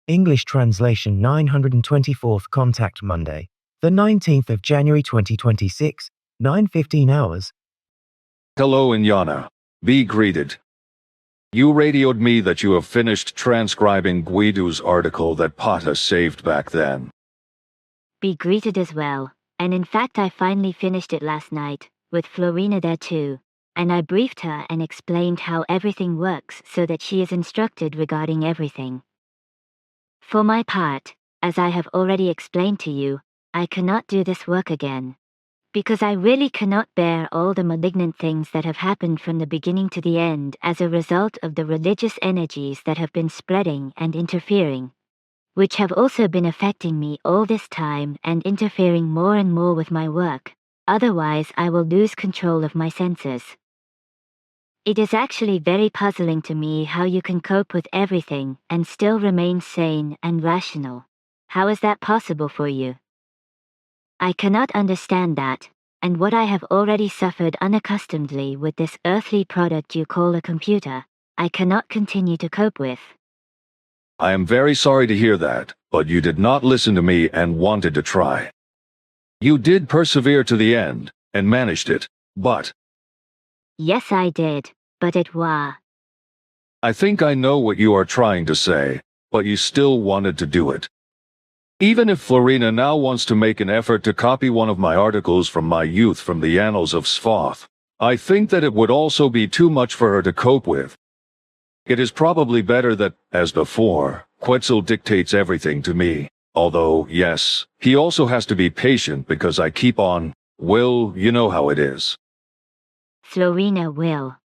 English translation 924th contact Monday, the 19th of January 2026, 9:15 hours. Hello Inyana. Be greeted. You radioed me that you have finished transcribing Guido's article that Pata saved back then. Be greeted as well, and in fact I finally finished it last night, with Florina there too, and I briefed her and explained how everything works so that she is instructed regarding everything. For my part, as I have already explained to you, I cannot do this work again. Because I really cannot bear all the malignant things that have happened from the beginning to the end as a result of the religious energies that have been spreading and interfering, which have also been affecting me all this time and interfering more and more with my work, otherwise I will lose control of my senses. It is actually very puzzling to me how you can cope with everything and still remain sane and rational. How is that possible for you? I cannot understand that, and what I have already suffered unaccustomedly with this earthly product you call a computer, I cannot continue to cope with. I am very sorry to hear that, but you did not listen to me and wanted to try. You did persevere to the end, and managed it, but... Yes, I did, but it was... I think I know what you are trying to say, but you still wanted to do it. Even if Florina now wants to make an effort to copy one of my articles from my youth from the annals of Svath, I think that it would also be too much for her to cope with. It is probably better that, as before, Quetzal dictates everything to me, although, yes, he also has to be patient because I keep on, well, you know how it is. Florina will.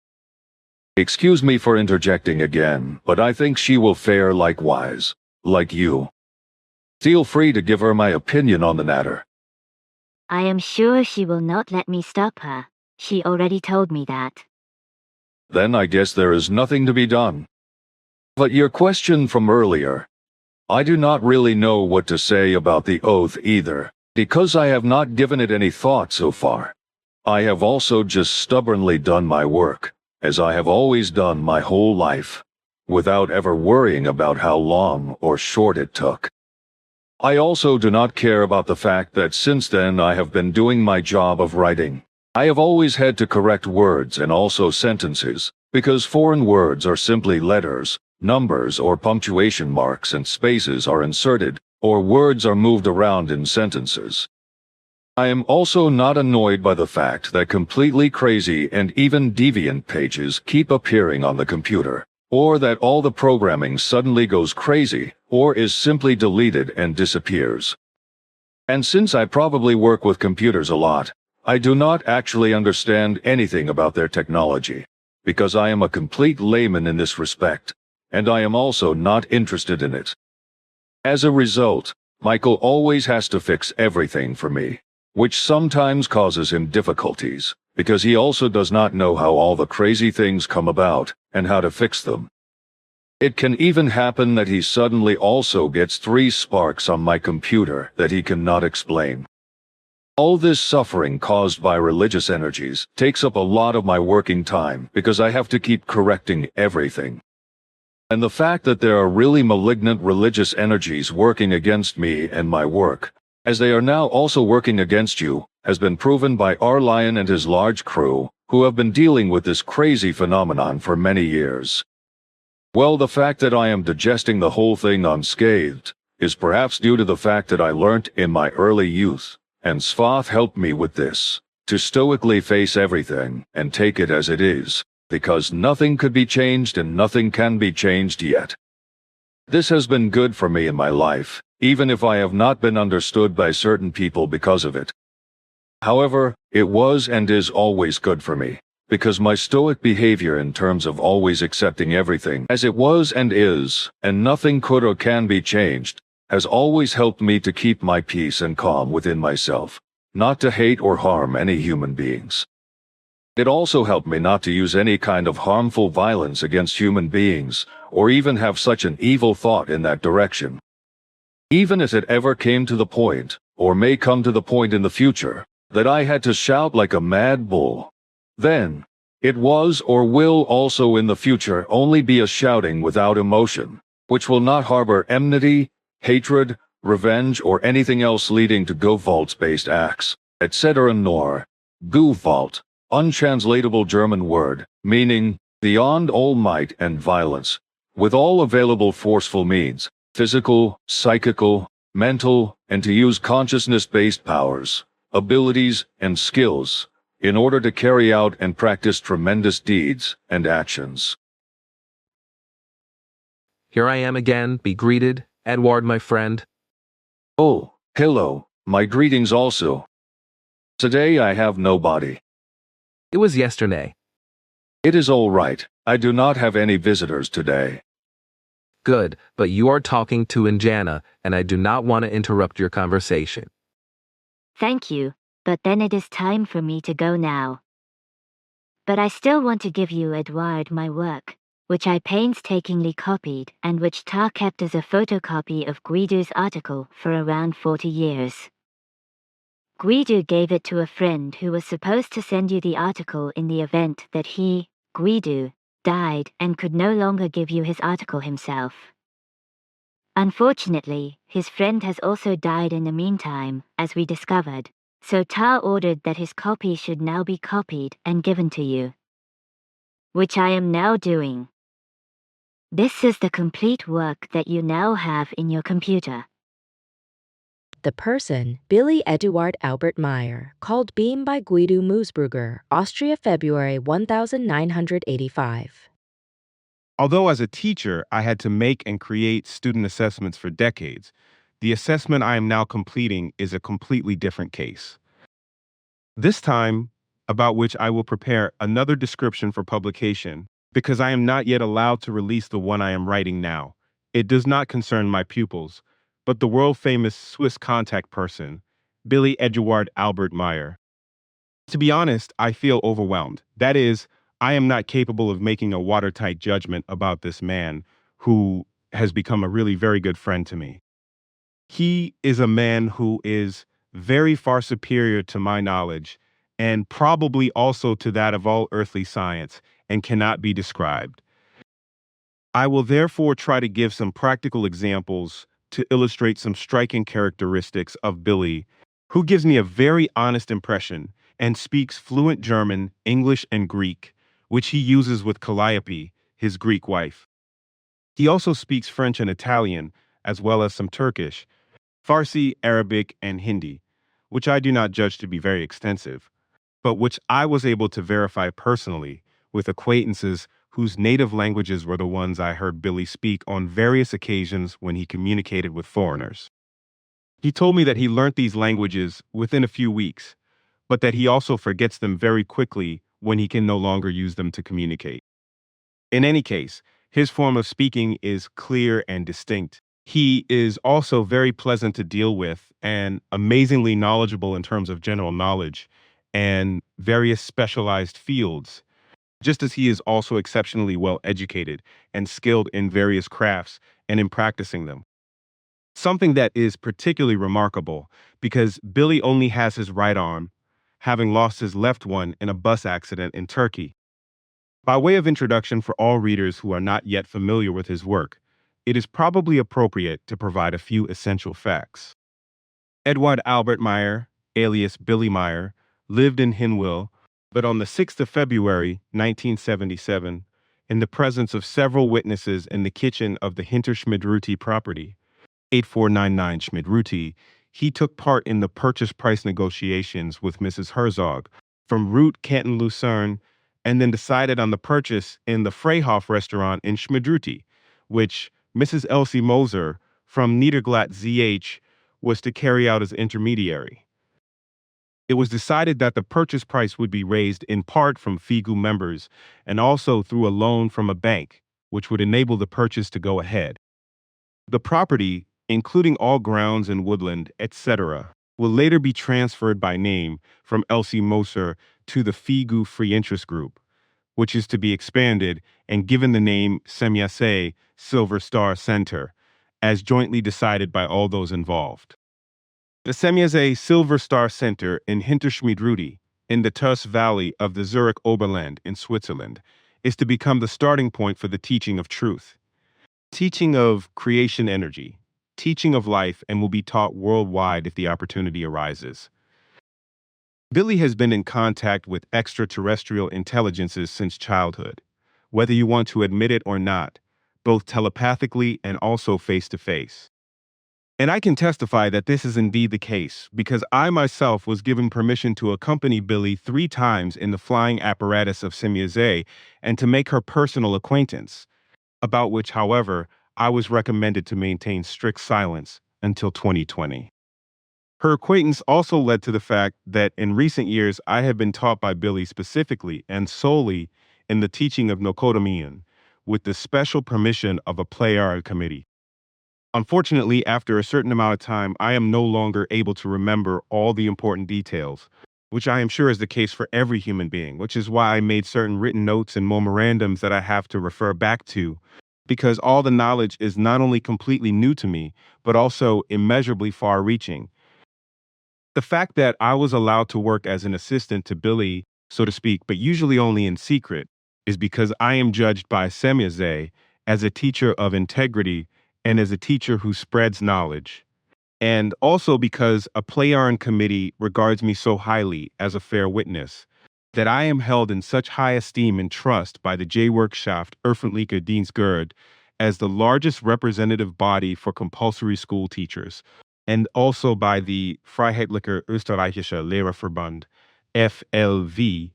Excuse me for interjecting again, but I think she will fare likewise, like you. Feel free to give her my opinion on the matter. I am sure she will not let me stop her. She already told me that. Then I guess there is nothing to be done. But your question from earlier, I do not really know what to say about the oath either, because I have not given it any thought so far. I have also just stubbornly done my work, as I have always done my whole life, without ever worrying about how long or short it took. I also do not care about the fact that since then I have been doing my job of writing. I have always had to correct words and also sentences, because foreign words are simply letters, numbers or punctuation marks and spaces are inserted, or words are moved around in sentences. I am also not annoyed by the fact that completely crazy and even deviant pages keep appearing on the computer, or that all the programming suddenly goes crazy, or is simply deleted and disappears. And since I probably work with computers a lot, I do not actually understand anything about their technology, because I am a complete layman in this respect, and I am also not interested in it. As a result, Michael always has to fix everything for me, which sometimes causes him difficulties, because he also does not know how all the crazy things come about, and how to fix them. It can even happen that he suddenly also gets 3 sparks on my computer that he cannot explain. All this suffering caused by religious energies takes up a lot of my working time because I have to keep correcting everything. And the fact that there are really malignant religious energies working against me and my work, as they are now also working against you, has been proven by our lion and his large crew, who have been dealing with this crazy phenomenon for many years. Well, the fact that I am digesting the whole thing unscathed is perhaps due to the fact that I learnt in my early youth, and Svath helped me with this, to stoically face everything and take it as it is, because nothing could be changed and nothing can be changed yet. This has been good for me in my life, even if I have not been understood by certain people because of it. However, it was and is always good for me, because my stoic behavior in terms of always accepting everything as it was and is, and nothing could or can be changed, has always helped me to keep my peace and calm within myself, not to hate or harm any human beings. It also helped me not to use any kind of harmful violence against human beings, or even have such an evil thought in that direction. Even if it ever came to the point, or may come to the point in the future, that I had to shout like a mad bull, then it was or will also in the future only be a shouting without emotion, which will not harbor enmity, hatred, revenge, or anything else leading to Gewaltsbased acts, etc. nor Gewalt, untranslatable German word, meaning beyond all might and violence, with all available forceful means, physical, psychical, mental, and to use consciousness-based powers, abilities, and skills, in order to carry out and practice tremendous deeds and actions. Here I am again, be greeted, Eduard, my friend. Oh, hello, my greetings also. Today I have nobody. It was yesterday. It is all right, I do not have any visitors today. Good, but you are talking to Injana, and I do not want to interrupt your conversation. Thank you, but then it is time for me to go now. But I still want to give you, Eduard, my work, which I painstakingly copied and which Tar kept as a photocopy of Guido's article for around 40 years. Guido gave it to a friend who was supposed to send you the article in the event that he, Guido, died and could no longer give you his article himself. Unfortunately, his friend has also died in the meantime, as we discovered, so Tar ordered that his copy should now be copied and given to you. Which I am now doing. This is the complete work that you now have in your computer. The person, Billy Eduard Albert Meier, called Beam by Guido Moosbrugger, Austria, February 1985. Although as a teacher, I had to make and create student assessments for decades, the assessment I am now completing is a completely different case. This time, about which I will prepare another description for publication, because I am not yet allowed to release the one I am writing now. It does not concern my pupils, but the world-famous Swiss contact person, Billy Eduard Albert Meier. To be honest, I feel overwhelmed. That is, I am not capable of making a watertight judgment about this man who has become a really very good friend to me. He is a man who is very far superior to my knowledge and probably also to that of all earthly science and cannot be described. I will therefore try to give some practical examples to illustrate some striking characteristics of Billy, who gives me a very honest impression and speaks fluent German, English, and Greek, which he uses with Calliope, his Greek wife. He also speaks French and Italian, as well as some Turkish, Farsi, Arabic, and Hindi, which I do not judge to be very extensive, but which I was able to verify personally with acquaintances whose native languages were the ones I heard Billy speak on various occasions when he communicated with foreigners. He told me that he learnt these languages within a few weeks, but that he also forgets them very quickly when he can no longer use them to communicate. In any case, his form of speaking is clear and distinct. He is also very pleasant to deal with and amazingly knowledgeable in terms of general knowledge and various specialized fields, just as he is also exceptionally well educated and skilled in various crafts and in practicing them. Something that is particularly remarkable because Billy only has his right arm, having lost his left one in a bus accident in Turkey. By way of introduction for all readers who are not yet familiar with his work, it is probably appropriate to provide a few essential facts. Eduard Albert Meier, alias Billy Meier, lived in Hinwil, but on the 6th of February, 1977, in the presence of several witnesses in the kitchen of the Hinterschmidruti property, 8499 Schmidruti, he took part in the purchase price negotiations with Mrs. Herzog from Route Canton Lucerne, and then decided on the purchase in the Freihof restaurant in Schmidruti, which Mrs. Elsie Moser from Niederglatt ZH was to carry out as intermediary. It was decided that the purchase price would be raised in part from FIGU members and also through a loan from a bank, which would enable the purchase to go ahead. The property, including all grounds and woodland, etc., will later be transferred by name from Elsie Moser to the FIGU Free Interest Group, which is to be expanded and given the name Semyase Silver Star Center, as jointly decided by all those involved. The Semyase Silver Star Center in Hinterschmidruti, in the Turs Valley of the Zurich Oberland in Switzerland, is to become the starting point for the teaching of truth. teaching of creation energy, teaching of life, and will be taught worldwide if the opportunity arises. Billy has been in contact with extraterrestrial intelligences since childhood, whether you want to admit it or not, both telepathically and also face to face. And I can testify that this is indeed the case because I myself was given permission to accompany Billy 3 times in the flying apparatus of Semyaze and to make her personal acquaintance, about which, however, I was recommended to maintain strict silence until 2020. Her acquaintance also led to the fact that in recent years I have been taught by Billy specifically and solely in the teaching of Nokodamian, with the special permission of a Pleiad committee. Unfortunately, after a certain amount of time, I am no longer able to remember all the important details, which I am sure is the case for every human being, which is why I made certain written notes and memorandums that I have to refer back to, because all the knowledge is not only completely new to me, but also immeasurably far-reaching. The fact that I was allowed to work as an assistant to Billy, so to speak, but usually only in secret, is because I am judged by Semyaze as a teacher of integrity and as a teacher who spreads knowledge. And also because a Pleiad committee regards me so highly as a fair witness, that I am held in such high esteem and trust by the J-Workschaft Öffentliche Dienstgerd as the largest representative body for compulsory school teachers, and also by the Freiheitlicher Österreichischer Lehrerverband, FLV.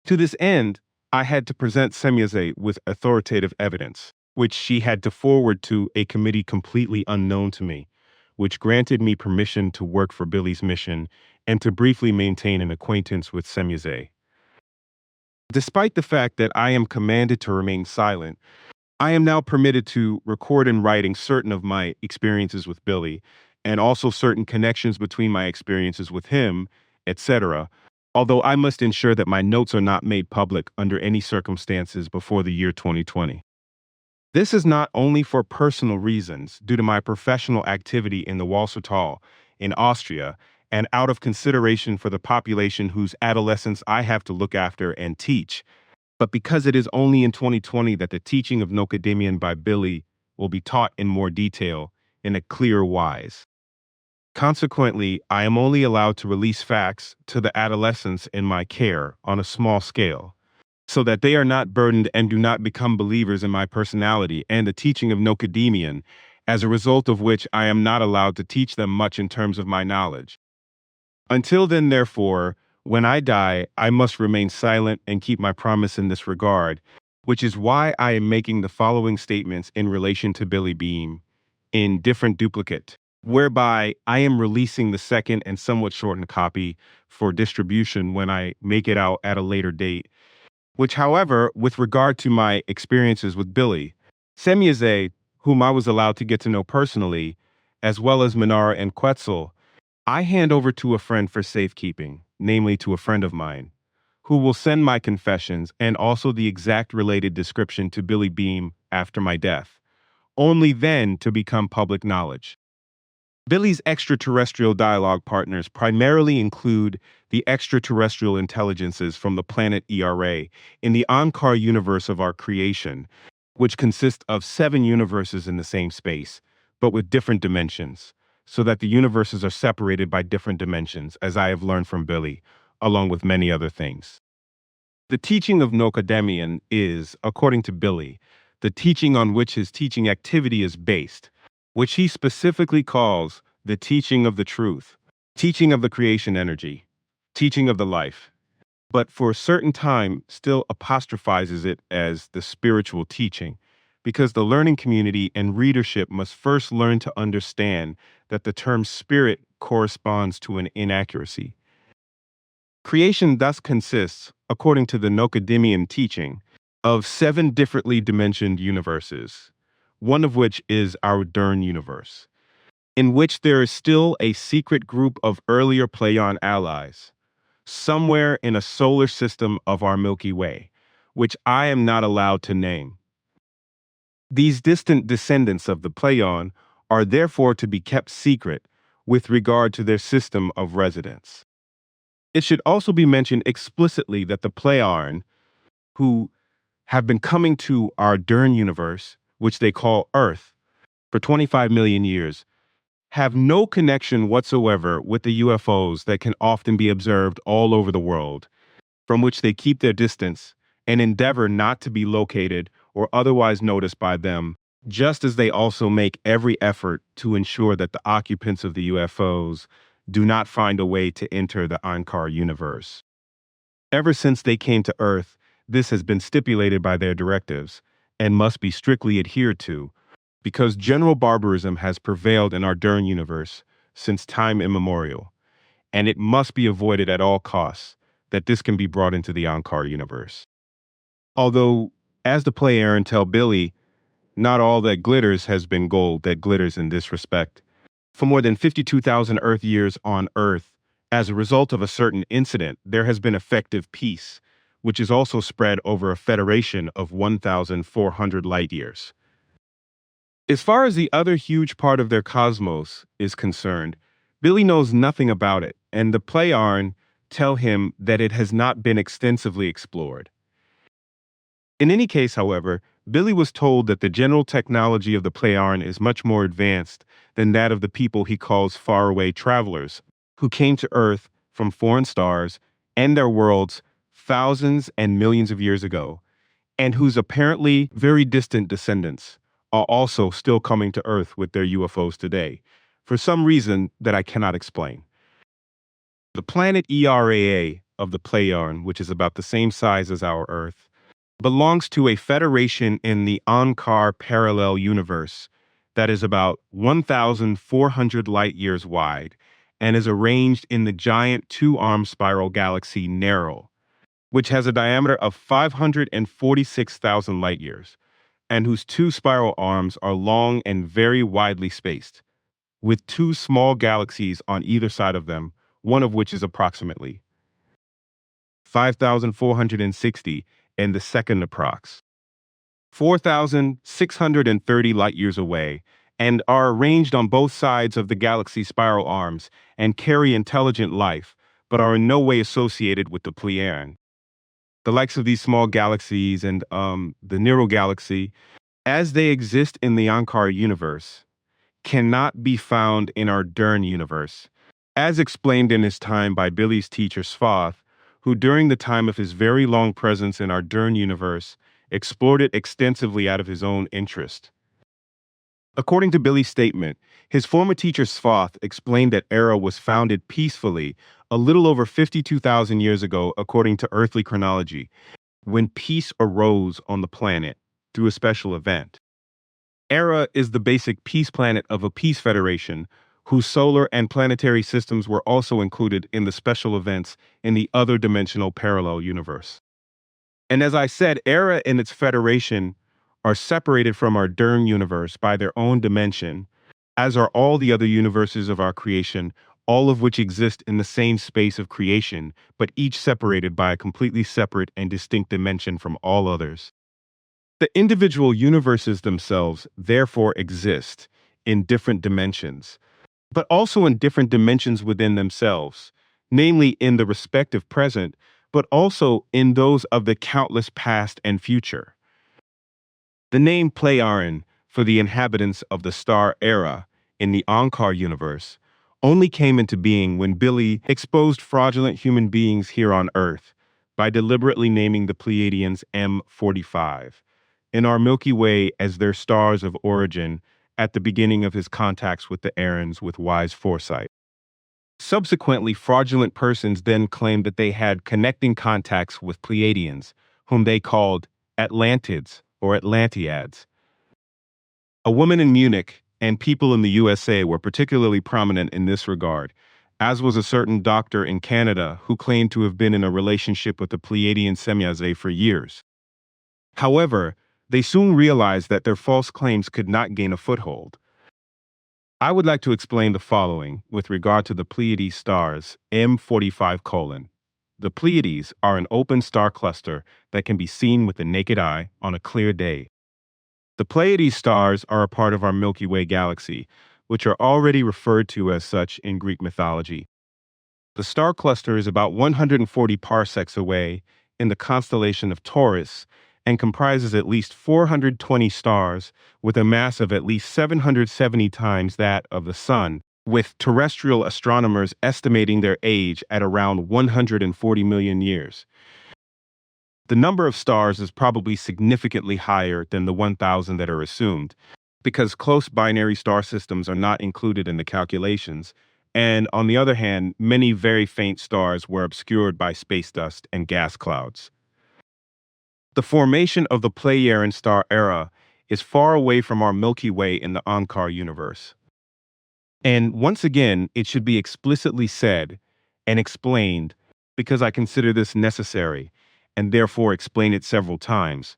To this end, I had to present Semyaze with authoritative evidence, which she had to forward to a committee completely unknown to me, which granted me permission to work for Billy's mission and to briefly maintain an acquaintance with Semyaze. Despite the fact that I am commanded to remain silent, I am now permitted to record in writing certain of my experiences with Billy, and also certain connections between my experiences with him, etc., although I must ensure that my notes are not made public under any circumstances before the year 2020. This is not only for personal reasons due to my professional activity in the Walsertal in Austria and out of consideration for the population whose adolescents I have to look after and teach, but because it is only in 2020 that the teaching of Nokademian by Billy will be taught in more detail in a clear wise. Consequently, I am only allowed to release facts to the adolescents in my care on a small scale, so that they are not burdened and do not become believers in my personality and the teaching of Nokademian, as a result of which I am not allowed to teach them much in terms of my knowledge. Until then, therefore, when I die, I must remain silent and keep my promise in this regard, which is why I am making the following statements in relation to Billy Beam, in different duplicate, whereby I am releasing the second and somewhat shortened copy for distribution when I make it out at a later date, which, however, with regard to my experiences with Billy, Semyaze, whom I was allowed to get to know personally, as well as Minara and Quetzal, I hand over to a friend for safekeeping, namely to a friend of mine, who will send my confessions and also the exact related description to Billy Beam after my death, only then to become public knowledge. Billy's extraterrestrial dialogue partners primarily include the extraterrestrial intelligences from the planet ERA in the ANKAR universe of our creation, which consists of 7 universes in the same space, but with different dimensions, so that the universes are separated by different dimensions, as I have learned from Billy, along with many other things. The teaching of Nokademian is, according to Billy, the teaching on which his teaching activity is based, which he specifically calls the teaching of the truth, teaching of the creation energy, teaching of the life, but for a certain time still apostrophizes it as the spiritual teaching, because the learning community and readership must first learn to understand that the term spirit corresponds to an inaccuracy. Creation thus consists, according to the Nokademian teaching, of 7 differently dimensioned universes, one of which is our Dern universe, in which there is still a secret group of earlier Pleiad allies, somewhere in a solar system of our Milky Way, which I am not allowed to name. These distant descendants of the Pleiad are therefore to be kept secret with regard to their system of residence. It should also be mentioned explicitly that the Pleiad, who have been coming to our Dern universe, which they call Earth, for 25 million years, have no connection whatsoever with the UFOs that can often be observed all over the world, from which they keep their distance and endeavor not to be located or otherwise noticed by them, just as they also make every effort to ensure that the occupants of the UFOs do not find a way to enter the ANKAR universe. Ever since they came to Earth, this has been stipulated by their directives and must be strictly adhered to, because general barbarism has prevailed in our Dern universe since time immemorial, and it must be avoided at all costs that this can be brought into the ANKAR universe. Although, as the play Aaron tell Billy, not all that glitters has been gold that glitters in this respect. For more than 52,000 Earth years on Earth, as a result of a certain incident, there has been effective peace, which is also spread over a federation of 1,400 light years. As far as the other huge part of their cosmos is concerned, Billy knows nothing about it, and the Pleiaren tell him that it has not been extensively explored. In any case, however, Billy was told that the general technology of the Pleiaren is much more advanced than that of the people he calls faraway travelers, who came to Earth from foreign stars and their worlds thousands and millions of years ago, and whose apparently very distant descendants are also still coming to Earth with their UFOs today, for some reason that I cannot explain. The planet ERAA of the Pleiaren, which is about the same size as our Earth, belongs to a federation in the ANKAR parallel universe that is about 1,400 light years wide and is arranged in the giant two-armed spiral galaxy Nerl, which has a diameter of 546,000 light years, and whose two spiral arms are long and very widely spaced, with two small galaxies on either side of them, one of which is approximately 5,460 and the second approx. 4,630 light years away, and are arranged on both sides of the galaxy's spiral arms and carry intelligent life, but are in no way associated with the Pleiaren. The likes of these small galaxies and the Nerl galaxy, as they exist in the ANKAR universe, cannot be found in our Dern universe, as explained in his time by Billy's teacher Svath, who during the time of his very long presence in our Dern universe explored it extensively out of his own interest. According to Billy's statement, his former teacher Svath explained that Era was founded peacefully a little over 52,000 years ago according to earthly chronology, when peace arose on the planet through a special event. Era is the basic peace planet of a peace federation, whose solar and planetary systems were also included in the special events in the other dimensional parallel universe. And as I said, Era and its federation are separated from our Dern universe by their own dimension, as are all the other universes of our creation, all of which exist in the same space of creation, but each separated by a completely separate and distinct dimension from all others. The individual universes themselves therefore exist in different dimensions, but also in different dimensions within themselves, namely in the respective present, but also in those of the countless past and future. The name Pleiaren for the inhabitants of the star Era in the ANKAR universe only came into being when Billy exposed fraudulent human beings here on Earth by deliberately naming the Pleiadians M45 in our Milky Way as their stars of origin at the beginning of his contacts with the Aarons with wise foresight. Subsequently, fraudulent persons then claimed that they had connecting contacts with Pleiadians, whom they called Atlantids or Atlantiads. A woman in Munich and people in the USA were particularly prominent in this regard, as was a certain doctor in Canada who claimed to have been in a relationship with the Pleiadian Semyaze for years. However, they soon realized that their false claims could not gain a foothold. I would like to explain the following with regard to the Pleiades stars M45:. The Pleiades are an open star cluster that can be seen with the naked eye on a clear day. The Pleiades stars are a part of our Milky Way galaxy, which are already referred to as such in Greek mythology. The star cluster is about 140 parsecs away in the constellation of Taurus and comprises at least 420 stars with a mass of at least 770 times that of the Sun, with terrestrial astronomers estimating their age at around 140 million years. The number of stars is probably significantly higher than the 1,000 that are assumed, because close binary star systems are not included in the calculations, and on the other hand, many very faint stars were obscured by space dust and gas clouds. The formation of the Pleiadian star era is far away from our Milky Way in the ANKAR universe. And once again, it should be explicitly said and explained, because I consider this necessary, and therefore explain it several times.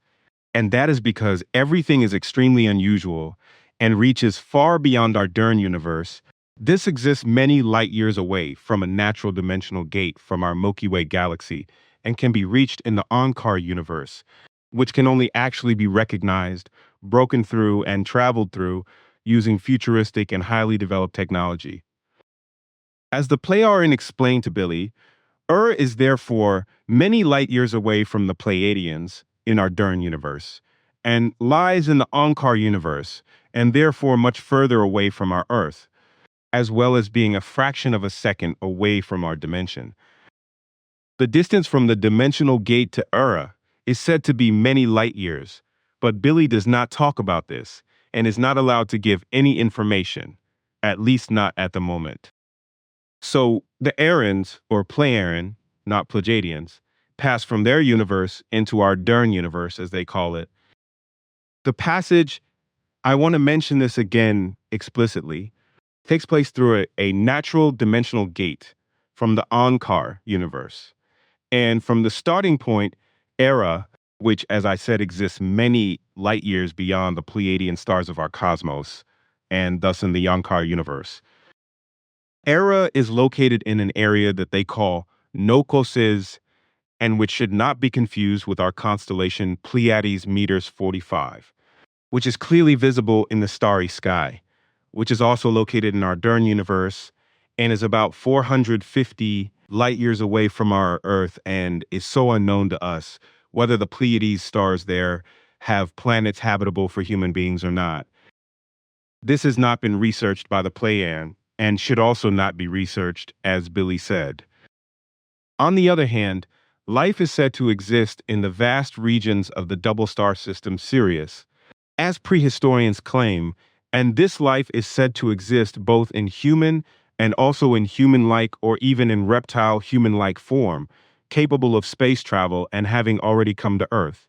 And that is because everything is extremely unusual and reaches far beyond our Dern universe. This exists many light years away from a natural dimensional gate from our Milky Way galaxy and can be reached in the ANKAR universe, which can only actually be recognized, broken through, and traveled through using futuristic and highly developed technology. As the Pleiadian explained to Billy, is therefore many light years away from the Pleiadians in our Dern universe, and lies in the ANKAR universe, and therefore much further away from our Earth, as well as being a fraction of a second away from our dimension. The distance from the dimensional gate to is said to be many light years, but Billy does not talk about this, and is not allowed to give any information, at least not at the moment. So the Arians, or Pleiadian, not Pleiadians, pass from their universe into our Dern universe, as they call it. The passage, I want to mention this again explicitly, takes place through a natural dimensional gate from the ANKAR universe. And from the starting point, which, as I said, exists many light years beyond the Pleiadian stars of our cosmos, and thus in the ANKAR universe, is located in an area that they call Nokoses, and which should not be confused with our constellation Pleiades Meters 45, which is clearly visible in the starry sky, which is also located in our Dern universe and is about 450 light years away from our Earth and is so unknown to us, whether the Pleiades stars there have planets habitable for human beings or not. This has not been researched by the Pleiadian, and should also not be researched, as Billy said. On the other hand, life is said to exist in the vast regions of the double star system Sirius, as prehistorians claim, and this life is said to exist both in human and also in human-like or even in reptile human-like form, capable of space travel and having already come to Earth.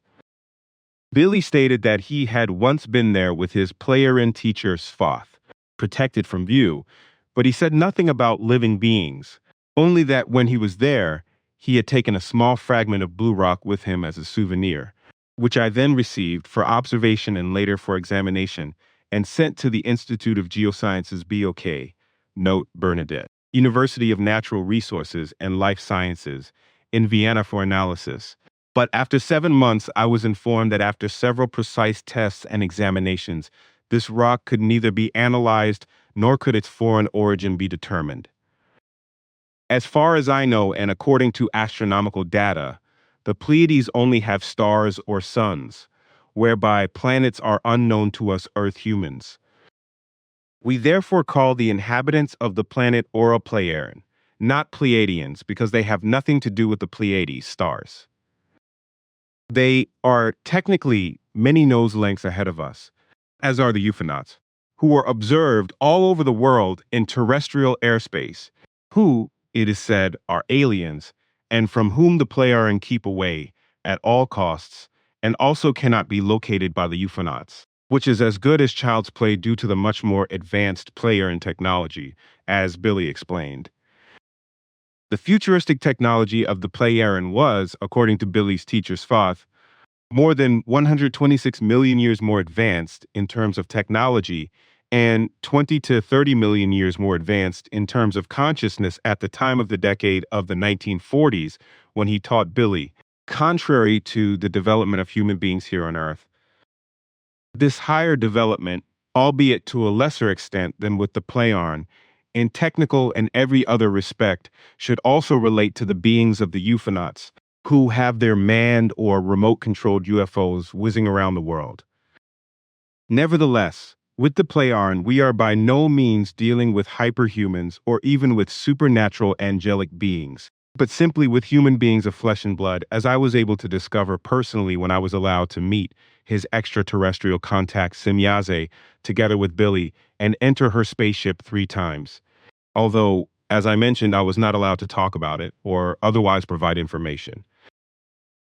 Billy stated that he had once been there with his Pleiadian teacher Svath, protected from view, but he said nothing about living beings, only that when he was there, he had taken a small fragment of blue rock with him as a souvenir, which I then received for observation and later for examination and sent to the Institute of Geosciences BOK, note Bernadette, University of Natural Resources and Life Sciences, in Vienna for analysis. But after 7 months, I was informed that after several precise tests and examinations, this rock could neither be analyzed nor could its foreign origin be determined. As far as I know, and according to astronomical data, the Pleiades only have stars or suns, whereby planets are unknown to us Earth humans. We therefore call the inhabitants of the planet Aura Pleiadian, not Pleiadians, because they have nothing to do with the Pleiades stars. They are technically many nose lengths ahead of us, as are the UFOnauts, who were observed all over the world in terrestrial airspace, who, it is said, are aliens, and from whom the Pleiadian keep away at all costs, and also cannot be located by the UFOnauts, which is as good as child's play due to the much more advanced Pleiadian technology, as Billy explained. The futuristic technology of the Pleiadian was, according to Billy's teacher Svath, more than 126 million years more advanced in terms of technology and 20 to 30 million years more advanced in terms of consciousness at the time of the decade of the 1940s when he taught Billy, contrary to the development of human beings here on Earth. This higher development, albeit to a lesser extent than with the Pleiadian, in technical and every other respect, should also relate to the beings of the UFOnauts, who have their manned or remote-controlled UFOs whizzing around the world. Nevertheless, with the Pleiaren, we are by no means dealing with hyperhumans or even with supernatural angelic beings, but simply with human beings of flesh and blood, as I was able to discover personally when I was allowed to meet his extraterrestrial contact Semyaze together with Billy and enter her spaceship 3 times. Although, as I mentioned, I was not allowed to talk about it or otherwise provide information.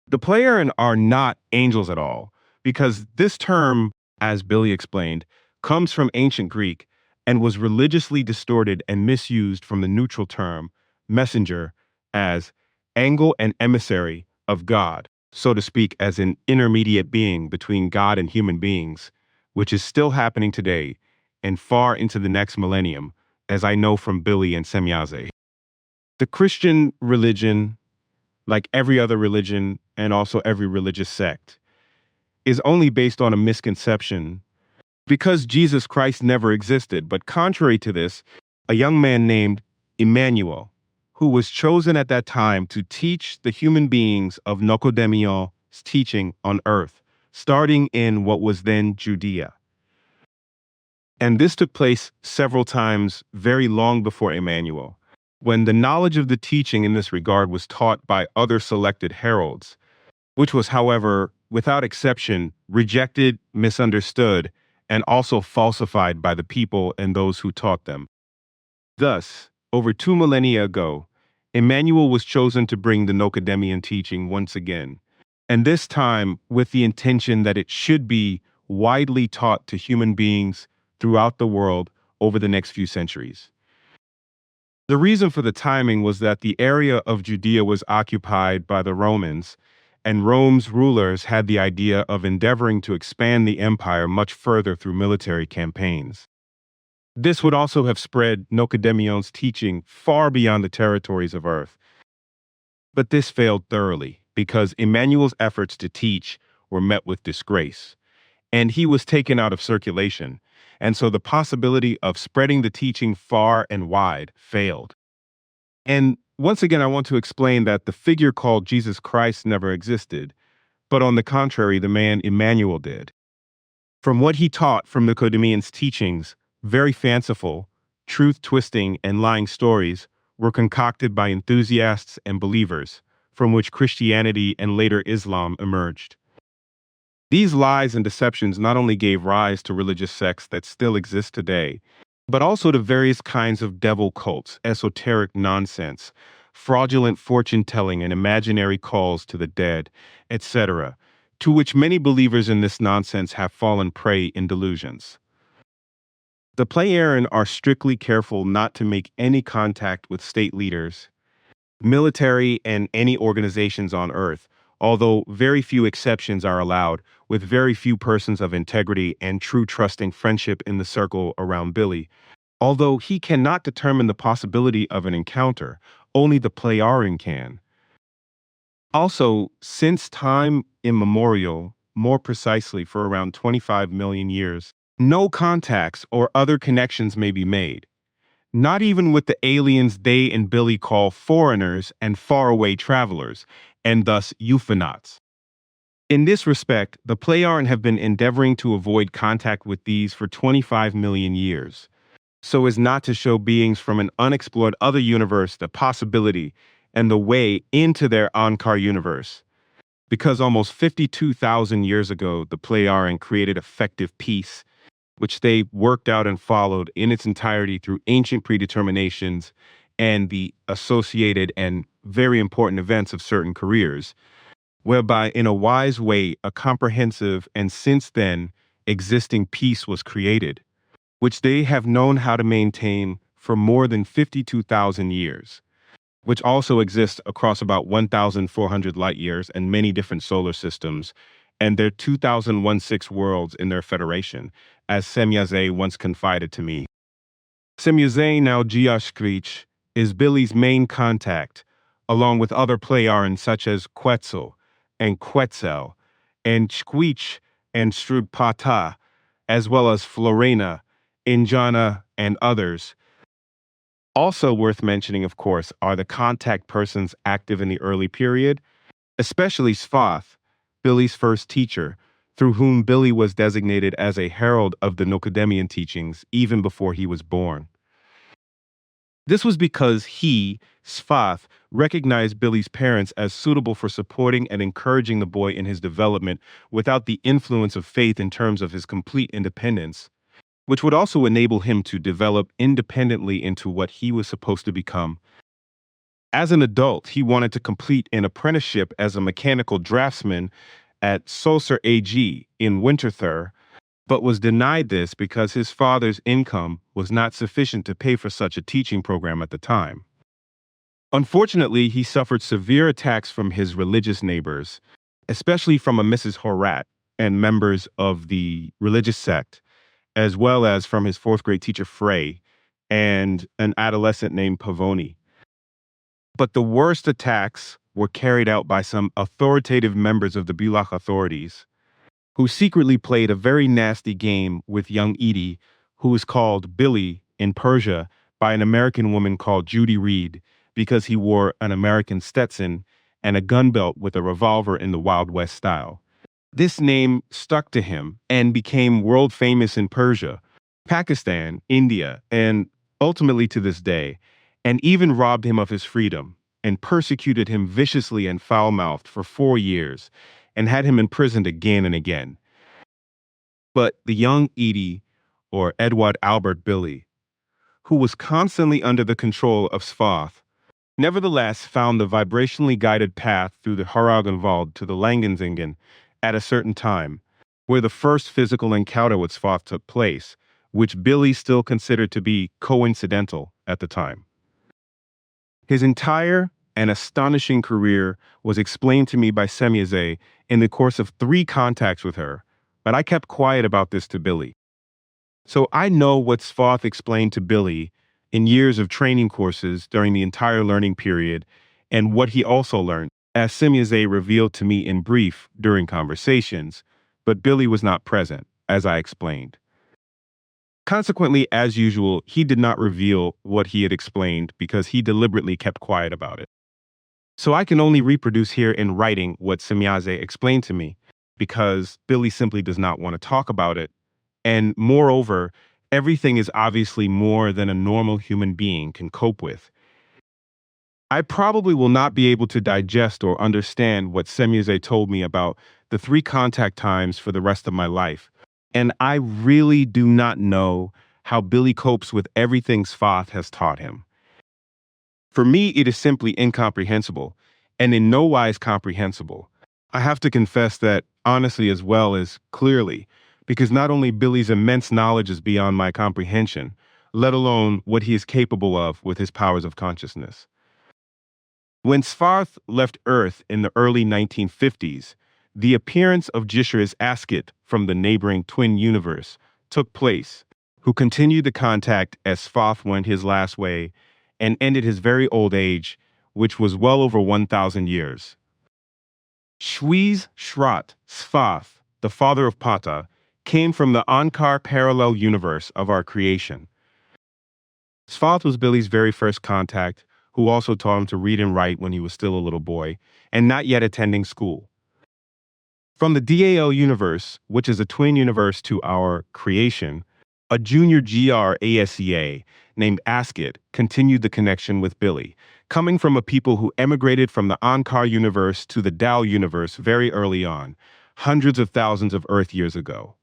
The Pleiaren are not angels at all, because this term, as Billy explained, comes from ancient Greek and was religiously distorted and misused from the neutral term messenger as angel and emissary of God, so to speak, as an intermediate being between God and human beings, which is still happening today and far into the next millennium, as I know from Billy and Semyaze. The Christian religion, like every other religion and also every religious sect, is only based on a misconception because Jesus Christ never existed. But contrary to this, a young man named Emmanuel, who was chosen at that time to teach the human beings of Nicodemion's teaching on earth, starting in what was then Judea. And this took place several times very long before Emmanuel, when the knowledge of the teaching in this regard was taught by other selected heralds, which was, however, without exception, rejected, misunderstood, and also falsified by the people and those who taught them. Thus, over 2 millennia ago, Emmanuel was chosen to bring the Nicodemian teaching once again, and this time with the intention that it should be widely taught to human beings throughout the world over the next few centuries. The reason for the timing was that the area of Judea was occupied by the Romans, and Rome's rulers had the idea of endeavoring to expand the empire much further through military campaigns. This would also have spread Nicodemion's teaching far beyond the territories of Earth. But this failed thoroughly because Emmanuel's efforts to teach were met with disgrace, and he was taken out of circulation, and so the possibility of spreading the teaching far and wide failed. And once again, I want to explain that the figure called Jesus Christ never existed, but on the contrary, the man Emmanuel did. From what he taught from Nicodemian's teachings, very fanciful, truth-twisting, and lying stories were concocted by enthusiasts and believers, from which Christianity and later Islam emerged. These lies and deceptions not only gave rise to religious sects that still exist today, but also to various kinds of devil cults, esoteric nonsense, fraudulent fortune-telling and imaginary calls to the dead, etc., to which many believers in this nonsense have fallen prey in delusions. The Pleiaren are strictly careful not to make any contact with state leaders, military, and any organizations on Earth, although very few exceptions are allowed, with very few persons of integrity and true trusting friendship in the circle around Billy. Although he cannot determine the possibility of an encounter, only the Pleiaren can. Also, since time immemorial, more precisely for around 25 million years, no contacts or other connections may be made. Not even with the aliens they and Billy call foreigners and faraway travelers, and thus euphonauts. In this respect, the Pleiaren have been endeavoring to avoid contact with these for 25 million years, so as not to show beings from an unexplored other universe the possibility and the way into their ANKAR universe. Because almost 52,000 years ago, the Pleiaren created effective peace, which they worked out and followed in its entirety through ancient predeterminations and the associated and very important events of certain careers, whereby in a wise way a comprehensive and since then existing peace was created, which they have known how to maintain for more than 52,000 years, which also exists across about 1,400 light years and many different solar systems, and their 2016 worlds in their federation, as Semyaze once confided to me. Semyaze, now Giashkrich, is Billy's main contact, along with other Pleiaren such as Quetzal and Quetzal, and Chquich and Strudpata, as well as Florena, Injana, and others. Also worth mentioning, of course, are the contact persons active in the early period, especially Sfath, Billy's first teacher, through whom Billy was designated as a herald of the Nocedemian teachings even before he was born. This was because he, Sfath, recognized Billy's parents as suitable for supporting and encouraging the boy in his development without the influence of faith in terms of his complete independence, which would also enable him to develop independently into what he was supposed to become. As an adult, he wanted to complete an apprenticeship as a mechanical draftsman at Sulzer AG in Winterthur, but was denied this because his father's income was not sufficient to pay for such a teaching program at the time. Unfortunately, he suffered severe attacks from his religious neighbors, especially from a Mrs. Horat and members of the religious sect, as well as from his fourth grade teacher Frey and an adolescent named Pavoni. But the worst attacks were carried out by some authoritative members of the Bulak authorities, who secretly played a very nasty game with young Edie, who was called Billy in Persia by an American woman called Judy Reed because he wore an American Stetson and a gun belt with a revolver in the Wild West style. This name stuck to him and became world famous in Persia, Pakistan, India, and ultimately to this day, and even robbed him of his freedom and persecuted him viciously and foul-mouthed for 4 years and had him imprisoned again and again. But the young Edie, or Eduard Albert Billy, who was constantly under the control of Sfath, nevertheless found the vibrationally guided path through the Haragenwald to the Langenzingen at a certain time, where the first physical encounter with Sfath took place, which Billy still considered to be coincidental at the time. His entire and astonishing career was explained to me by Semyazet in the course of 3 contacts with her, but I kept quiet about this to Billy. So I know what Sfath explained to Billy in years of training courses during the entire learning period, and what he also learned, as Semyazet revealed to me in brief during conversations, but Billy was not present, as I explained. Consequently, as usual, he did not reveal what he had explained because he deliberately kept quiet about it. So I can only reproduce here in writing what Semyazet explained to me, because Billy simply does not want to talk about it. And moreover, everything is obviously more than a normal human being can cope with. I probably will not be able to digest or understand what Semyazet told me about the 3 contact times for the rest of my life. And I really do not know how Billy copes with everything Sfath has taught him. For me, it is simply incomprehensible, and in no wise comprehensible. I have to confess that honestly as well as clearly, because not only Billy's immense knowledge is beyond my comprehension, let alone what he is capable of with his powers of consciousness. When Sfath left Earth in the early 1950s, the appearance of Jishris Askit from the neighboring twin universe took place, who continued the contact as Sfath went his last way and ended his very old age, which was well over 1,000 years. Shwiz Shrat Sfath, the father of Pata, came from the ANKAR parallel universe of our creation. Sfath was Billy's very first contact, who also taught him to read and write when he was still a little boy, and not yet attending school. From the DAL universe, which is a twin universe to our creation, a junior GR ASEA named Askit continued the connection with Billy, coming from a people who emigrated from the ANKAR universe to the DAL universe very early on, hundreds of thousands of Earth years ago.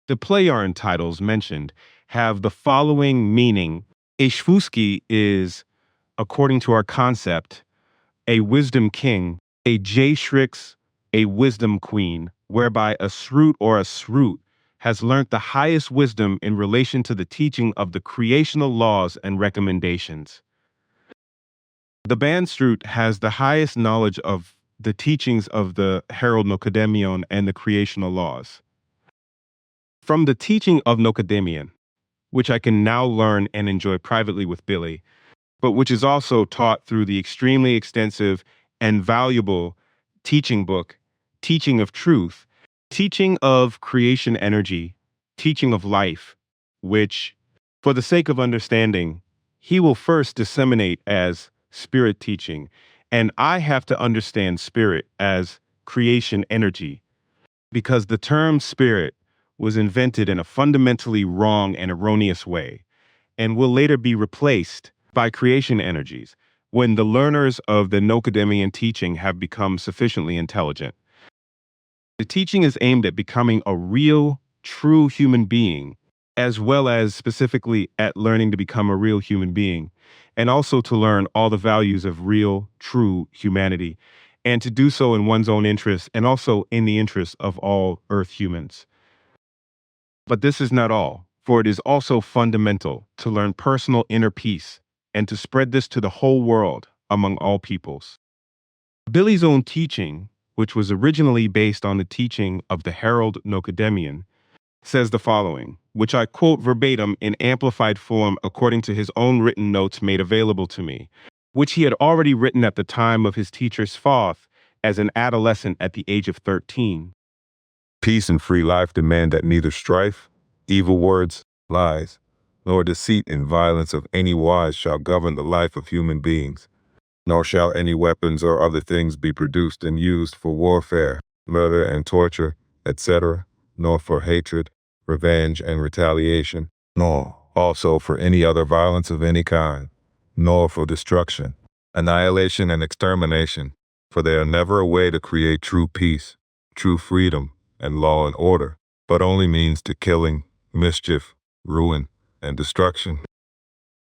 The Plejaren titles mentioned have the following meaning. A Shvuski is, according to our concept, a wisdom king, a J-Shrix, a wisdom queen, whereby a Srut or a Srut has learnt the highest wisdom in relation to the teaching of the creational laws and recommendations. The Ban Srut has the highest knowledge of the teachings of the Herald Nocedemion and the creational laws. From the teaching of Nocedemion, which I can now learn and enjoy privately with Billy, but which is also taught through the extremely extensive and valuable teaching book, Teaching of Truth, Teaching of Creation Energy, Teaching of Life, which, for the sake of understanding, he will first disseminate as spirit teaching, And I have to understand spirit as creation energy, because the term spirit was invented in a fundamentally wrong and erroneous way, and will later be replaced by creation energies when the learners of the Nocademian teaching have become sufficiently intelligent. The teaching is aimed at becoming a real, true human being, as well as specifically at learning to become a real human being, and also to learn all the values of real, true humanity, and to do so in one's own interest and also in the interest of all Earth humans. But this is not all, for it is also fundamental to learn personal inner peace and to spread this to the whole world among all peoples. Billy's own teaching, which was originally based on the teaching of the Herald Nocademian, says the following, which I quote verbatim in amplified form according to his own written notes made available to me, which he had already written at the time of his teacher's Thoth as an adolescent at the age of 13. Peace and free life demand that neither strife, evil words, lies, nor deceit and violence of any wise shall govern the life of human beings, nor shall any weapons or other things be produced and used for warfare, murder and torture, etc., nor for hatred, revenge and retaliation, nor also for any other violence of any kind, nor for destruction, annihilation and extermination, for they are never a way to create true peace, true freedom, and law and order, but only means to killing, mischief, ruin, and destruction.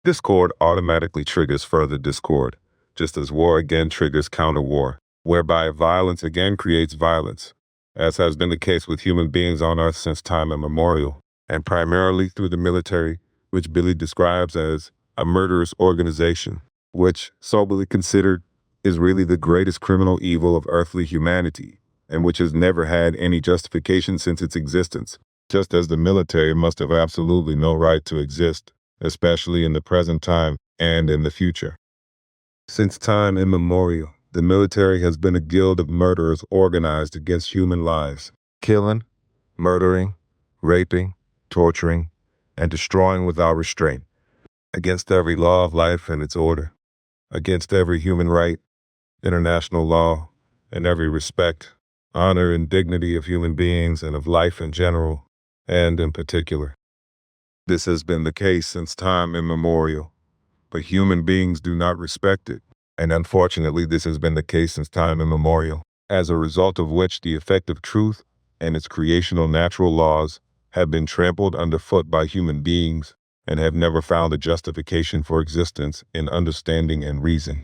Discord automatically triggers further discord, just as war again triggers counter-war, whereby violence again creates violence, as has been the case with human beings on Earth since time immemorial, and primarily through the military, which Billy describes as a murderous organization, which, soberly considered, is really the greatest criminal evil of earthly humanity, and which has never had any justification since its existence, just as the military must have absolutely no right to exist, especially in the present time and in the future. Since time immemorial, the military has been a guild of murderers organized against human lives, killing, murdering, raping, torturing, and destroying without restraint, against every law of life and its order, against every human right, international law, and every respect, honor, and dignity of human beings and of life in general, and in particular. This has been the case since time immemorial, but human beings do not respect it, and unfortunately this has been the case since time immemorial, as a result of which the effective truth and its creational natural laws have been trampled underfoot by human beings and have never found a justification for existence in understanding and reason.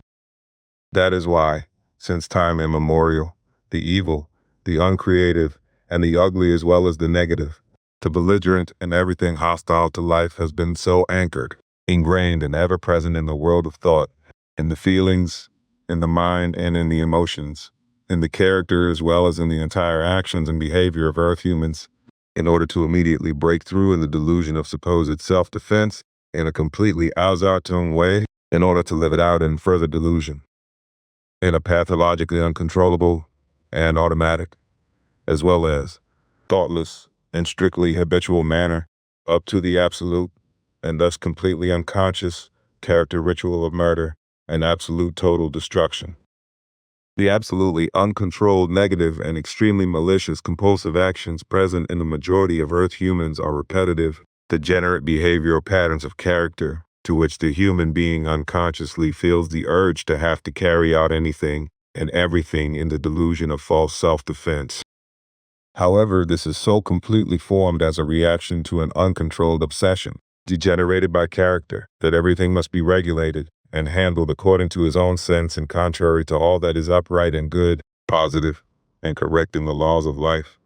That is why, since time immemorial, the evil, the uncreative, and the ugly as well as the negative, the belligerent and everything hostile to life has been so anchored, ingrained and ever present in the world of thought, in the feelings, in the mind and in the emotions, in the character as well as in the entire actions and behavior of Earth humans, in order to immediately break through in the delusion of supposed self-defense in a completely aus-our-tone way, in order to live it out in further delusion, in a pathologically uncontrollable and automatic, as well as thoughtless and strictly habitual manner, up to the absolute, and thus completely unconscious, character ritual of murder and absolute total destruction. The absolutely uncontrolled, negative, and extremely malicious compulsive actions present in the majority of Earth humans are repetitive, degenerate behavioral patterns of character, to which the human being unconsciously feels the urge to have to carry out anything and everything in the delusion of false self-defense. However, this is so completely formed as a reaction to an uncontrolled obsession, degenerated by character, that everything must be regulated and handled according to his own sense and contrary to all that is upright and good, positive, and correct in the laws of life,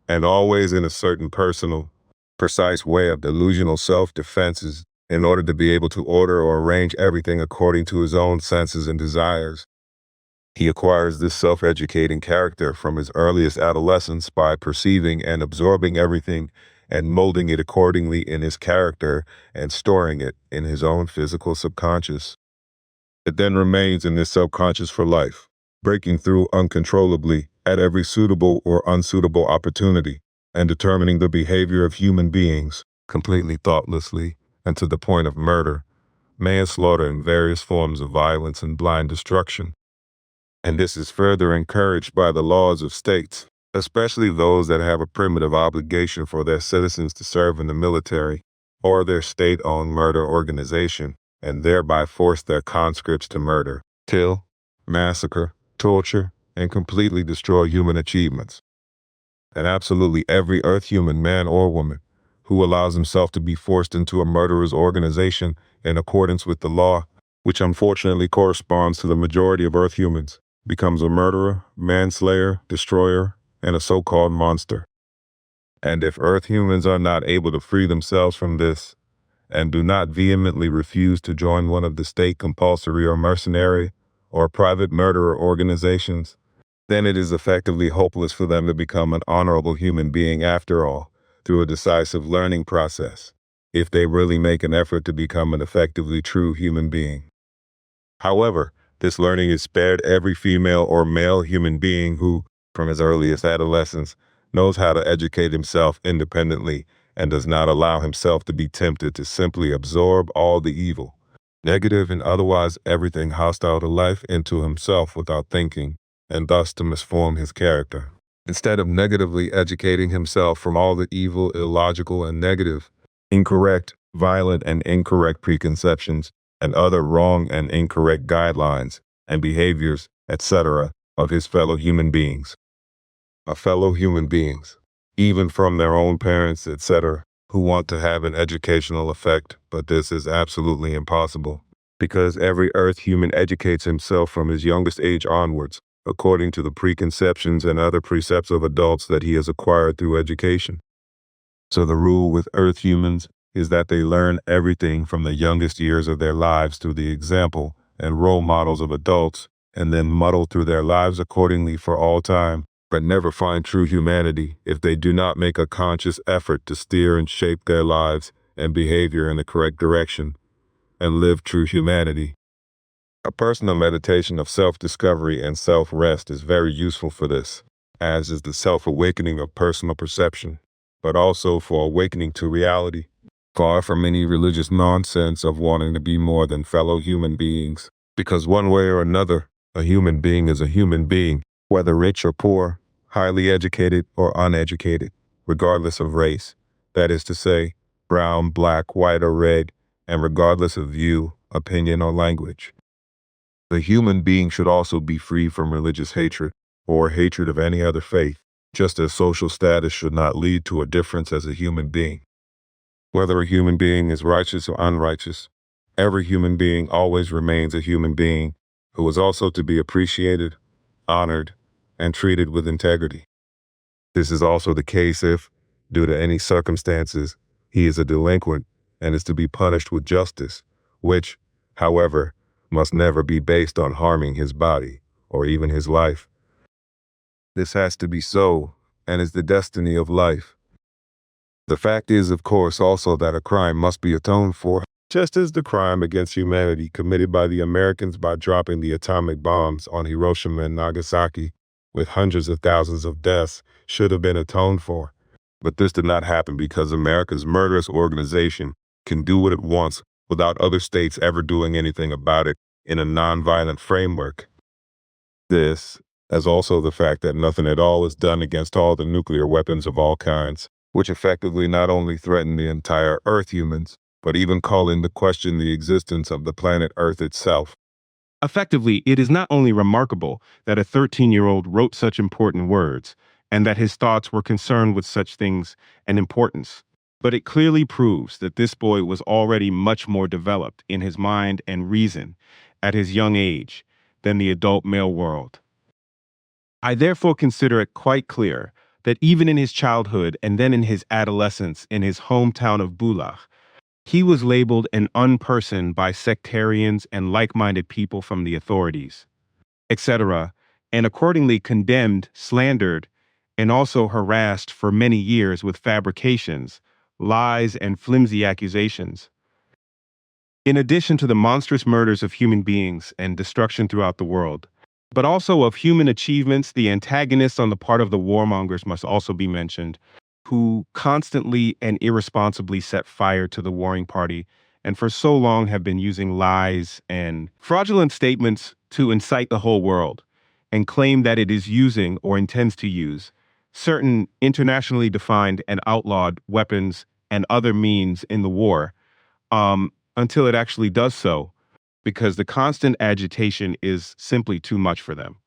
and always in a certain personal, precise way of delusional self-defenses in order to be able to order or arrange everything according to his own senses and desires. He acquires this self-educating character from his earliest adolescence by perceiving and absorbing everything and molding it accordingly in his character and storing it in his own physical subconscious. It then remains in this subconscious for life, breaking through uncontrollably at every suitable or unsuitable opportunity and determining the behavior of human beings completely thoughtlessly and to the point of murder, manslaughter, and various forms of violence and blind destruction, And this is further encouraged by the laws of states, especially those that have a primitive obligation for their citizens to serve in the military or their state-owned murder organization, and thereby force their conscripts to murder, kill, massacre, torture, and completely destroy human achievements. And absolutely every Earth human, man or woman, who allows himself to be forced into a murderer's organization in accordance with the law, which unfortunately corresponds to the majority of Earth humans, becomes a murderer, manslayer, destroyer, and a so-called monster. And if Earth humans are not able to free themselves from this, and do not vehemently refuse to join one of the state compulsory or mercenary or private murderer organizations, then it is effectively hopeless for them to become an honorable human being after all, through a decisive learning process, if they really make an effort to become an effectively true human being. However, this learning is spared every female or male human being who, from his earliest adolescence, knows how to educate himself independently and does not allow himself to be tempted to simply absorb all the evil, negative and otherwise everything hostile to life into himself without thinking, and thus to misform his character. Instead of negatively educating himself from all the evil, illogical, and negative, incorrect, violent, and incorrect preconceptions, and other wrong and incorrect guidelines and behaviors, etc., of his fellow human beings. Fellow human beings, even from their own parents, etc., who want to have an educational effect, but this is absolutely impossible, because every Earth human educates himself from his youngest age onwards, according to the preconceptions and other precepts of adults that he has acquired through education. So the rule with Earth humans is that they learn everything from the youngest years of their lives through the example and role models of adults, and then muddle through their lives accordingly for all time, but never find true humanity if they do not make a conscious effort to steer and shape their lives and behavior in the correct direction, and live true humanity. A personal meditation of self-discovery and self-rest is very useful for this, as is the self-awakening of personal perception, but also for awakening to reality, far from any religious nonsense of wanting to be more than fellow human beings, because one way or another, a human being is a human being, whether rich or poor, highly educated or uneducated, regardless of race, that is to say, brown, black, white, or red, and regardless of view, opinion, or language. The human being should also be free from religious hatred or hatred of any other faith, just as social status should not lead to a difference as a human being. Whether a human being is righteous or unrighteous, every human being always remains a human being who is also to be appreciated, honored, and treated with integrity. This is also the case if, due to any circumstances, he is a delinquent and is to be punished with justice, which, however, must never be based on harming his body or even his life. This has to be so, and is the destiny of life. The fact is, of course, also that a crime must be atoned for, just as the crime against humanity committed by the Americans by dropping the atomic bombs on Hiroshima and Nagasaki, with hundreds of thousands of deaths, should have been atoned for. But this did not happen because America's murderous organization can do what it wants without other states ever doing anything about it in a nonviolent framework. This, as also the fact that nothing at all is done against all the nuclear weapons of all kinds, which effectively not only threaten the entire Earth humans, but even call into question the existence of the planet Earth itself. Effectively, it is not only remarkable that a 13-year-old wrote such important words, and that his thoughts were concerned with such things and importance, but it clearly proves that this boy was already much more developed in his mind and reason at his young age than the adult male world. I therefore consider it quite clear that even in his childhood and then in his adolescence in his hometown of Bulaq, he was labeled an unperson by sectarians and like-minded people from the authorities, etc., and accordingly condemned, slandered, and also harassed for many years with fabrications, lies, and flimsy accusations. In addition to the monstrous murders of human beings and destruction throughout the world, but also of human achievements, the antagonists on the part of the warmongers must also be mentioned, who constantly and irresponsibly set fire to the warring party and for so long have been using lies and fraudulent statements to incite the whole world, and claim that it is using or intends to use certain internationally defined and outlawed weapons and other means in the war, until it actually does so, because the constant agitation is simply too much for them.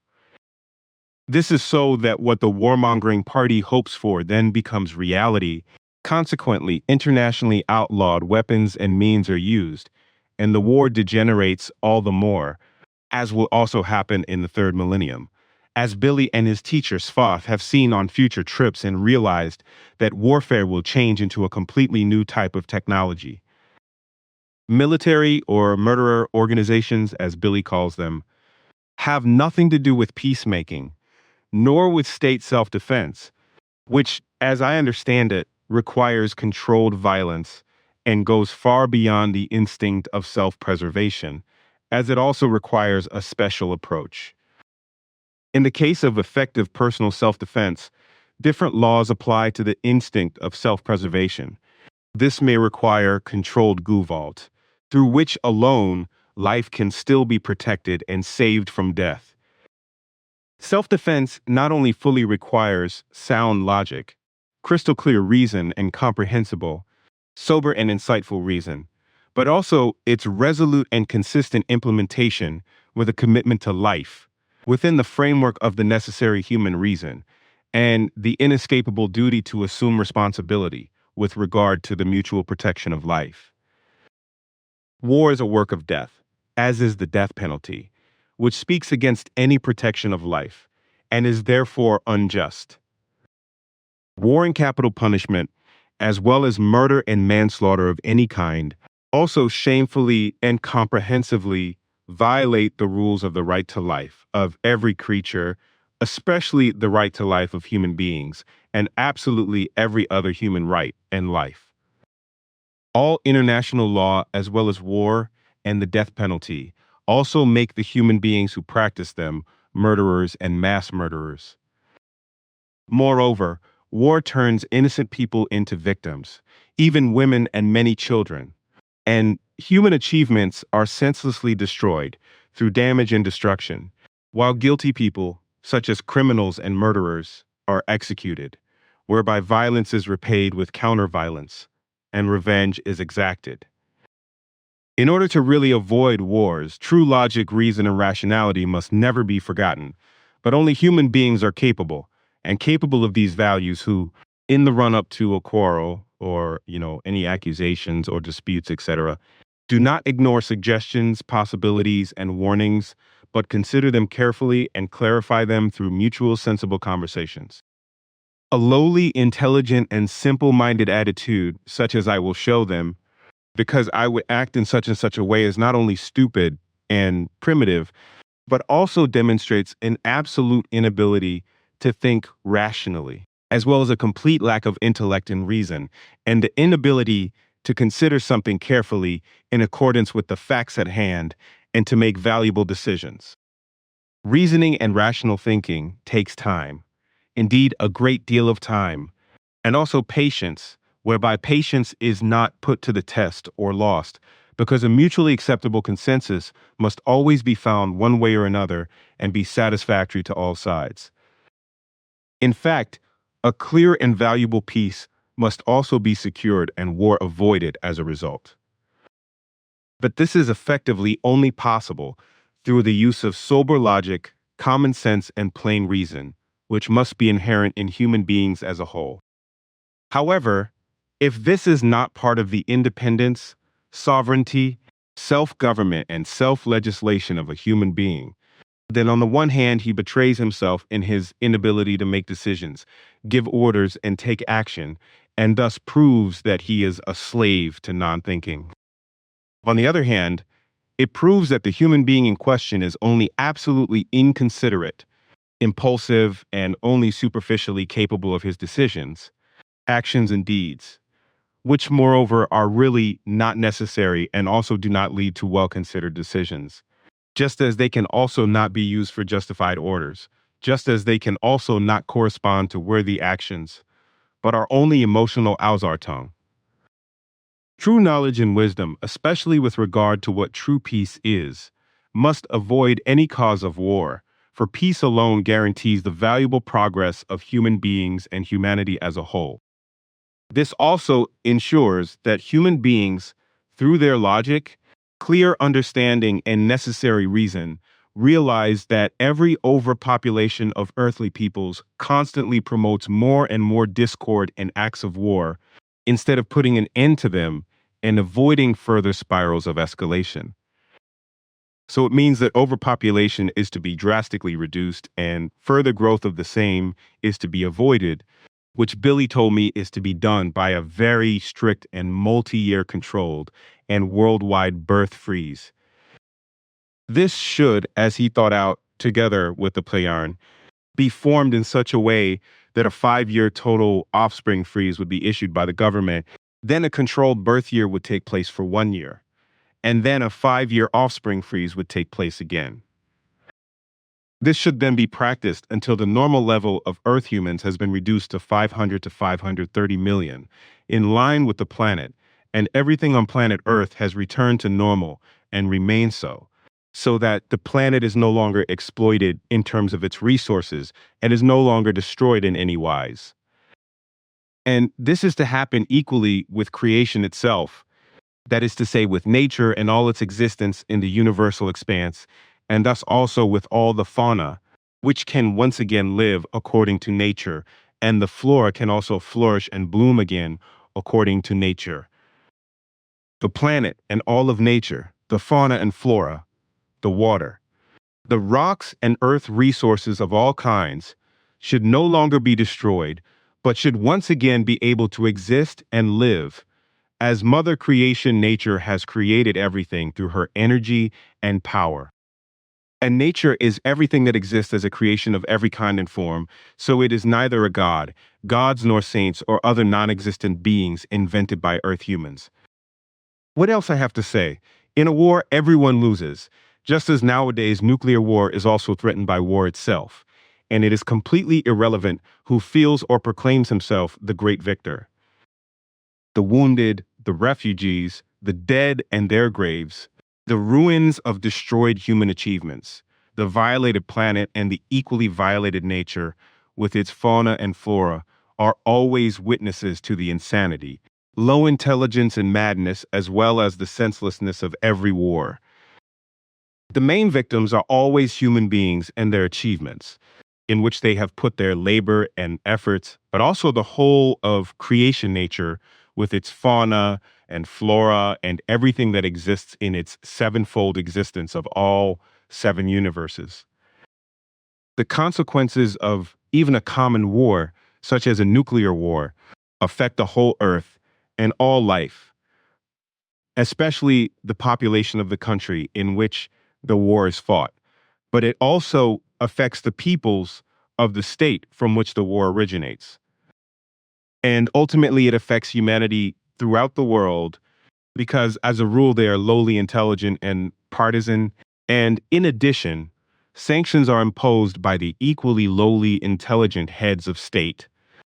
This is so that what the warmongering party hopes for then becomes reality. Consequently, internationally outlawed weapons and means are used, and the war degenerates all the more, as will also happen in the third millennium, as Billy and his teacher Svath have seen on future trips and realized that warfare will change into a completely new type of technology. Military or murderer organizations, as Billy calls them, have nothing to do with peacemaking, nor with state self-defense, which, as I understand it, requires controlled violence and goes far beyond the instinct of self-preservation, as it also requires a special approach. In the case of effective personal self-defense, different laws apply to the instinct of self-preservation. This may require controlled Guvalt, through which alone life can still be protected and saved from death. Self-defense not only fully requires sound logic, crystal clear reason and comprehensible, sober and insightful reason, but also its resolute and consistent implementation with a commitment to life, within the framework of the necessary human reason, and the inescapable duty to assume responsibility with regard to the mutual protection of life. War is a work of death, as is the death penalty, which speaks against any protection of life, and is therefore unjust. War and capital punishment, as well as murder and manslaughter of any kind, also shamefully and comprehensively violate the rules of the right to life of every creature, especially the right to life of human beings, and absolutely every other human right and life. All international law, as well as war and the death penalty, also make the human beings who practice them murderers and mass murderers. Moreover, war turns innocent people into victims, even women and many children, and human achievements are senselessly destroyed through damage and destruction, while guilty people, such as criminals and murderers, are executed, whereby violence is repaid with counter-violence, and revenge is exacted. In order to really avoid wars, true logic, reason, and rationality must never be forgotten, but only human beings are capable of these values who, in the run-up to a quarrel, or, any accusations or disputes, etc., do not ignore suggestions, possibilities, and warnings, but consider them carefully and clarify them through mutual sensible conversations. A lowly, intelligent, and simple-minded attitude, such as I will show them, because I would act in such and such a way, is not only stupid and primitive, but also demonstrates an absolute inability to think rationally, as well as a complete lack of intellect and reason, and the inability to consider something carefully in accordance with the facts at hand and to make valuable decisions. Reasoning and rational thinking takes time, indeed a great deal of time, and also patience, whereby patience is not put to the test or lost, because a mutually acceptable consensus must always be found one way or another and be satisfactory to all sides. In fact, a clear and valuable peace must also be secured and war avoided as a result. But this is effectively only possible through the use of sober logic, common sense, and plain reason, which must be inherent in human beings as a whole. However, if this is not part of the independence, sovereignty, self-government, and self-legislation of a human being, then on the one hand, he betrays himself in his inability to make decisions, give orders, and take action, and thus proves that he is a slave to non-thinking. On the other hand, it proves that the human being in question is only absolutely inconsiderate, impulsive, and only superficially capable of his decisions, actions, and deeds, which moreover are really not necessary and also do not lead to well-considered decisions, just as they can also not be used for justified orders, just as they can also not correspond to worthy actions, but are only emotional Ausartung. True knowledge and wisdom, especially with regard to what true peace is, must avoid any cause of war, for peace alone guarantees the valuable progress of human beings and humanity as a whole. This also ensures that human beings, through their logic, clear understanding, and necessary reason, realize that every overpopulation of earthly peoples constantly promotes more and more discord and acts of war, instead of putting an end to them and avoiding further spirals of escalation. So it means that overpopulation is to be drastically reduced and further growth of the same is to be avoided, which Billy told me is to be done by a very strict and multi-year controlled and worldwide birth freeze. This should, as he thought out together with the Pleiarn, be formed in such a way that a 5-year total offspring freeze would be issued by the government. Then a controlled birth year would take place for 1 year. And then a 5-year offspring freeze would take place again. This should then be practiced until the normal level of Earth humans has been reduced to 500 to 530 million, in line with the planet, and everything on planet Earth has returned to normal and remains so that the planet is no longer exploited in terms of its resources and is no longer destroyed in any wise. And this is to happen equally with creation itself, that is to say, with nature and all its existence in the universal expanse, and thus also with all the fauna, which can once again live according to nature, and the flora can also flourish and bloom again according to nature. The planet and all of nature, the fauna and flora, the water, the rocks and earth resources of all kinds should no longer be destroyed, but should once again be able to exist and live, as Mother Creation Nature has created everything through her energy and power. And nature is everything that exists as a creation of every kind and form, so it is neither a god, gods nor saints or other non-existent beings invented by Earth humans. What else I have to say? In a war, everyone loses, just as nowadays nuclear war is also threatened by war itself, and it is completely irrelevant who feels or proclaims himself the great victor. The wounded, the refugees, the dead and their graves, the ruins of destroyed human achievements, the violated planet and the equally violated nature with its fauna and flora are always witnesses to the insanity, low intelligence and madness, as well as the senselessness of every war. The main victims are always human beings and their achievements, in which they have put their labor and efforts, but also the whole of creation nature with its fauna and flora and everything that exists in its sevenfold existence of all 7 universes. The consequences of even a common war, such as a nuclear war, affect the whole Earth and all life, especially the population of the country in which the war is fought. But it also affects the peoples of the state from which the war originates. And ultimately, it affects humanity throughout the world because, as a rule, they are lowly intelligent and partisan. And in addition, sanctions are imposed by the equally lowly intelligent heads of state,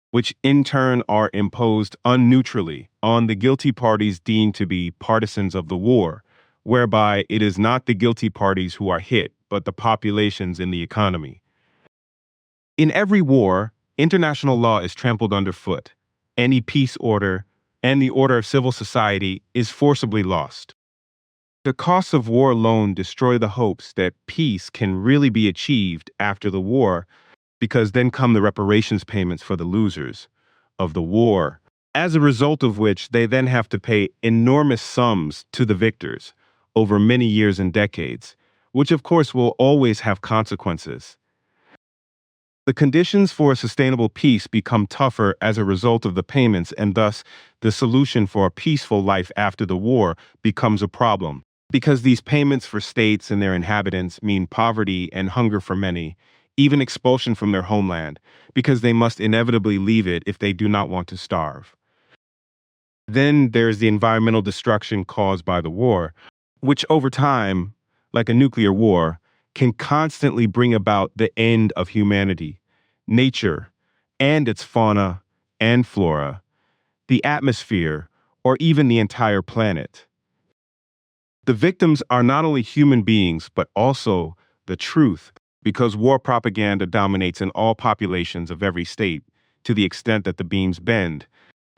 which in turn are imposed unneutrally on the guilty parties deemed to be partisans of the war, whereby it is not the guilty parties who are hit, but the populations in the economy. In every war, international law is trampled underfoot. Any peace order and the order of civil society is forcibly lost. The costs of war alone destroy the hopes that peace can really be achieved after the war, because then come the reparations payments for the losers of the war, as a result of which they then have to pay enormous sums to the victors over many years and decades, which of course will always have consequences. The conditions for a sustainable peace become tougher as a result of the payments, and thus the solution for a peaceful life after the war becomes a problem, because these payments for states and their inhabitants mean poverty and hunger for many, even expulsion from their homeland, because they must inevitably leave it if they do not want to starve. Then there's the environmental destruction caused by the war, which over time, like a nuclear war, can constantly bring about the end of humanity, nature, and its fauna and flora, the atmosphere, or even the entire planet. The victims are not only human beings, but also the truth because war propaganda dominates in all populations of every state to the extent that the beams bend,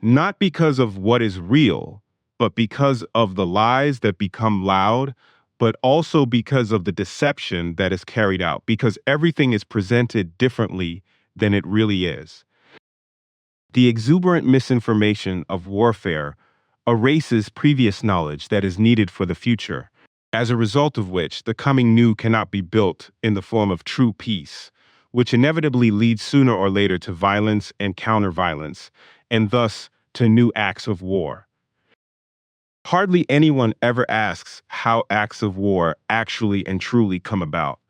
not because of what is real, but because of the lies that become loud, but also because of the deception that is carried out, because everything is presented differently than it really is. The exuberant misinformation of warfare erases previous knowledge that is needed for the future, as a result of which the coming new cannot be built in the form of true peace, which inevitably leads sooner or later to violence and counter-violence, and thus to new acts of war. Hardly anyone ever asks how acts of war actually and truly come about,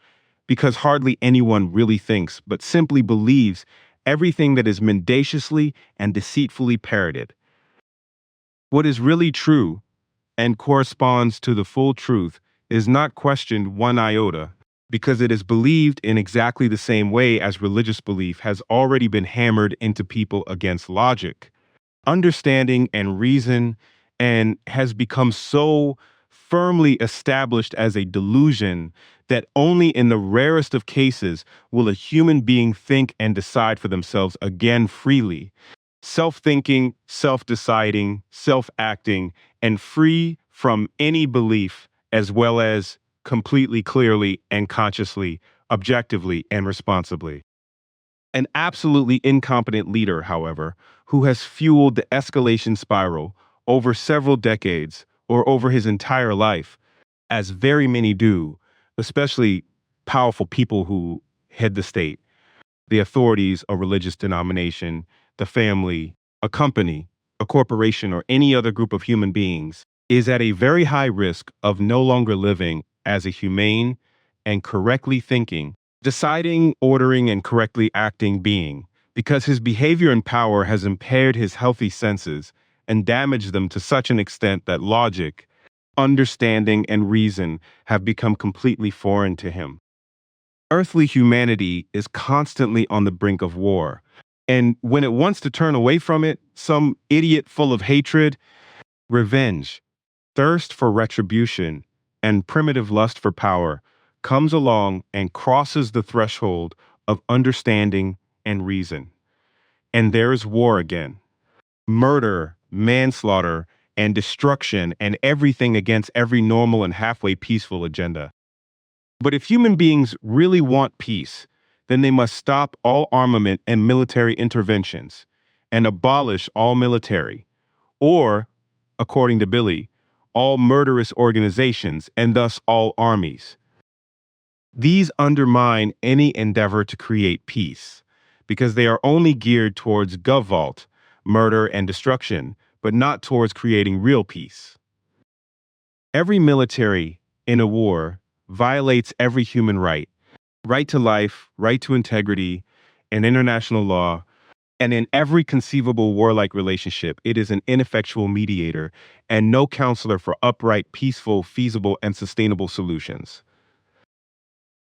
because hardly anyone really thinks, but simply believes everything that is mendaciously and deceitfully parroted. What is really true and corresponds to the full truth is not questioned one iota, because it is believed in exactly the same way as religious belief has already been hammered into people against logic, understanding, and reason, and has become so firmly established as a delusion that only in the rarest of cases will a human being think and decide for themselves again freely, self-thinking, self-deciding, self-acting, and free from any belief, as well as completely clearly and consciously, objectively and responsibly. An absolutely incompetent leader, however, who has fueled the escalation spiral over several decades or over his entire life, as very many do, especially powerful people who head the state, the authorities, a religious denomination, the family, a company, a corporation, or any other group of human beings, is at a very high risk of no longer living as a humane and correctly thinking, deciding, ordering, and correctly acting being, because his behavior and power has impaired his healthy senses and damaged them to such an extent that logic, understanding, and reason have become completely foreign to him. Earthly humanity is constantly on the brink of war, and when it wants to turn away from it, some idiot full of hatred, revenge, thirst for retribution, and primitive lust for power comes along and crosses the threshold of understanding and reason. And there is war again. Murder, manslaughter, and destruction, and everything against every normal and halfway peaceful agenda. But if human beings really want peace, then they must stop all armament and military interventions and abolish all military, or, according to Billy, all murderous organizations and thus all armies. These undermine any endeavor to create peace, because they are only geared towards gov-vault, murder, and destruction, but not towards creating real peace. Every military in a war violates every human right, right to life, right to integrity, and international law, and in every conceivable warlike relationship, it is an ineffectual mediator and no counselor for upright, peaceful, feasible, and sustainable solutions.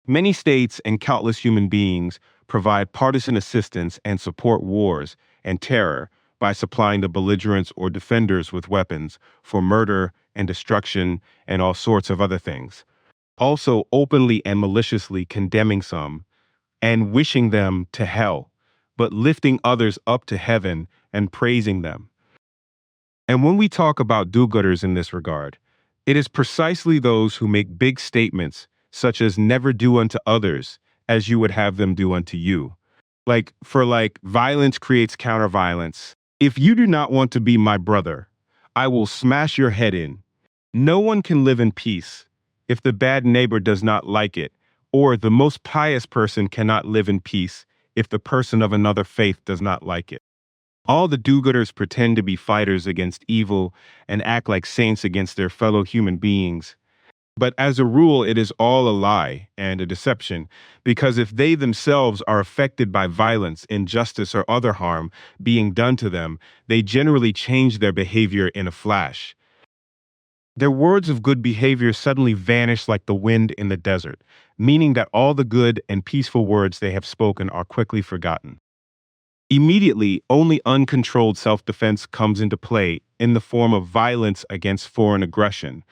Many states and countless human beings provide partisan assistance and support wars and terror by supplying the belligerents or defenders with weapons for murder and destruction and all sorts of other things, also openly and maliciously condemning some and wishing them to hell, but lifting others up to heaven and praising them. And when we talk about do-gooders in this regard, it is precisely those who make big statements such as never do unto others as you would have them do unto you. Like violence creates counter-violence. If you do not want to be my brother, I will smash your head in. No one can live in peace if the bad neighbor does not like it, or the most pious person cannot live in peace if the person of another faith does not like it. All the do-gooders pretend to be fighters against evil and act like saints against their fellow human beings. But as a rule, it is all a lie and a deception, because if they themselves are affected by violence, injustice, or other harm being done to them, they generally change their behavior in a flash. Their words of good behavior suddenly vanish like the wind in the desert, meaning that all the good and peaceful words they have spoken are quickly forgotten. Immediately, only uncontrolled self-defense comes into play in the form of violence against foreign aggression,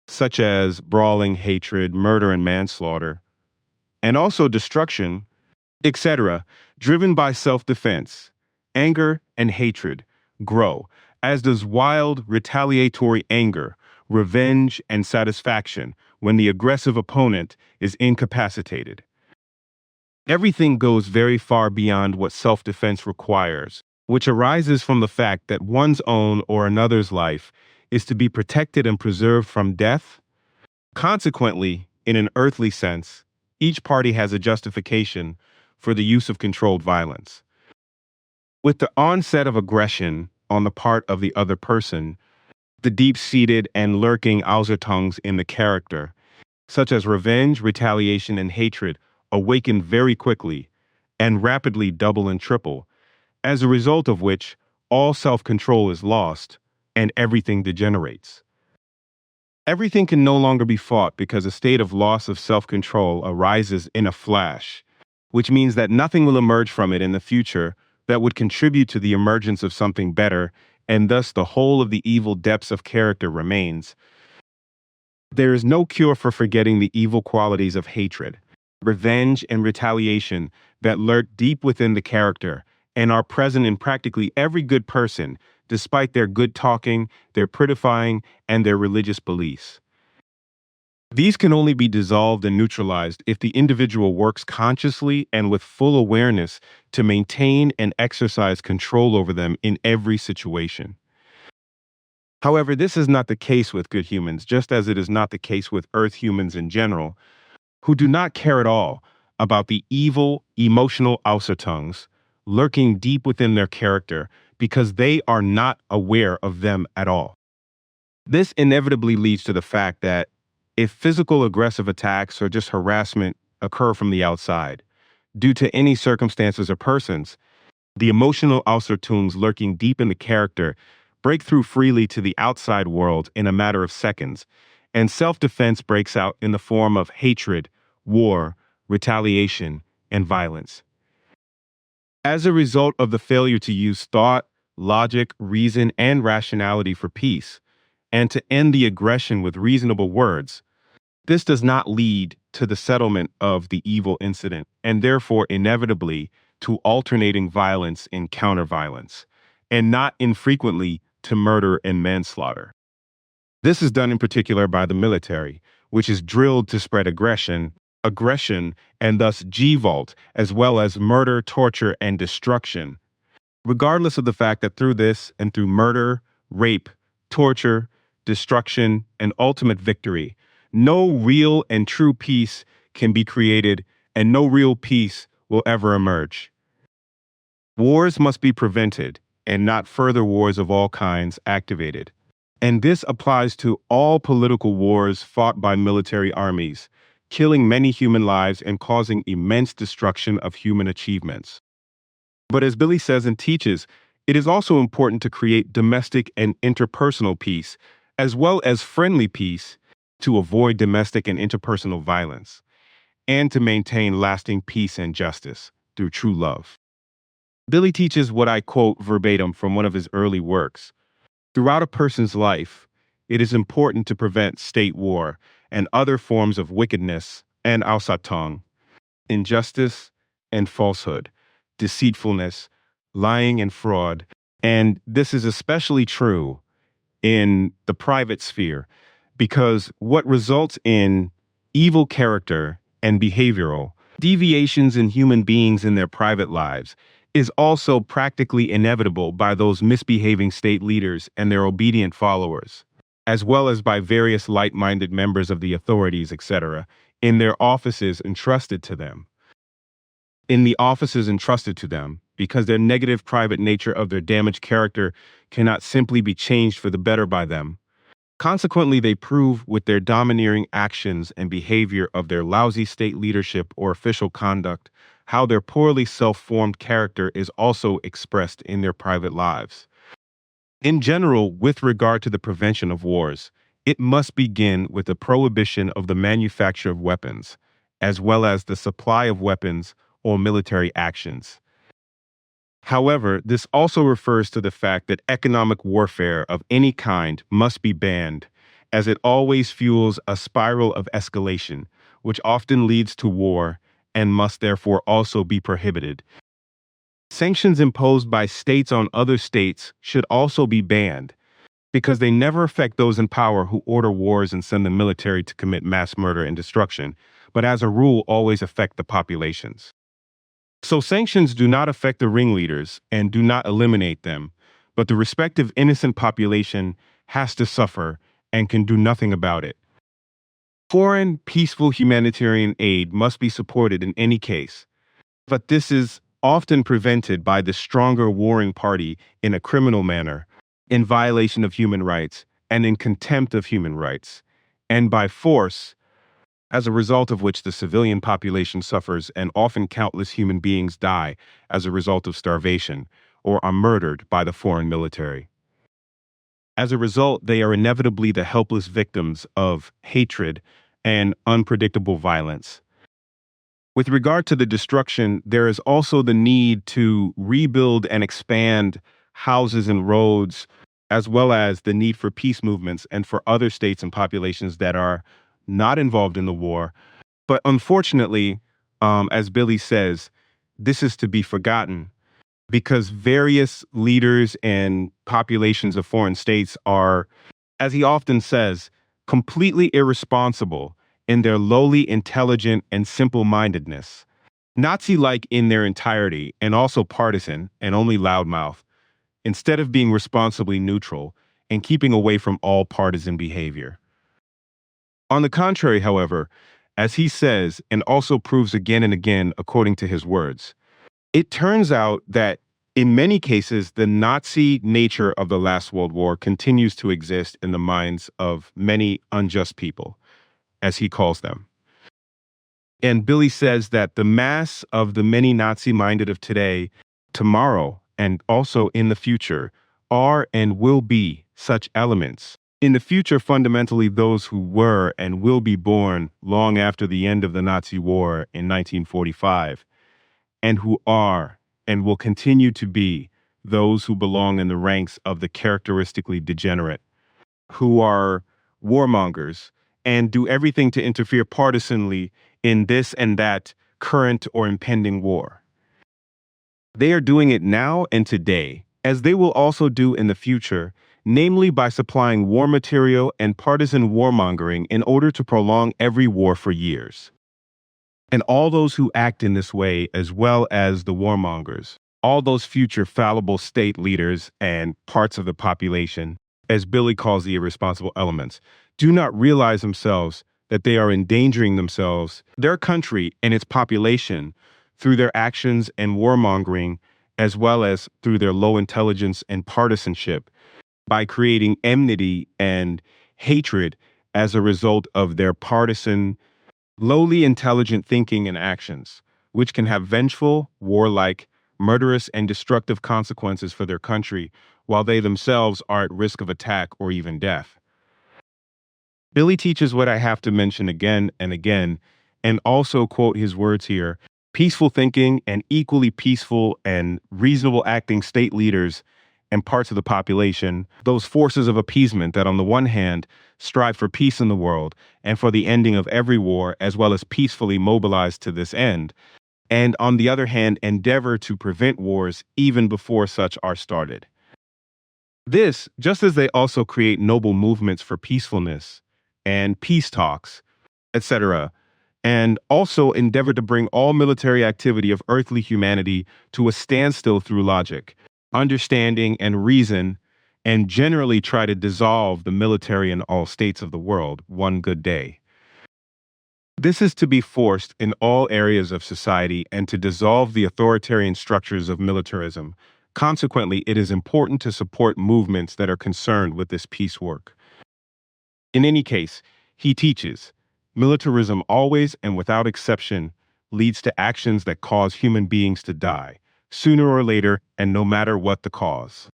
such as brawling, hatred, murder, and manslaughter. and also destruction, etc., driven by self-defense, anger, and hatred, grow, as does wild, retaliatory anger, revenge, and satisfaction when the aggressive opponent is incapacitated. Everything goes very far beyond what self-defense requires, which arises from the fact that one's own or another's life is to be protected and preserved from death. Consequently, in an earthly sense, each party has a justification for the use of controlled violence. With the onset of aggression on the part of the other person, the deep-seated and lurking Ausertongs in the character, such as revenge, retaliation, and hatred, awaken very quickly and rapidly double and triple, as a result of which all self-control is lost and everything degenerates. Everything can no longer be fought because a state of loss of self-control arises in a flash, which means that nothing will emerge from it in the future that would contribute to the emergence of something better, and thus the whole of the evil depths of character remains. There is no cure for forgetting the evil qualities of hatred, revenge, and retaliation that lurk deep within the character and are present in practically every good person, despite their good talking, their prettifying, and their religious beliefs. These can only be dissolved and neutralized if the individual works consciously and with full awareness to maintain and exercise control over them in every situation. However, this is not the case with good humans, just as it is not the case with Earth humans in general, who do not care at all about the evil, emotional Ausertongs lurking deep within their character because they are not aware of them at all. This inevitably leads to the fact that if physical aggressive attacks or just harassment occur from the outside, due to any circumstances or persons, the emotional Ausertongs lurking deep in the character break through freely to the outside world in a matter of seconds, and self-defense breaks out in the form of hatred, war, retaliation, and violence. As a result of the failure to use thought, logic, reason, and rationality for peace, and to end the aggression with reasonable words, this does not lead to the settlement of the evil incident, and therefore inevitably to alternating violence and counter-violence, and not infrequently to murder and manslaughter. This is done in particular by the military, which is drilled to spread aggression, and thus G-Vault, as well as murder, torture, and destruction, regardless of the fact that through this and through murder, rape, torture, destruction, and ultimate victory, no real and true peace can be created, and no real peace will ever emerge. Wars must be prevented, and not further wars of all kinds activated. And this applies to all political wars fought by military armies, killing many human lives and causing immense destruction of human achievements. But as Billy says and teaches, it is also important to create domestic and interpersonal peace, as well as friendly peace, to avoid domestic and interpersonal violence, and to maintain lasting peace and justice through true love. Billy teaches what I quote verbatim from one of his early works. Throughout a person's life, it is important to prevent state war and other forms of wickedness and Ausertong, injustice and falsehood, deceitfulness, lying and fraud, and this is especially true in the private sphere, because what results in evil character and behavioral deviations in human beings in their private lives is also practically inevitable by those misbehaving state leaders and their obedient followers, as well as by various light-minded members of the authorities, etc., in their offices entrusted to them. Because their negative private nature of their damaged character cannot simply be changed for the better by them. Consequently, they prove with their domineering actions and behavior of their lousy state leadership or official conduct how their poorly self-formed character is also expressed in their private lives. In general, with regard to the prevention of wars, it must begin with the prohibition of the manufacture of weapons, as well as the supply of weapons or military actions. However, this also refers to the fact that economic warfare of any kind must be banned, as it always fuels a spiral of escalation, which often leads to war and must therefore also be prohibited. Sanctions imposed by states on other states should also be banned, because they never affect those in power who order wars and send the military to commit mass murder and destruction, but as a rule always affect the populations. So sanctions do not affect the ringleaders and do not eliminate them, but the respective innocent population has to suffer and can do nothing about it. Foreign, peaceful humanitarian aid must be supported in any case, but this is often prevented by the stronger warring party in a criminal manner, in violation of human rights, and in contempt of human rights, and by force, as a result of which the civilian population suffers and often countless human beings die as a result of starvation or are murdered by the foreign military. As a result, they are inevitably the helpless victims of hatred and unpredictable violence. With regard to the destruction, there is also the need to rebuild and expand houses and roads, as well as the need for peace movements and for other states and populations that are not involved in the war. But unfortunately, as Billy says, this is to be forgotten because various leaders and populations of foreign states are, as he often says, completely irresponsible in their lowly, intelligent, and simple-mindedness, Nazi-like in their entirety, and also partisan and only loudmouth, instead of being responsibly neutral and keeping away from all partisan behavior. On the contrary, however, as he says, and also proves again and again according to his words, it turns out that in many cases, the Nazi nature of the last World War continues to exist in the minds of many unjust people, as he calls them. And Billy says that the mass of the many Nazi-minded of today, tomorrow, and also in the future, are and will be such elements. In the future, fundamentally, those who were and will be born long after the end of the Nazi war in 1945, and who are and will continue to be those who belong in the ranks of the characteristically degenerate, who are warmongers and do everything to interfere partisanly in this and that current or impending war. They are doing it now and today, as they will also do in the future, namely by supplying war material and partisan warmongering in order to prolong every war for years. And all those who act in this way, as well as the warmongers, all those future fallible state leaders and parts of the population, as Billy calls the irresponsible elements, do not realize themselves that they are endangering themselves, their country, and its population through their actions and warmongering, as well as through their low intelligence and partisanship, by creating enmity and hatred as a result of their partisan, lowly intelligent thinking and actions, which can have vengeful, warlike, murderous, and destructive consequences for their country, while they themselves are at risk of attack or even death. Billy teaches what I have to mention again and again, and also quote his words here: peaceful thinking and equally peaceful and reasonable acting state leaders and parts of the population, those forces of appeasement that on the one hand strive for peace in the world and for the ending of every war, as well as peacefully mobilize to this end, and on the other hand endeavor to prevent wars even before such are started. This, just as they also create noble movements for peacefulness and peace talks, etc., and also endeavor to bring all military activity of earthly humanity to a standstill through logic, understanding, and reason, and generally try to dissolve the military in all states of the world one good day. This is to be forced in all areas of society and to dissolve the authoritarian structures of militarism. Consequently, it is important to support movements that are concerned with this peace work. In any case, he teaches, militarism always and without exception leads to actions that cause human beings to die, sooner or later, and no matter what the cause.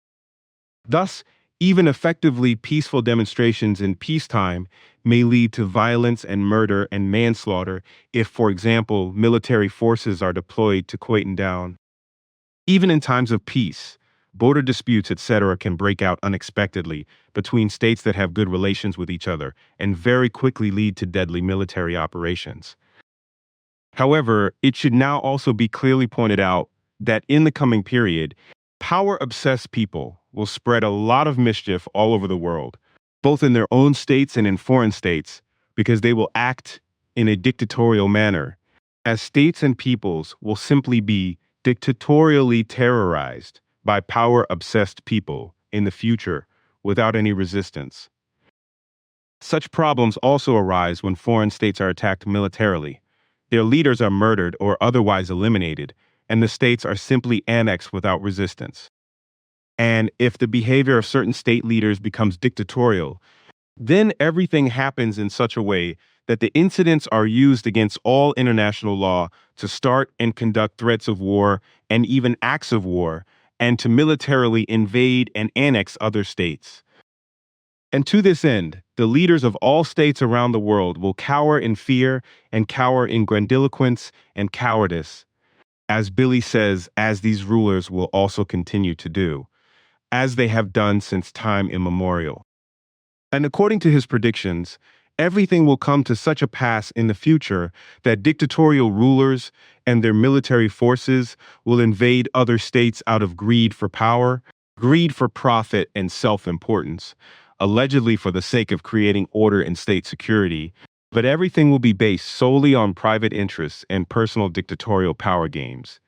Thus, even effectively peaceful demonstrations in peacetime may lead to violence and murder and manslaughter if, for example, military forces are deployed to quieten down. Even in times of peace, border disputes, etc., can break out unexpectedly between states that have good relations with each other and very quickly lead to deadly military operations. However, it should now also be clearly pointed out that in the coming period, power-obsessed people will spread a lot of mischief all over the world, both in their own states and in foreign states, because they will act in a dictatorial manner, as states and peoples will simply be dictatorially terrorized by power-obsessed people in the future without any resistance. Such problems also arise when foreign states are attacked militarily. Their leaders are murdered or otherwise eliminated, and the states are simply annexed without resistance. And if the behavior of certain state leaders becomes dictatorial, then everything happens in such a way that the incidents are used against all international law to start and conduct threats of war and even acts of war, and to militarily invade and annex other states. And to this end, the leaders of all states around the world will cower in fear and cower in grandiloquence and cowardice, as Billy says, as these rulers will also continue to do, as they have done since time immemorial. And according to his predictions, everything will come to such a pass in the future that dictatorial rulers and their military forces will invade other states out of greed for power, greed for profit and self-importance, allegedly for the sake of creating order and state security, but everything will be based solely on private interests and personal dictatorial power games.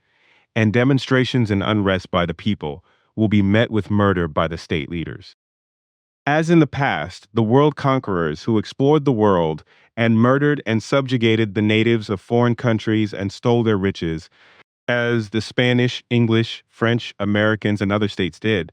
And demonstrations and unrest by the people will be met with murder by the state leaders. As in the past, the world conquerors who explored the world and murdered and subjugated the natives of foreign countries and stole their riches, as the Spanish, English, French, Americans, and other states did,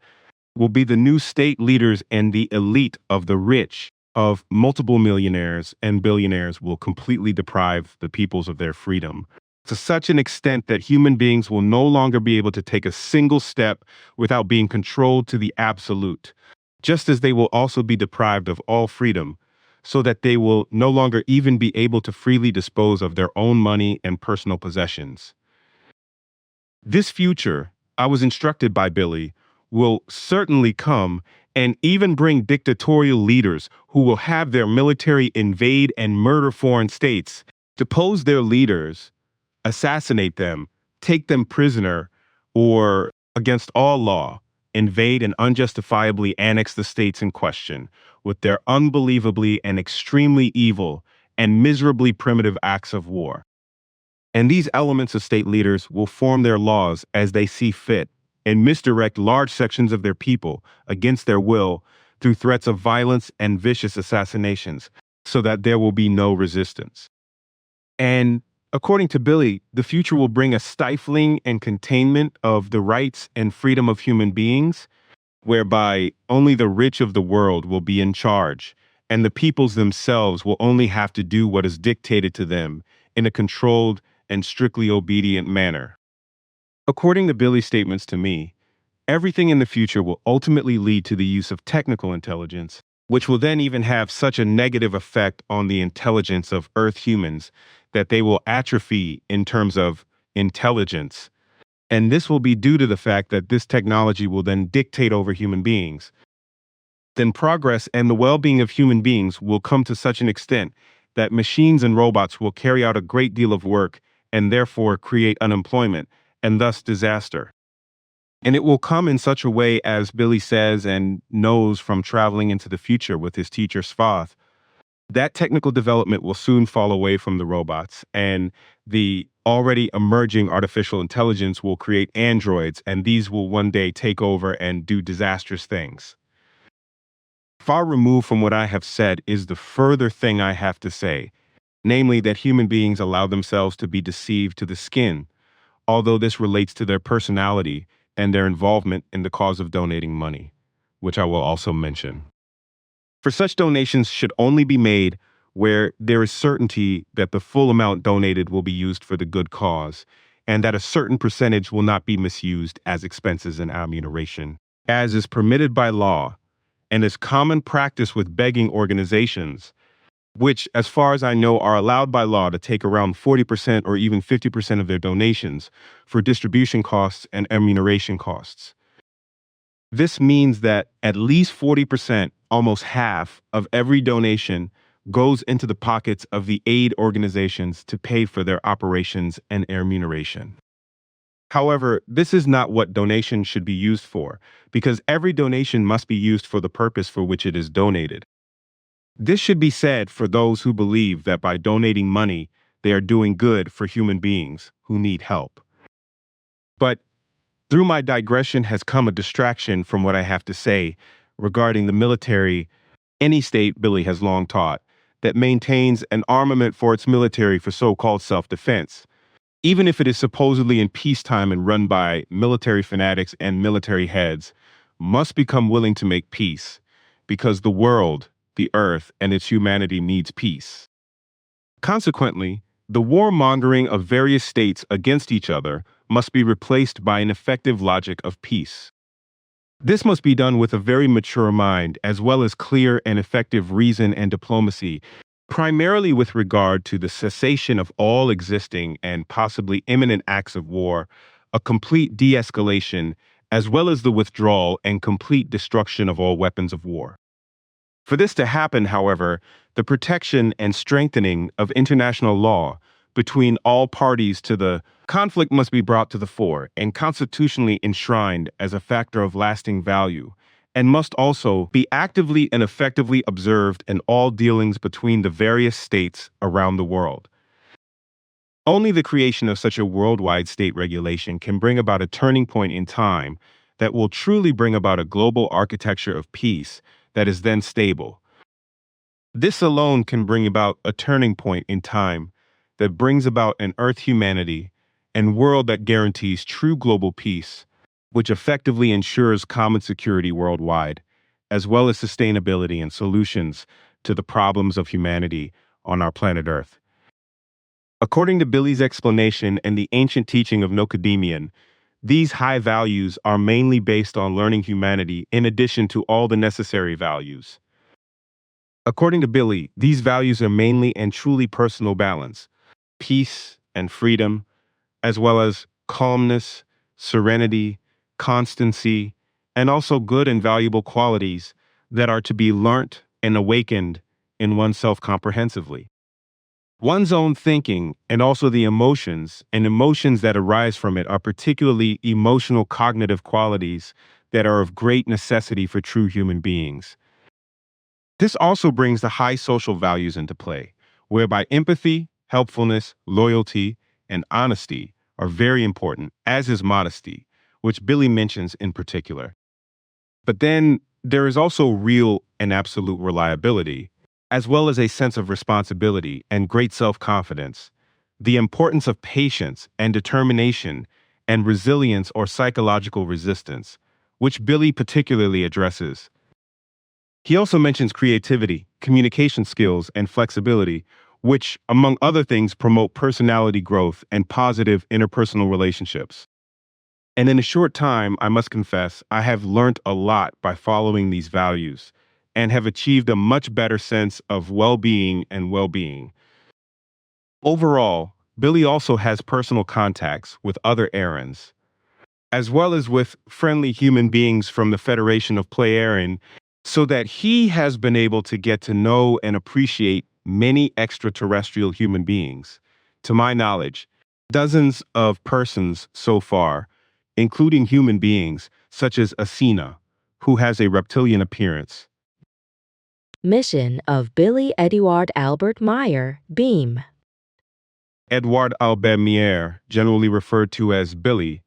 will be the new state leaders, and the elite of the rich, of multiple millionaires and billionaires, will completely deprive the peoples of their freedom, to such an extent that human beings will no longer be able to take a single step without being controlled to the absolute, just as they will also be deprived of all freedom, so that they will no longer even be able to freely dispose of their own money and personal possessions. This future, I was instructed by Billy, will certainly come and even bring dictatorial leaders who will have their military invade and murder foreign states, depose their leaders, assassinate them, take them prisoner, or, against all law, invade and unjustifiably annex the states in question with their unbelievably and extremely evil and miserably primitive acts of war. And these elements of state leaders will form their laws as they see fit and misdirect large sections of their people against their will through threats of violence and vicious assassinations, so that there will be no resistance. And according to Billy, the future will bring a stifling and containment of the rights and freedom of human beings, whereby only the rich of the world will be in charge, and the peoples themselves will only have to do what is dictated to them in a controlled and strictly obedient manner. According to Billy's statements to me, everything in the future will ultimately lead to the use of technical intelligence, which will then even have such a negative effect on the intelligence of Earth humans that they will atrophy in terms of intelligence. And this will be due to the fact that this technology will then dictate over human beings. Then progress and the well-being of human beings will come to such an extent that machines and robots will carry out a great deal of work and therefore create unemployment and thus disaster. And it will come in such a way, as Billy says and knows from traveling into the future with his teacher Svath, that technical development will soon fall away from the robots, and the already emerging artificial intelligence will create androids, and these will one day take over and do disastrous things. Far removed from what I have said is the further thing I have to say, namely that human beings allow themselves to be deceived to the skin, although this relates to their personality and their involvement in the cause of donating money, which I will also mention. For such donations should only be made where there is certainty that the full amount donated will be used for the good cause, and that a certain percentage will not be misused as expenses and remuneration, as is permitted by law, and is common practice with begging organizations, which, as far as I know, are allowed by law to take around 40% or even 50% of their donations for distribution costs and remuneration costs. This means that at least 40%, almost half, of every donation goes into the pockets of the aid organizations to pay for their operations and remuneration. However, this is not what donations should be used for, because every donation must be used for the purpose for which it is donated. This should be said for those who believe that by donating money, they are doing good for human beings who need help. But through my digression has come a distraction from what I have to say regarding the military. Any state, Billy has long taught, that maintains an armament for its military for so-called self-defense, even if it is supposedly in peacetime and run by military fanatics and military heads, must become willing to make peace, because the world, the earth, and its humanity needs peace. Consequently, the warmongering of various states against each other must be replaced by an effective logic of peace. This must be done with a very mature mind, as well as clear and effective reason and diplomacy, primarily with regard to the cessation of all existing and possibly imminent acts of war, a complete de-escalation, as well as the withdrawal and complete destruction of all weapons of war. For this to happen, however, the protection and strengthening of international law between all parties to the conflict must be brought to the fore and constitutionally enshrined as a factor of lasting value, and must also be actively and effectively observed in all dealings between the various states around the world. Only the creation of such a worldwide state regulation can bring about a turning point in time that will truly bring about a global architecture of peace that is then stable. This alone can bring about a turning point in time that brings about an earth humanity and world that guarantees true global peace, which effectively ensures common security worldwide, as well as sustainability and solutions to the problems of humanity on our planet Earth. According to Billy's explanation and the ancient teaching of Nocademian, these high values are mainly based on learning humanity in addition to all the necessary values. According to Billy, these values are mainly and truly personal balance, peace and freedom, as well as calmness, serenity, constancy, and also good and valuable qualities that are to be learnt and awakened in oneself comprehensively. One's own thinking and also the emotions and emotions that arise from it are particularly emotional cognitive qualities that are of great necessity for true human beings. This also brings the high social values into play, whereby empathy, helpfulness, loyalty, and honesty are very important, as is modesty, which Billy mentions in particular. But then there is also real and absolute reliability, as well as a sense of responsibility and great self-confidence, the importance of patience and determination and resilience or psychological resistance, which Billy particularly addresses. He also mentions creativity, communication skills, and flexibility, which, among other things, promote personality growth and positive interpersonal relationships. And in a short time, I must confess, I have learned a lot by following these values and have achieved a much better sense of well-being and well-being. Overall, Billy also has personal contacts with other Aarons, as well as with friendly human beings from the Federation of Plei-Aaron, so that he has been able to get to know and appreciate many extraterrestrial human beings. To my knowledge, dozens of persons so far, including human beings such as Asina, who has a reptilian appearance. Mission of Billy Eduard Albert Meier, Beam. Eduard Albert Meier, generally referred to as Billy,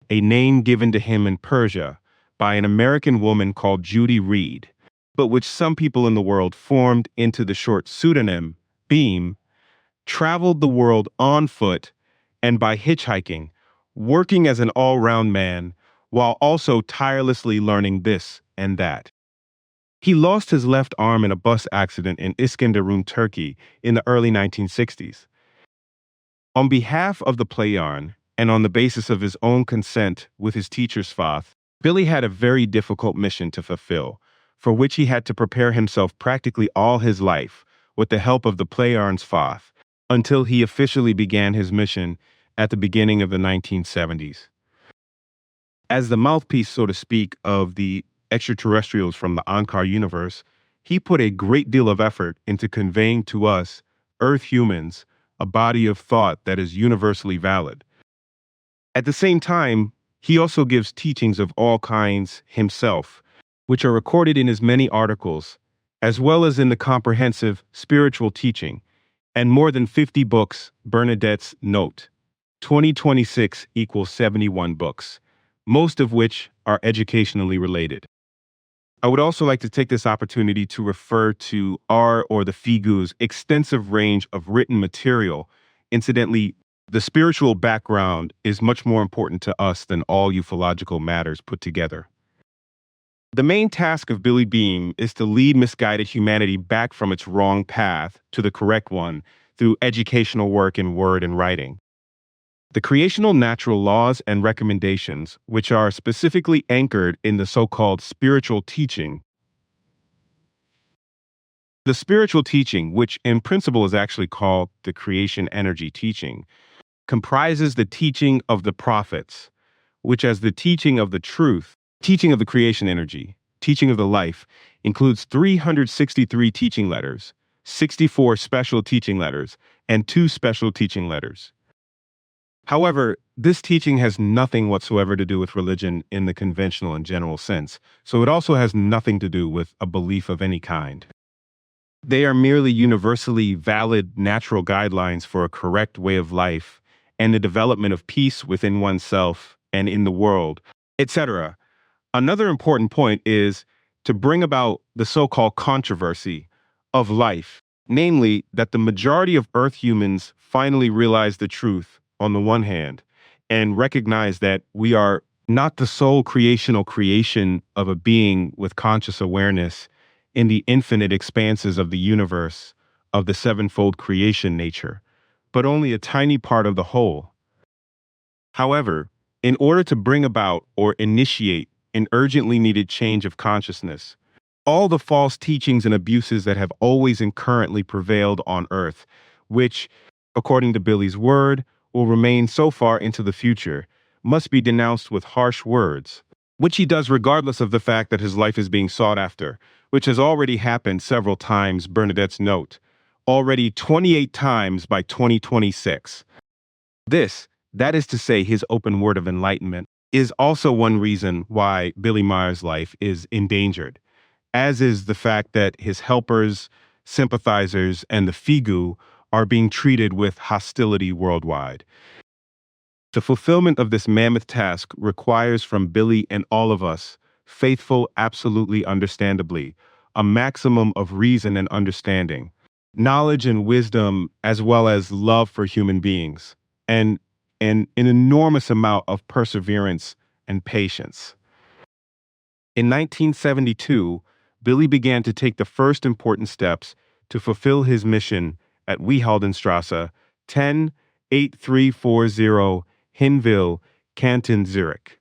a name given to him in Persia by an American woman called Judy Reed, but which some people in the world formed into the short pseudonym Beam, traveled the world on foot and by hitchhiking, working as an all-round man while also tirelessly learning this and that. He lost his left arm in a bus accident in Iskenderun, Turkey in the early 1960s. On behalf of the Plei-Aaron, and on the basis of his own consent with his teacher's Fath, Billy had a very difficult mission to fulfill, for which he had to prepare himself practically all his life with the help of the Plei-Aaron's Fath, until he officially began his mission at the beginning of the 1970s. As the mouthpiece, so to speak, of the extraterrestrials from the ANKAR universe, he put a great deal of effort into conveying to us, Earth humans, a body of thought that is universally valid. At the same time, he also gives teachings of all kinds himself, which are recorded in his many articles, as well as in the comprehensive spiritual teaching, and more than 50 books, Bernadette's note. 2026 equals 71 books, most of which are educationally related. I would also like to take this opportunity to refer to our or the Figu's extensive range of written material. Incidentally, the spiritual background is much more important to us than all ufological matters put together. The main task of Billy Beam is to lead misguided humanity back from its wrong path to the correct one through educational work in word and writing. The creational natural laws and recommendations, which are specifically anchored in the so-called spiritual teaching. The spiritual teaching, which in principle is actually called the creation energy teaching, comprises the teaching of the prophets, which as the teaching of the truth, teaching of the creation energy, teaching of the life, includes 363 teaching letters, 64 special teaching letters, and 2 special teaching letters. However, this teaching has nothing whatsoever to do with religion in the conventional and general sense, so it also has nothing to do with a belief of any kind. They are merely universally valid natural guidelines for a correct way of life and the development of peace within oneself and in the world, etc. Another important point is to bring about the so-called controversy of life, namely that the majority of Earth humans finally realize the truth on the one hand, and recognize that we are not the sole creational creation of a being with conscious awareness in the infinite expanses of the universe of the sevenfold creation nature, but only a tiny part of the whole. However, in order to bring about or initiate an urgently needed change of consciousness, all the false teachings and abuses that have always and currently prevailed on Earth, which, according to Billy's word, will remain so far into the future, must be denounced with harsh words, which he does regardless of the fact that his life is being sought after, which has already happened several times, Bernadette's note, already 28 times by 2026. That is to say, his open word of enlightenment, is also one reason why Billy Meier's life is endangered, as is the fact that his helpers, sympathizers, and the Figu are being treated with hostility worldwide. The fulfillment of this mammoth task requires from Billy and all of us, faithful, absolutely understandably, a maximum of reason and understanding, knowledge and wisdom, as well as love for human beings, and an enormous amount of perseverance and patience. In 1972, Billy began to take the first important steps to fulfill his mission at Wiehaldenstrasse, 10-8340 Hinwil, Canton, Zurich.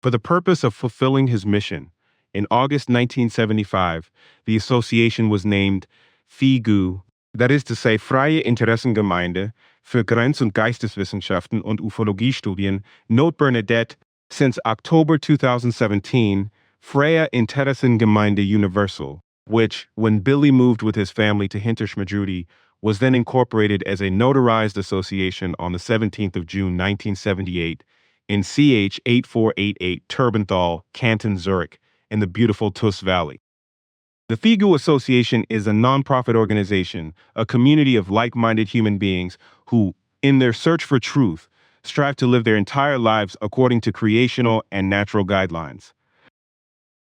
For the purpose of fulfilling his mission, in August 1975, the association was named FIGU, that is to say Freie Interessengemeinde für Grenz- und Geisteswissenschaften und Ufologiestudien, Note Bernadette, since October 2017, Freie Interessengemeinde Universal, which, when Billy moved with his family to Hinterschmidrudi, was then incorporated as a notarized association on the 17th of June 1978 in CH 8488 Turbenthal, Canton, Zurich, in the beautiful Tuss Valley. The FIGU Association is a nonprofit organization, a community of like-minded human beings who, in their search for truth, strive to live their entire lives according to creational and natural guidelines.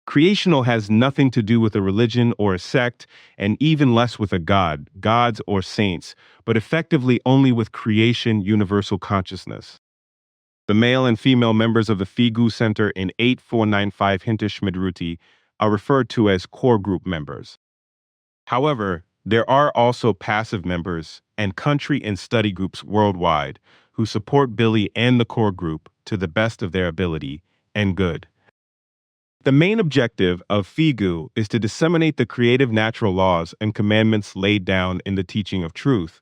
Creational has nothing to do with a religion or a sect, and even less with a god, gods, or saints, but effectively only with creation universal consciousness. The male and female members of the FIGU Center in 8495 Hinterschmidrudi are referred to as core group members. However, there are also passive members and country and study groups worldwide who support Billy and the core group to the best of their ability and good. The main objective of FIGU is to disseminate the creative natural laws and commandments laid down in the teaching of truth,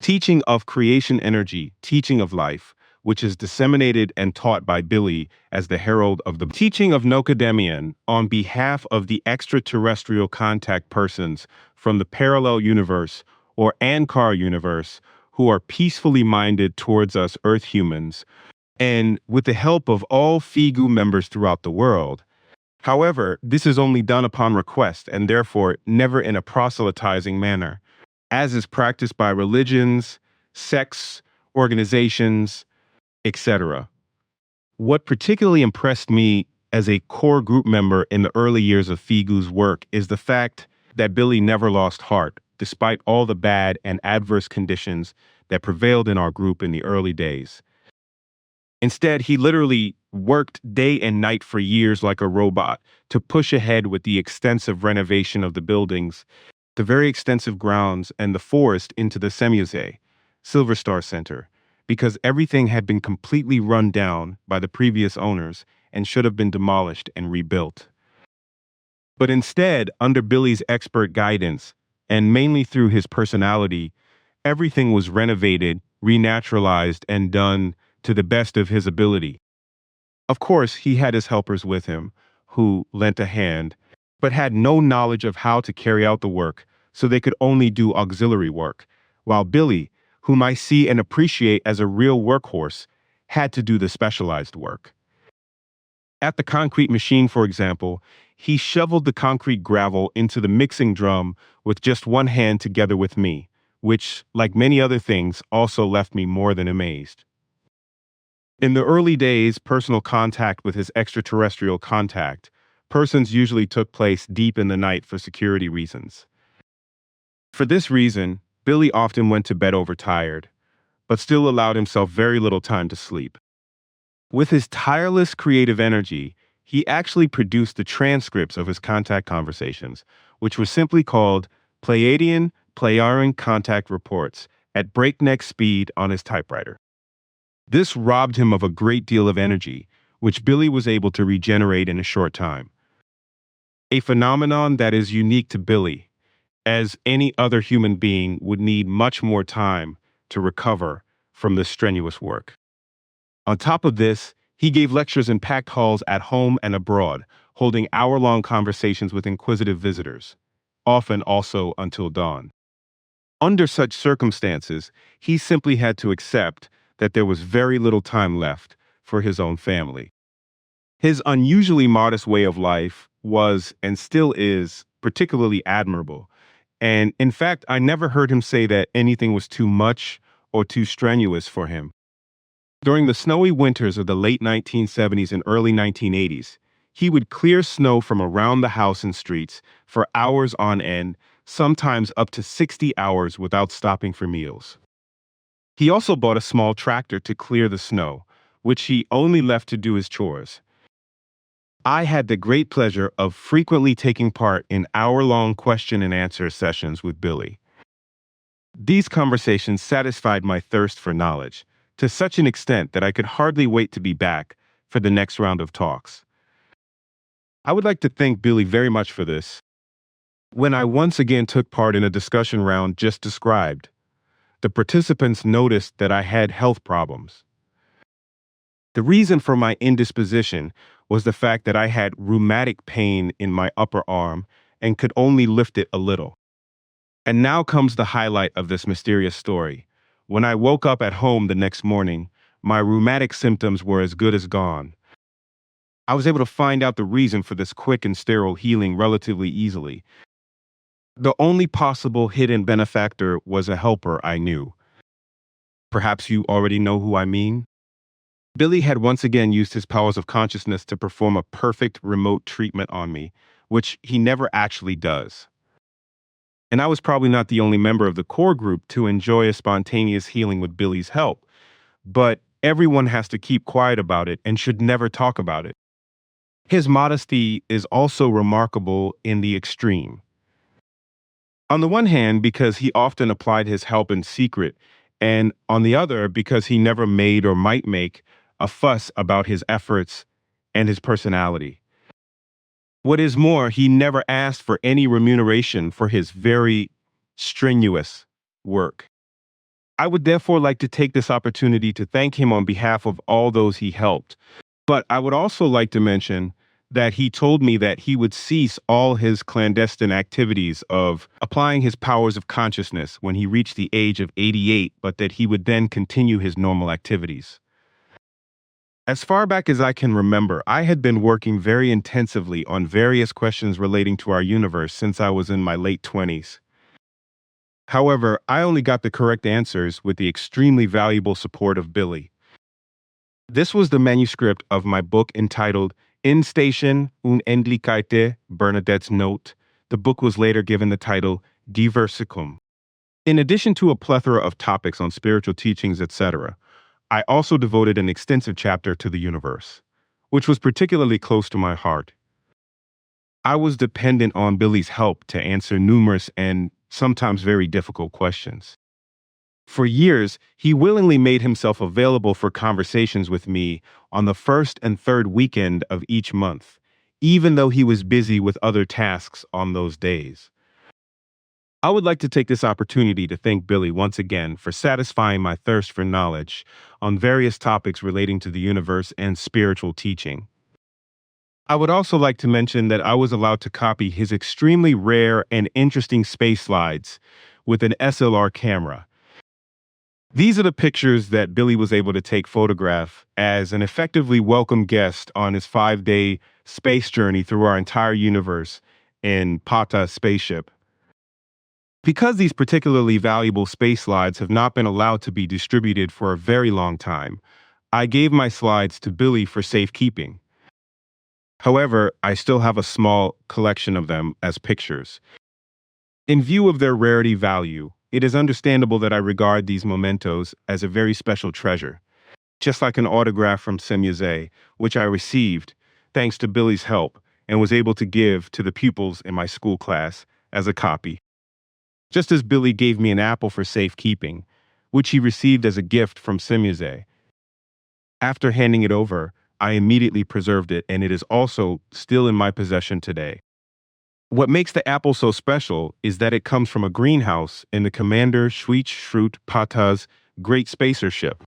teaching of creation energy, teaching of life, which is disseminated and taught by Billy as the herald of the teaching of Nocademian on behalf of the extraterrestrial contact persons from the parallel universe or ANKAR universe who are peacefully minded towards us Earth humans, and with the help of all FIGU members throughout the world. However, this is only done upon request and therefore never in a proselytizing manner, as is practiced by religions, sects, organizations, etc. What particularly impressed me as a core group member in the early years of FIGU's work is the fact that Billy never lost heart, despite all the bad and adverse conditions that prevailed in our group in the early days. Instead, he literally worked day and night for years like a robot to push ahead with the extensive renovation of the buildings, the very extensive grounds, and the forest into the Semusée, Silver Star Center, because everything had been completely run down by the previous owners and should have been demolished and rebuilt. But instead, under Billy's expert guidance, and mainly through his personality, everything was renovated, renaturalized, and done to the best of his ability. Of course, he had his helpers with him, who lent a hand, but had no knowledge of how to carry out the work, so they could only do auxiliary work, while Billy, whom I see and appreciate as a real workhorse, had to do the specialized work. At the concrete machine, for example, he shoveled the concrete gravel into the mixing drum with just one hand together with me, which, like many other things, also left me more than amazed. In the early days, personal contact with his extraterrestrial contact, persons usually took place deep in the night for security reasons. For this reason, Billy often went to bed overtired, but still allowed himself very little time to sleep. With his tireless creative energy, he actually produced the transcripts of his contact conversations, which were simply called Pleiadian contact reports, at breakneck speed on his typewriter. This robbed him of a great deal of energy, which Billy was able to regenerate in a short time. A phenomenon that is unique to Billy, as any other human being would need much more time to recover from this strenuous work. On top of this, he gave lectures in packed halls at home and abroad, holding hour-long conversations with inquisitive visitors, often also until dawn. Under such circumstances, he simply had to accept that there was very little time left for his own family. His unusually modest way of life was, and still is, particularly admirable, and in fact, I never heard him say that anything was too much or too strenuous for him. During the snowy winters of the late 1970s and early 1980s, he would clear snow from around the house and streets for hours on end, sometimes up to 60 hours without stopping for meals. He also bought a small tractor to clear the snow, which he only left to do his chores. I had the great pleasure of frequently taking part in hour-long question and answer sessions with Billy. These conversations satisfied my thirst for knowledge, to such an extent that I could hardly wait to be back for the next round of talks. I would like to thank Billy very much for this. When I once again took part in a discussion round just described, the participants noticed that I had health problems. The reason for my indisposition was the fact that I had rheumatic pain in my upper arm and could only lift it a little. And now comes the highlight of this mysterious story. When I woke up at home the next morning, my rheumatic symptoms were as good as gone. I was able to find out the reason for this quick and sterile healing relatively easily. The only possible hidden benefactor was a helper I knew. Perhaps you already know who I mean? Billy had once again used his powers of consciousness to perform a perfect remote treatment on me, which he never actually does. And I was probably not the only member of the core group to enjoy a spontaneous healing with Billy's help, but everyone has to keep quiet about it and should never talk about it. His modesty is also remarkable in the extreme. On the one hand, because he often applied his help in secret, and on the other, because he never made or might make a fuss about his efforts and his personality. What is more, he never asked for any remuneration for his very strenuous work. I would therefore like to take this opportunity to thank him on behalf of all those he helped. But I would also like to mention that he told me that he would cease all his clandestine activities of applying his powers of consciousness when he reached the age of 88, but that he would then continue his normal activities. As far back as I can remember, I had been working very intensively on various questions relating to our universe since I was in my late 20s. However, I only got the correct answers with the extremely valuable support of Billy. This was the manuscript of my book entitled In Station Unendlichkeit, Bernadette's Note. The book was later given the title Diversicum. In addition to a plethora of topics on spiritual teachings, etc., I also devoted an extensive chapter to the universe, which was particularly close to my heart. I was dependent on Billy's help to answer numerous and sometimes very difficult questions. For years, he willingly made himself available for conversations with me on the first and third weekend of each month, even though he was busy with other tasks on those days. I would like to take this opportunity to thank Billy once again for satisfying my thirst for knowledge on various topics relating to the universe and spiritual teaching. I would also like to mention that I was allowed to copy his extremely rare and interesting space slides with an SLR camera. These are the pictures that Billy was able to photograph as an effectively welcome guest on his 5-day space journey through our entire universe in Pata's spaceship. Because these particularly valuable space slides have not been allowed to be distributed for a very long time, I gave my slides to Billy for safekeeping. However, I still have a small collection of them as pictures. In view of their rarity value, it is understandable that I regard these mementos as a very special treasure, just like an autograph from Semyaze, which I received thanks to Billy's help and was able to give to the pupils in my school class as a copy. Just as Billy gave me an apple for safekeeping, which he received as a gift from Semyaze. After handing it over, I immediately preserved it, and it is also still in my possession today. What makes the apple so special is that it comes from a greenhouse in the Commander Schweich Pata's Great Spacer ship.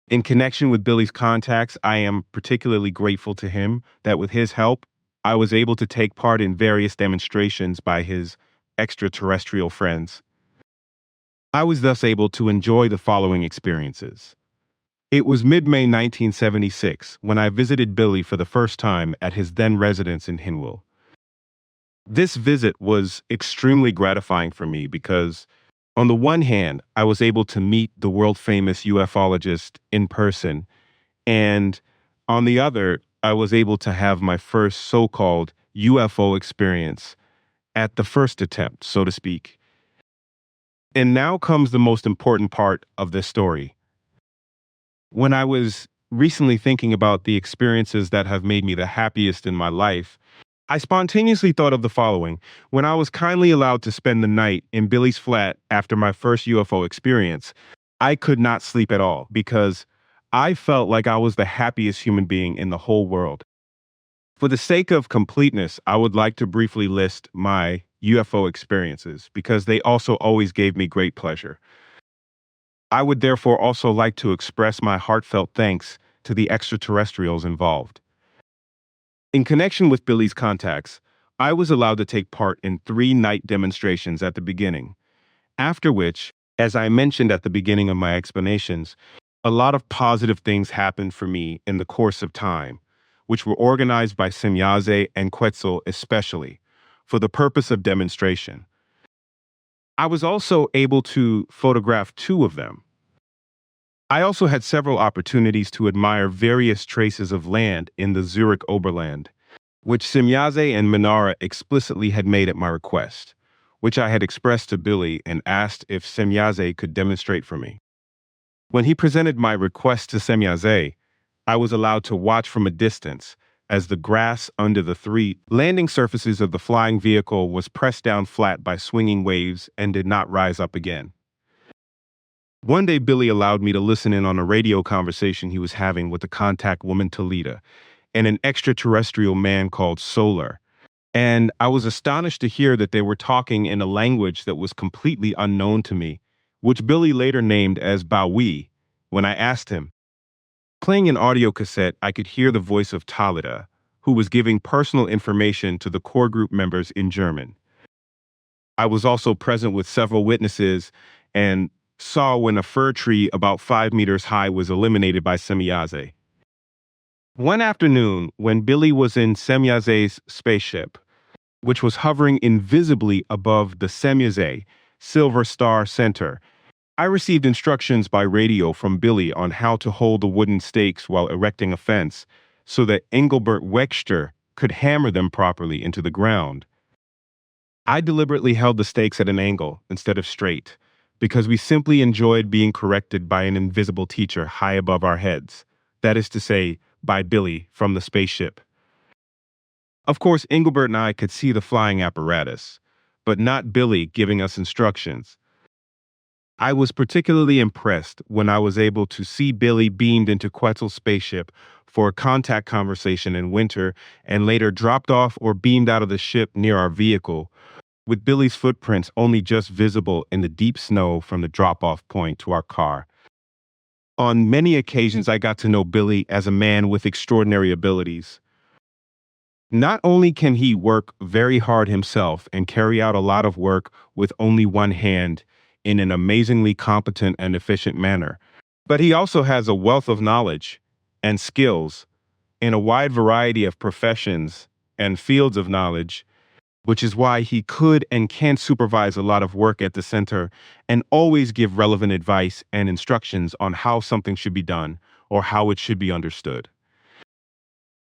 In connection with Billy's contacts, I am particularly grateful to him that with his help, I was able to take part in various demonstrations by his extraterrestrial friends. I was thus able to enjoy the following experiences. It was mid-May 1976 when I visited Billy for the first time at his then residence in Hinwil. This visit was extremely gratifying for me because, on the one hand, I was able to meet the world-famous ufologist in person, and on the other, I was able to have my first so-called UFO experience at the first attempt, so to speak. And now comes the most important part of this story. When I was recently thinking about the experiences that have made me the happiest in my life, I spontaneously thought of the following. When I was kindly allowed to spend the night in Billy's flat after my first UFO experience, I could not sleep at all because I felt like I was the happiest human being in the whole world. For the sake of completeness, I would like to briefly list my UFO experiences because they also always gave me great pleasure. I would therefore also like to express my heartfelt thanks to the extraterrestrials involved. In connection with Billy's contacts, I was allowed to take part in 3 night demonstrations at the beginning, after which, as I mentioned at the beginning of my explanations, a lot of positive things happened for me in the course of time, which were organized by Semyaze and Quetzal especially, for the purpose of demonstration. I was also able to photograph 2 of them. I also had several opportunities to admire various traces of land in the Zurich Oberland, which Semyaze and Minara explicitly had made at my request, which I had expressed to Billy and asked if Semyaze could demonstrate for me. When he presented my request to Semyaze, I was allowed to watch from a distance as the grass under the 3 landing surfaces of the flying vehicle was pressed down flat by swinging waves and did not rise up again. One day, Billy allowed me to listen in on a radio conversation he was having with the contact woman Talita and an extraterrestrial man called Solar, and I was astonished to hear that they were talking in a language that was completely unknown to me, which Billy later named as Bawi, when I asked him. Playing an audio cassette, I could hear the voice of Talida, who was giving personal information to the core group members in German. I was also present with several witnesses and saw when a fir tree about 5 meters high was eliminated by Semyaze. One afternoon, when Billy was in Semyaze's spaceship, which was hovering invisibly above the Semyaze Silver Star Center, I received instructions by radio from Billy on how to hold the wooden stakes while erecting a fence so that Engelbert Wexter could hammer them properly into the ground. I deliberately held the stakes at an angle instead of straight because we simply enjoyed being corrected by an invisible teacher high above our heads, that is to say, by Billy from the spaceship. Of course, Engelbert and I could see the flying apparatus, but not Billy giving us instructions. I was particularly impressed when I was able to see Billy beamed into Quetzal's spaceship for a contact conversation in winter and later dropped off or beamed out of the ship near our vehicle, with Billy's footprints only just visible in the deep snow from the drop-off point to our car. On many occasions, I got to know Billy as a man with extraordinary abilities. Not only can he work very hard himself and carry out a lot of work with only one hand in an amazingly competent and efficient manner, but he also has a wealth of knowledge and skills in a wide variety of professions and fields of knowledge, which is why he could and can supervise a lot of work at the center and always give relevant advice and instructions on how something should be done or how it should be understood.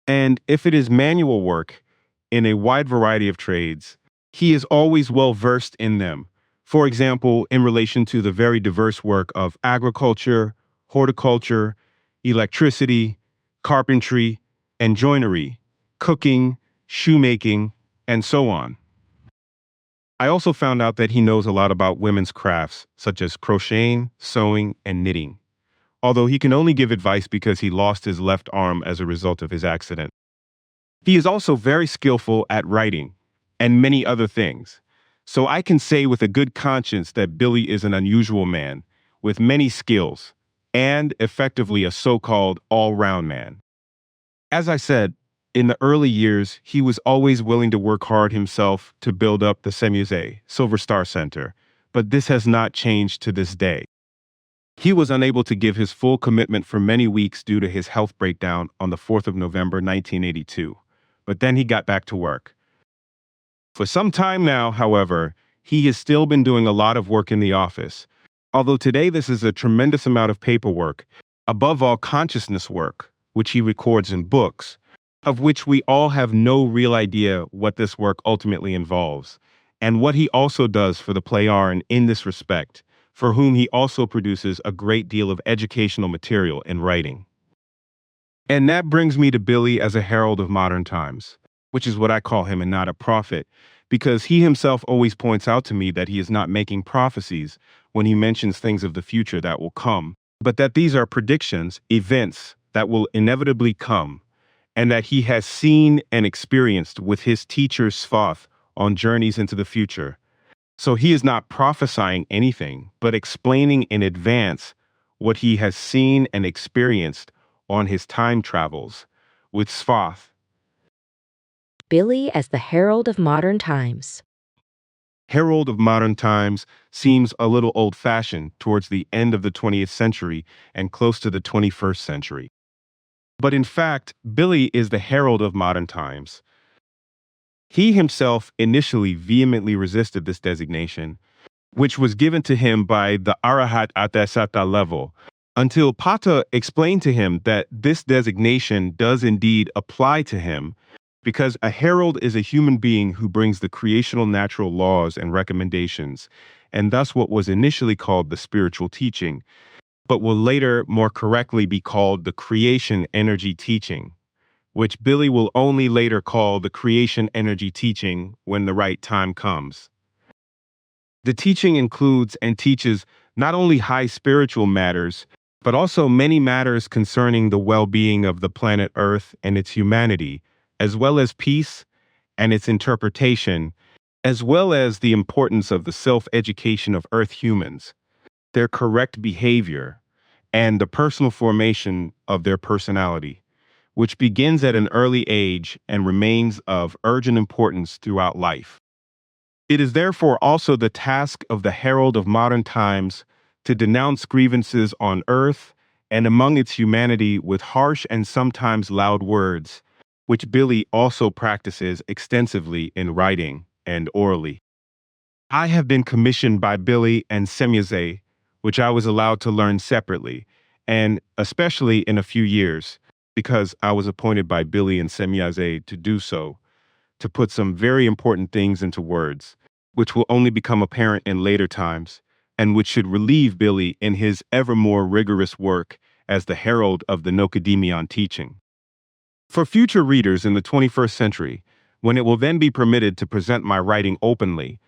And if it is manual work in a wide variety of trades, he is always well versed in them. For example, in relation to the very diverse work of agriculture, horticulture, electricity, carpentry, and joinery, cooking, shoemaking, and so on. I also found out that he knows a lot about women's crafts, such as crocheting, sewing, and knitting, although he can only give advice because he lost his left arm as a result of his accident. He is also very skillful at writing and many other things. So I can say with a good conscience that Billy is an unusual man with many skills and effectively a so-called all-round man. As I said, in the early years, he was always willing to work hard himself to build up the Semyaze Silver Star Center, but this has not changed to this day. He was unable to give his full commitment for many weeks due to his health breakdown on the 4th of November, 1982, but then he got back to work. For some time now, however, he has still been doing a lot of work in the office, although today this is a tremendous amount of paperwork, above all consciousness work, which he records in books, of which we all have no real idea what this work ultimately involves, and what he also does for the Plejaren in this respect, for whom he also produces a great deal of educational material in writing. And that brings me to Billy as a herald of modern times, which is what I call him and not a prophet, because he himself always points out to me that he is not making prophecies when he mentions things of the future that will come, but that these are predictions, events that will inevitably come, and that he has seen and experienced with his teacher Svath on journeys into the future. So he is not prophesying anything, but explaining in advance what he has seen and experienced on his time travels with Svath. Billy as the herald of modern times. Herald of modern times seems a little old-fashioned towards the end of the 20th century and close to the 21st century. But in fact, Billy is the herald of modern times. He himself initially vehemently resisted this designation, which was given to him by the Arahat Atasata level, until Pata explained to him that this designation does indeed apply to him, because a herald is a human being who brings the creational natural laws and recommendations, and thus what was initially called the spiritual teaching, but will later more correctly be called the creation energy teaching, which Billy will only later call the creation energy teaching when the right time comes. The teaching includes and teaches not only high spiritual matters, but also many matters concerning the well-being of the planet Earth and its humanity, as well as peace and its interpretation, as well as the importance of the self-education of Earth humans. their correct behavior, and the personal formation of their personality, which begins at an early age and remains of urgent importance throughout life. It is therefore also the task of the herald of modern times to denounce grievances on earth and among its humanity with harsh and sometimes loud words, which Billy also practices extensively in writing and orally. I have been commissioned by Billy and Semyonov, which I was allowed to learn separately, and especially in a few years, because I was appointed by Billy and Semyonov to do so, to put some very important things into words, which will only become apparent in later times, and which should relieve Billy in his ever more rigorous work as the herald of the Nocedemion teaching. For future readers in the 21st century, when it will then be permitted to present my writing openly,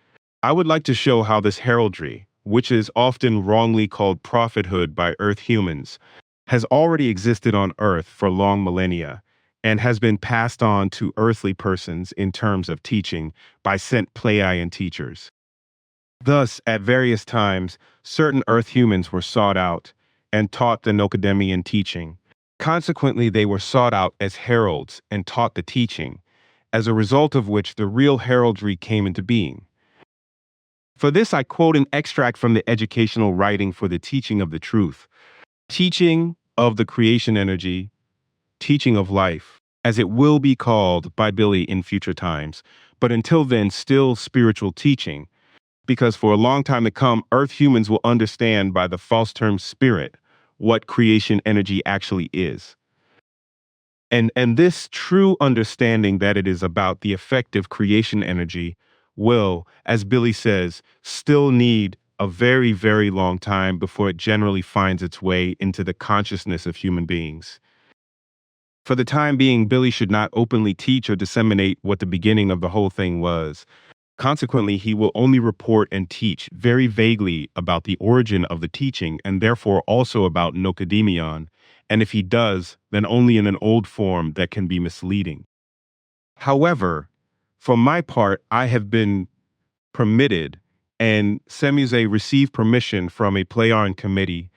I would like to show how this heraldry, which is often wrongly called prophethood by Earth humans, has already existed on Earth for long millennia and has been passed on to earthly persons in terms of teaching by sent Pleiadian teachers. Thus, at various times, certain Earth humans were sought out and taught the Nocedemian teaching. Consequently, they were sought out as heralds and taught the teaching, as a result of which the real heraldry came into being. For this, I quote an extract from the educational writing for the teaching of the truth, teaching of the creation energy, teaching of life, as it will be called by Billy in future times, but until then, still spiritual teaching, because for a long time to come, Earth humans will understand by the false term spirit what creation energy actually is. And this true understanding that it is about the effective creation energy will, as Billy says, still need a very, very long time before it generally finds its way into the consciousness of human beings. For the time being, Billy should not openly teach or disseminate what the beginning of the whole thing was. Consequently, he will only report and teach very vaguely about the origin of the teaching and therefore also about Nocedemion, and if he does, then only in an old form that can be misleading. However, for my part, I have been permitted and Semyonov received permission from a Pleiadian committee,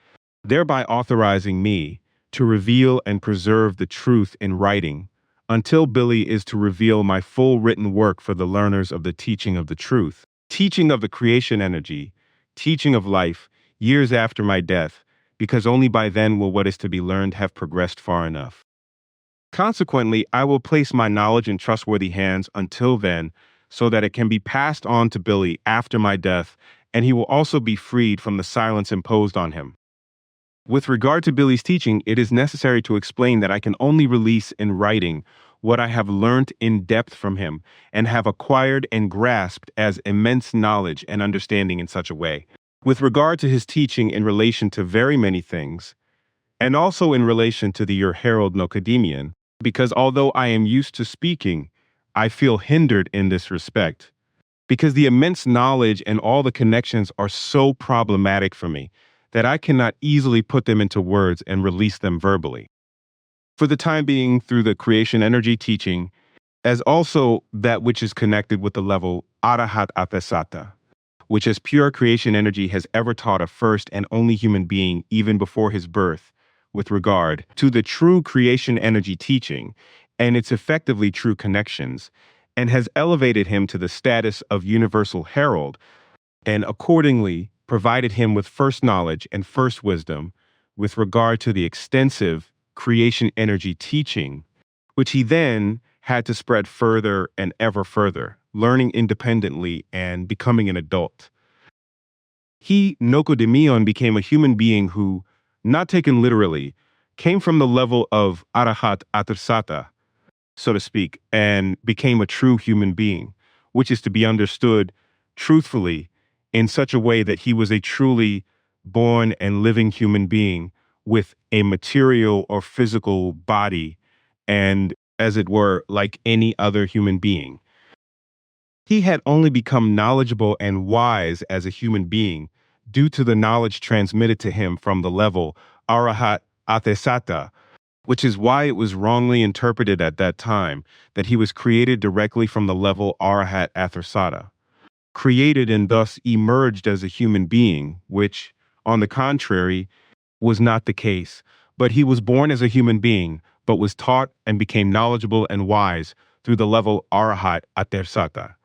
thereby authorizing me to reveal and preserve the truth in writing, until Billy is to reveal my full written work for the learners of the teaching of the truth, teaching of the creation energy, teaching of life, years after my death, because only by then will what is to be learned have progressed far enough. Consequently, I will place my knowledge in trustworthy hands until then, so that it can be passed on to Billy after my death, and he will also be freed from the silence imposed on him. With regard to Billy's teaching, it is necessary to explain that I can only release in writing what I have learned in depth from him and have acquired and grasped as immense knowledge and understanding in such a way. With regard to his teaching in relation to very many things, and also in relation to the Your Herald Nocedemion, because although I am used to speaking, I feel hindered in this respect, because the immense knowledge and all the connections are so problematic for me that I cannot easily put them into words and release them verbally. For the time being, through the creation energy teaching, as also that which is connected with the level Arahat Athesata, which as pure creation energy has ever taught a first and only human being even before his birth, with regard to the true creation energy teaching and its effectively true connections, and has elevated him to the status of universal herald, and accordingly provided him with first knowledge and first wisdom with regard to the extensive creation energy teaching, which he then had to spread further and ever further, learning independently and becoming an adult. He, Nocedemion, became a human being who, not taken literally, came from the level of Arahat Atarsata, so to speak, and became a true human being, which is to be understood truthfully in such a way that he was a truly born and living human being with a material or physical body and, as it were, like any other human being. He had only become knowledgeable and wise as a human being due to the knowledge transmitted to him from the level Arahat Athesata, which is why it was wrongly interpreted at that time that he was created directly from the level Arahat Athesata, created and thus emerged as a human being, which, on the contrary, was not the case. But he was born as a human being, but was taught and became knowledgeable and wise through the level Arahat Atersata.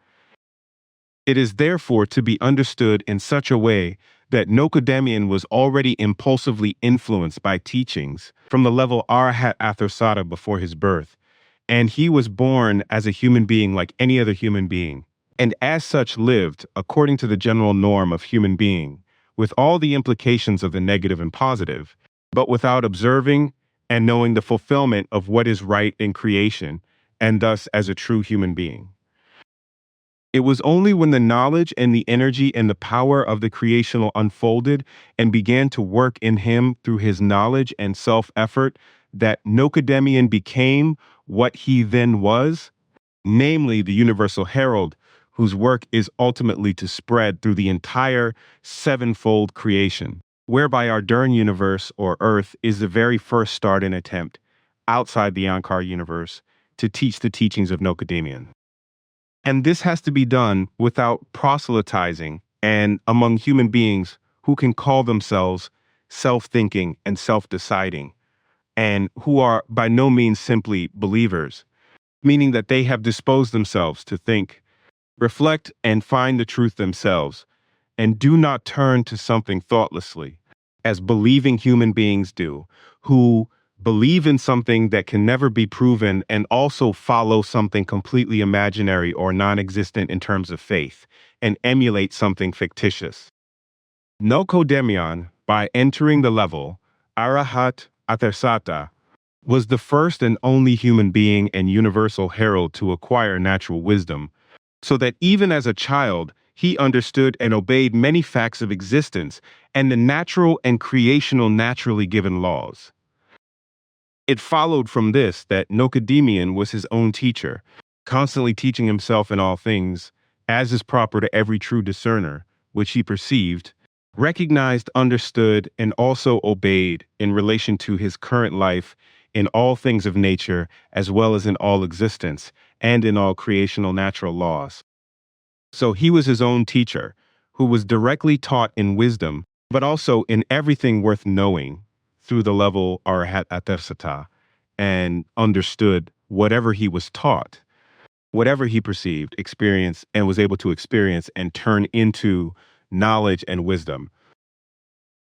It is therefore to be understood in such a way that Nocodemian was already impulsively influenced by teachings from the level Arahat Atersata before his birth, and he was born as a human being like any other human being, and as such lived according to the general norm of human being, with all the implications of the negative and positive, but without observing and knowing the fulfillment of what is right in creation, and thus as a true human being. It was only when the knowledge and the energy and the power of the creational unfolded and began to work in him through his knowledge and self-effort that Nocodemian became what he then was, namely the universal herald, whose work is ultimately to spread through the entire sevenfold creation, whereby our Dern universe or Earth is the very first start and attempt outside the ANKAR universe to teach the teachings of Nocodemian. And this has to be done without proselytizing and among human beings who can call themselves self-thinking and self-deciding, and who are by no means simply believers, meaning that they have disposed themselves to think, reflect, and find the truth themselves, and do not turn to something thoughtlessly, as believing human beings do, who believe in something that can never be proven and also follow something completely imaginary or non-existent in terms of faith, and emulate something fictitious. Nocodemian, by entering the level Arahat Atersata, was the first and only human being and universal herald to acquire natural wisdom, so that even as a child, he understood and obeyed many facts of existence and the natural and creational naturally given laws. It followed from this that Nocodemian was his own teacher, constantly teaching himself in all things, as is proper to every true discerner, which he perceived, recognized, understood, and also obeyed in relation to his current life in all things of nature, as well as in all existence, and in all creational natural laws. So he was his own teacher, who was directly taught in wisdom, but also in everything worth knowing, through the level Arahat Atersata, and understood whatever he was taught, whatever he perceived, experienced, and was able to experience and turn into knowledge and wisdom.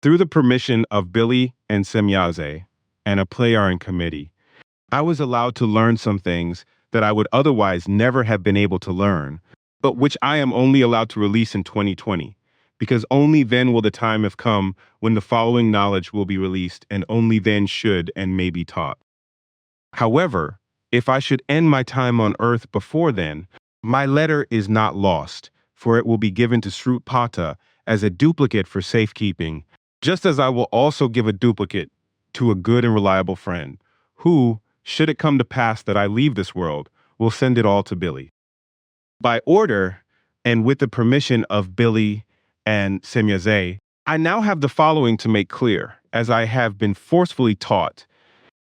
Through the permission of Billy and Semyaze and a Playaran committee, I was allowed to learn some things that I would otherwise never have been able to learn, but which I am only allowed to release in 2020. Because only then will the time have come when the following knowledge will be released, and only then should and may be taught. However, if I should end my time on earth before then, my letter is not lost, for it will be given to Srutpata as a duplicate for safekeeping, just as I will also give a duplicate to a good and reliable friend, who, should it come to pass that I leave this world, will send it all to Billy. By order, and with the permission of Billy and Semyaze, I now have the following to make clear, as I have been forcefully taught.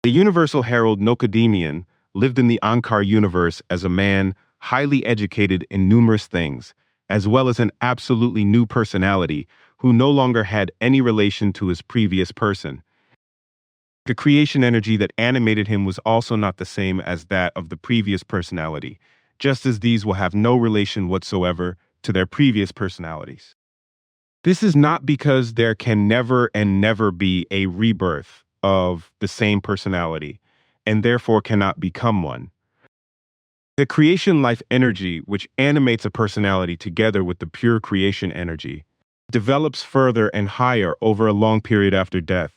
The universal herald Nocodemian lived in the ANKAR universe as a man highly educated in numerous things, as well as an absolutely new personality who no longer had any relation to his previous person. The creation energy that animated him was also not the same as that of the previous personality, just as these will have no relation whatsoever to their previous personalities. This is not because there can never and never be a rebirth of the same personality, and therefore cannot become one. The creation life energy, which animates a personality together with the pure creation energy, develops further and higher over a long period after death.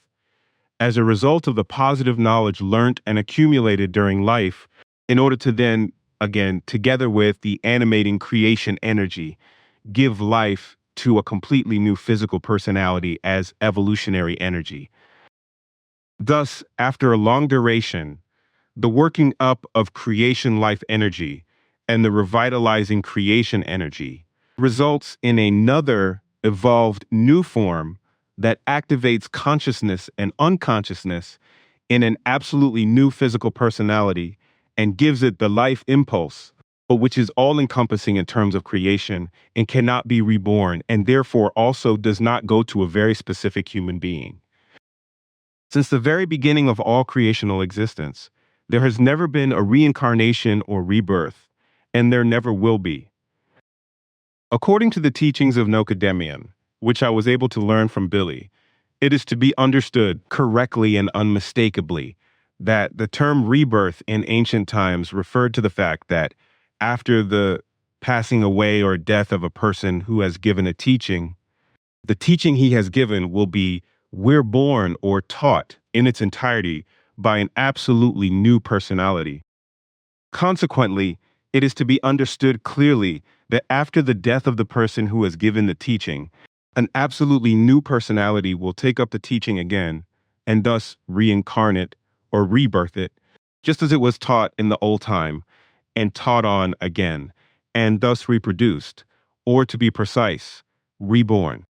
As a result of the positive knowledge learnt and accumulated during life, in order to then, again, together with the animating creation energy, give life to a completely new physical personality as evolutionary energy. Thus, after a long duration, the working up of creation life energy and the revitalizing creation energy results in another evolved new form that activates consciousness and unconsciousness in an absolutely new physical personality and gives it the life impulse, but which is all-encompassing in terms of creation and cannot be reborn, and therefore also does not go to a very specific human being. Since the very beginning of all creational existence, there has never been a reincarnation or rebirth, and there never will be. According to the teachings of Nocedemian, which I was able to learn from Billy, it is to be understood correctly and unmistakably that the term rebirth in ancient times referred to the fact that after the passing away or death of a person who has given a teaching, the teaching he has given will be we're born or taught in its entirety by an absolutely new personality. Consequently, it is to be understood clearly that after the death of the person who has given the teaching, an absolutely new personality will take up the teaching again and thus reincarnate or rebirth it, just as it was taught in the old time and taught on again, and thus reproduced, or to be precise, reborn.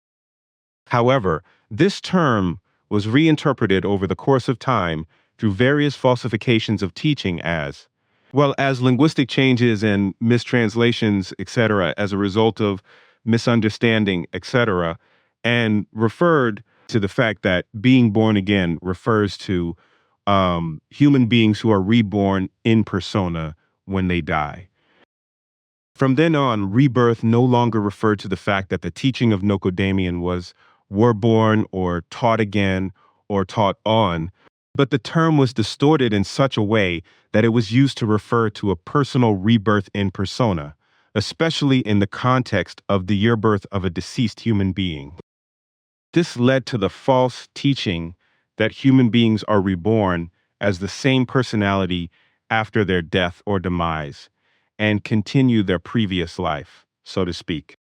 However, this term was reinterpreted over the course of time through various falsifications of teaching as, well as linguistic changes and mistranslations, etc., as a result of misunderstanding, etc., and referred to the fact that being born again refers to human beings who are reborn in persona when they die. From then on, rebirth no longer referred to the fact that the teaching of Nocedemian was were born or taught again or taught on, but the term was distorted in such a way that it was used to refer to a personal rebirth in persona, especially in the context of the year birth of a deceased human being. This led to the false teaching that human beings are reborn as the same personality after their death or demise and continue their previous life, so to speak.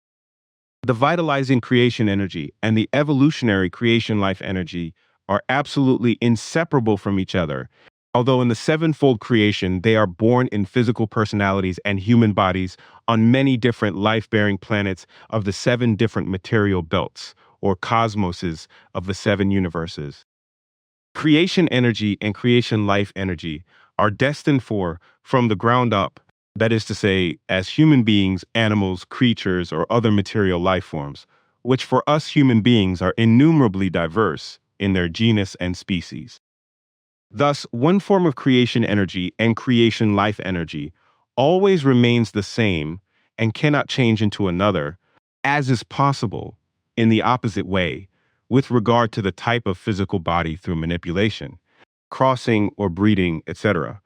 The vitalizing creation energy and the evolutionary creation life energy are absolutely inseparable from each other. Although in the sevenfold creation, they are born in physical personalities and human bodies on many different life-bearing planets of the 7 different material belts, or cosmoses of the 7 universes. Creation energy and creation life energy are destined for, from the ground up, that is to say, as human beings, animals, creatures, or other material life forms, which for us human beings are innumerably diverse in their genus and species. Thus, one form of creation energy and creation life energy always remains the same and cannot change into another, as is possible in the opposite way with regard to the type of physical body through manipulation, crossing or breeding, etc.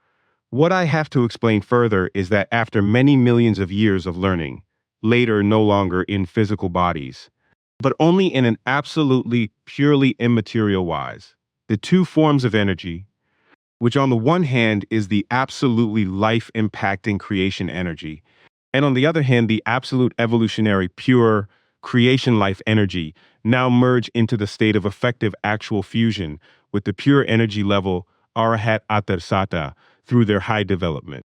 What I have to explain further is that after many millions of years of learning, later no longer in physical bodies, but only in an absolutely purely immaterial wise, the two forms of energy, which on the one hand is the absolutely life-impacting creation energy, and on the other hand the absolute evolutionary pure creation life energy, now merge into the state of effective actual fusion with the pure energy level Arahat Atarsata through their high development.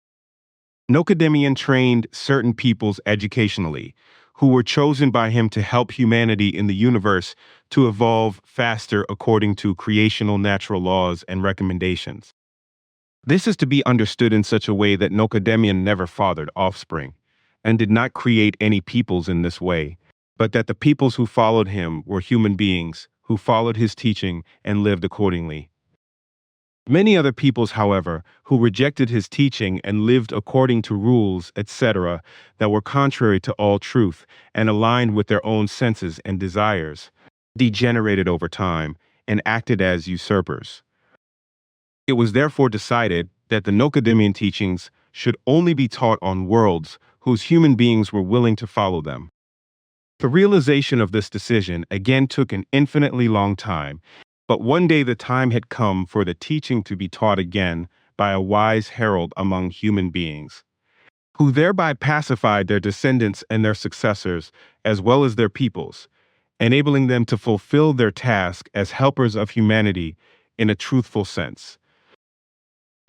Nocedemian trained certain peoples educationally, who were chosen by him to help humanity in the universe to evolve faster according to creational natural laws and recommendations. This is to be understood in such a way that Nocedemian never fathered offspring, and did not create any peoples in this way, but that the peoples who followed him were human beings who followed his teaching and lived accordingly. Many other peoples, however, who rejected his teaching and lived according to rules, etc., that were contrary to all truth and aligned with their own senses and desires, degenerated over time and acted as usurpers. It was therefore decided that the Nocedemian teachings should only be taught on worlds whose human beings were willing to follow them. The realization of this decision again took an infinitely long time, but one day the time had come for the teaching to be taught again by a wise herald among human beings, who thereby pacified their descendants and their successors, as well as their peoples, enabling them to fulfill their task as helpers of humanity in a truthful sense.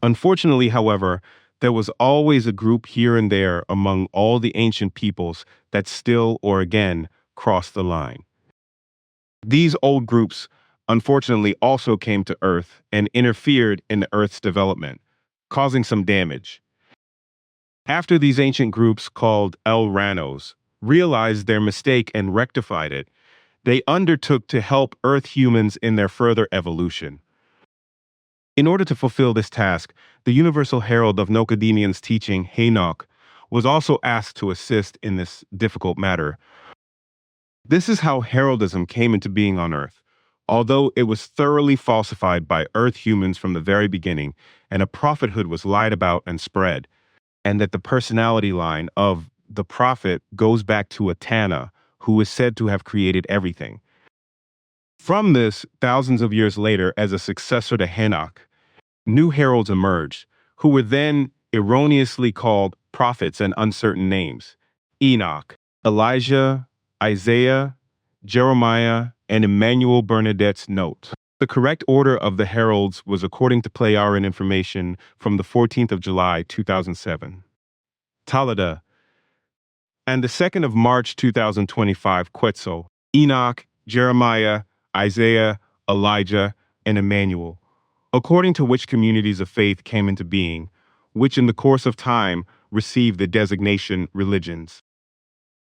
Unfortunately, however, there was always a group here and there among all the ancient peoples that still or again crossed the line. These old groups unfortunately also came to Earth and interfered in the Earth's development, causing some damage. After these ancient groups called El Ranos realized their mistake and rectified it, they undertook to help Earth humans in their further evolution. In order to fulfill this task, the Universal Herald of Nocademian's teaching, Haynoch, was also asked to assist in this difficult matter. This is how heraldism came into being on Earth. Although it was thoroughly falsified by Earth humans from the very beginning, and a prophethood was lied about and spread, and that the personality line of the prophet goes back to Atana, who is said to have created everything. From this, thousands of years later, as a successor to Haynoch, new heralds emerged, who were then erroneously called prophets and uncertain names: Enoch, Elijah, Isaiah, Jeremiah, and Emmanuel Bernadette's note. The correct order of the heralds was according to Playaran information from the 14th of July, 2007. Talada, and the 2nd of March, 2025, Quetzal, Enoch, Jeremiah, Isaiah, Elijah, and Emmanuel, according to which communities of faith came into being, which in the course of time received the designation religions.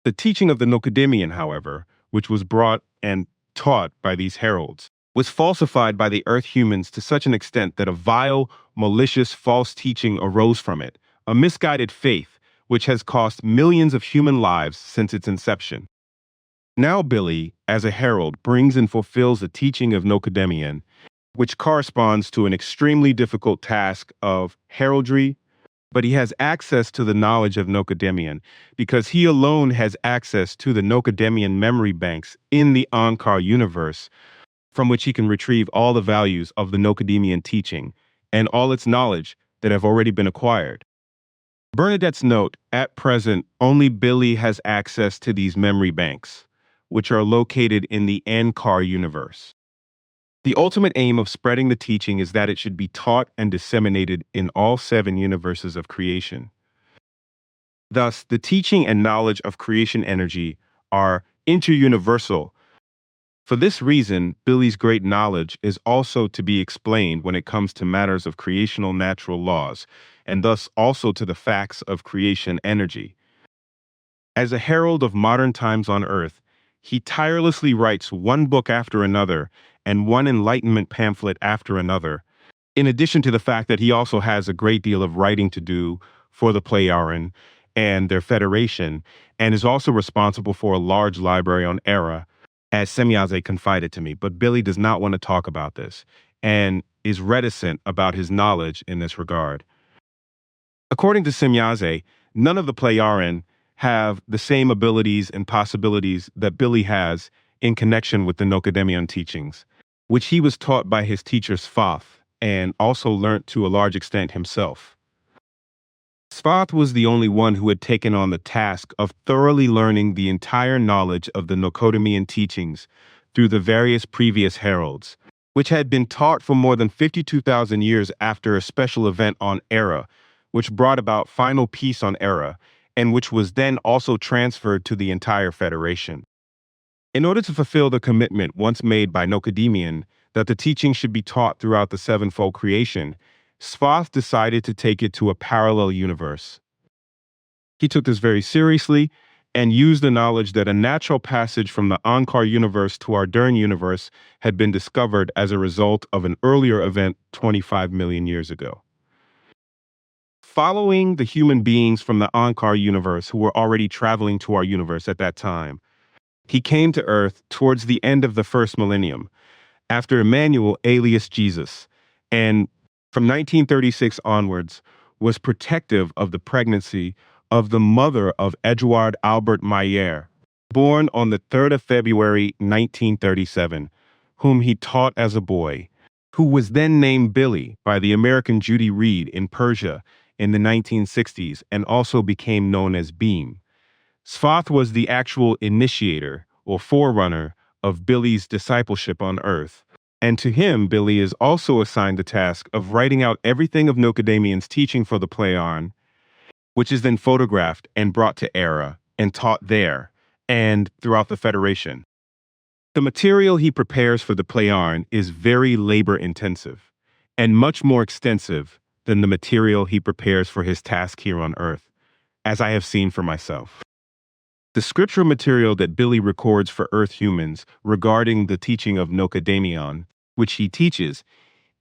The teaching of the Nocademian, however, which was brought and taught by these heralds, was falsified by the Earth humans to such an extent that a vile, malicious, false teaching arose from it, a misguided faith which has cost millions of human lives since its inception. Now Billy, as a herald, brings and fulfills the teaching of Nocademian, which corresponds to an extremely difficult task of heraldry, but he has access to the knowledge of Nocademian because he alone has access to the Nocademian memory banks in the ANKAR universe, from which he can retrieve all the values of the Nocademian teaching and all its knowledge that have already been acquired. Bernadette's note, at present, only Billy has access to these memory banks, which are located in the ANKAR universe. The ultimate aim of spreading the teaching is that it should be taught and disseminated in all 7 universes of creation. Thus, the teaching and knowledge of creation energy are interuniversal. For this reason, Billy's great knowledge is also to be explained when it comes to matters of creational natural laws, and thus also to the facts of creation energy. As a herald of modern times on Earth, he tirelessly writes one book after another and one enlightenment pamphlet after another, in addition to the fact that he also has a great deal of writing to do for the Playaran and their federation, and is also responsible for a large library on Era, as Semyaze confided to me. But Billy does not want to talk about this and is reticent about his knowledge in this regard. According to Semyaze, none of the Playaran have the same abilities and possibilities that Billy has in connection with the Nocademian teachings, which he was taught by his teacher Sfath and also learnt to a large extent himself. Sfath was the only one who had taken on the task of thoroughly learning the entire knowledge of the Nocademian teachings through the various previous heralds, which had been taught for more than 52,000 years after a special event on Era, which brought about final peace on Era, and which was then also transferred to the entire Federation. In order to fulfill the commitment once made by Nocademian that the teaching should be taught throughout the sevenfold creation, Sfath decided to take it to a parallel universe. He took this very seriously and used the knowledge that a natural passage from the ANKAR universe to our Dern universe had been discovered as a result of an earlier event 25 million years ago. Following the human beings from the ANKAR universe who were already traveling to our universe at that time, he came to Earth towards the end of the first millennium, after Emmanuel alias Jesus, and from 1936 onwards was protective of the pregnancy of the mother of Eduard Albert Meier, born on the 3rd of February 1937, whom he taught as a boy, who was then named Billy by the American Judy Reed in Persia in the 1960s and also became known as Beam. Sfath was the actual initiator or forerunner of Billy's discipleship on Earth, and to him, Billy is also assigned the task of writing out everything of Nocademian's teaching for the Playaran, which is then photographed and brought to Era and taught there and throughout the Federation. The material he prepares for the Playaran is very labor-intensive and much more extensive than the material he prepares for his task here on Earth. as I have seen for myself. The scriptural material that Billy records for Earth humans regarding the teaching of Nocademion, which he teaches,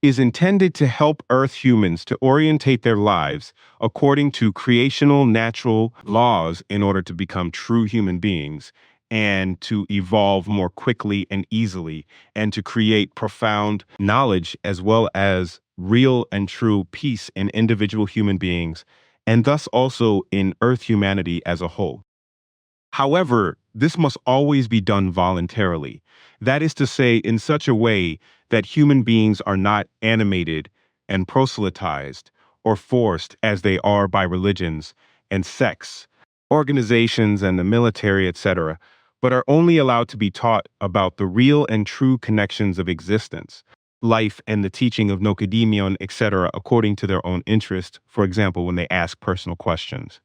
is intended to help Earth humans to orientate their lives according to creational natural laws in order to become true human beings and to evolve more quickly and easily and to create profound knowledge as well as real and true peace in individual human beings and thus also in Earth humanity as a whole. However, this must always be done voluntarily. That is to say, in such a way that human beings are not animated and proselytized or forced as they are by religions and sects, organizations and the military, etc., but are only allowed to be taught about the real and true connections of existence, life and the teaching of Nocademion, etc., according to their own interest, for example, when they ask personal questions.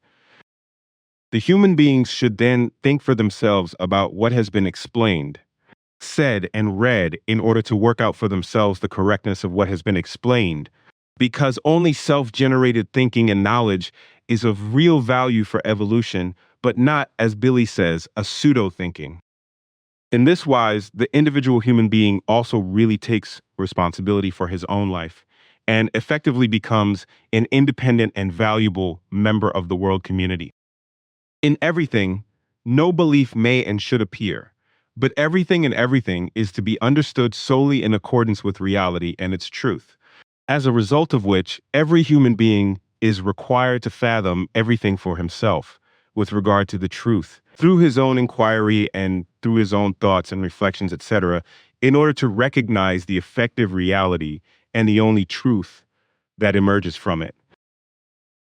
The human beings should then think for themselves about what has been explained, said, and read in order to work out for themselves the correctness of what has been explained, because only self-generated thinking and knowledge is of real value for evolution, but not, as Billy says, a pseudo-thinking. In this wise, the individual human being also really takes responsibility for his own life and effectively becomes an independent and valuable member of the world community. In everything, no belief may and should appear, but everything and everything is to be understood solely in accordance with reality and its truth, as a result of which every human being is required to fathom everything for himself with regard to the truth, through his own inquiry and through his own thoughts and reflections, etc., in order to recognize the effective reality and the only truth that emerges from it.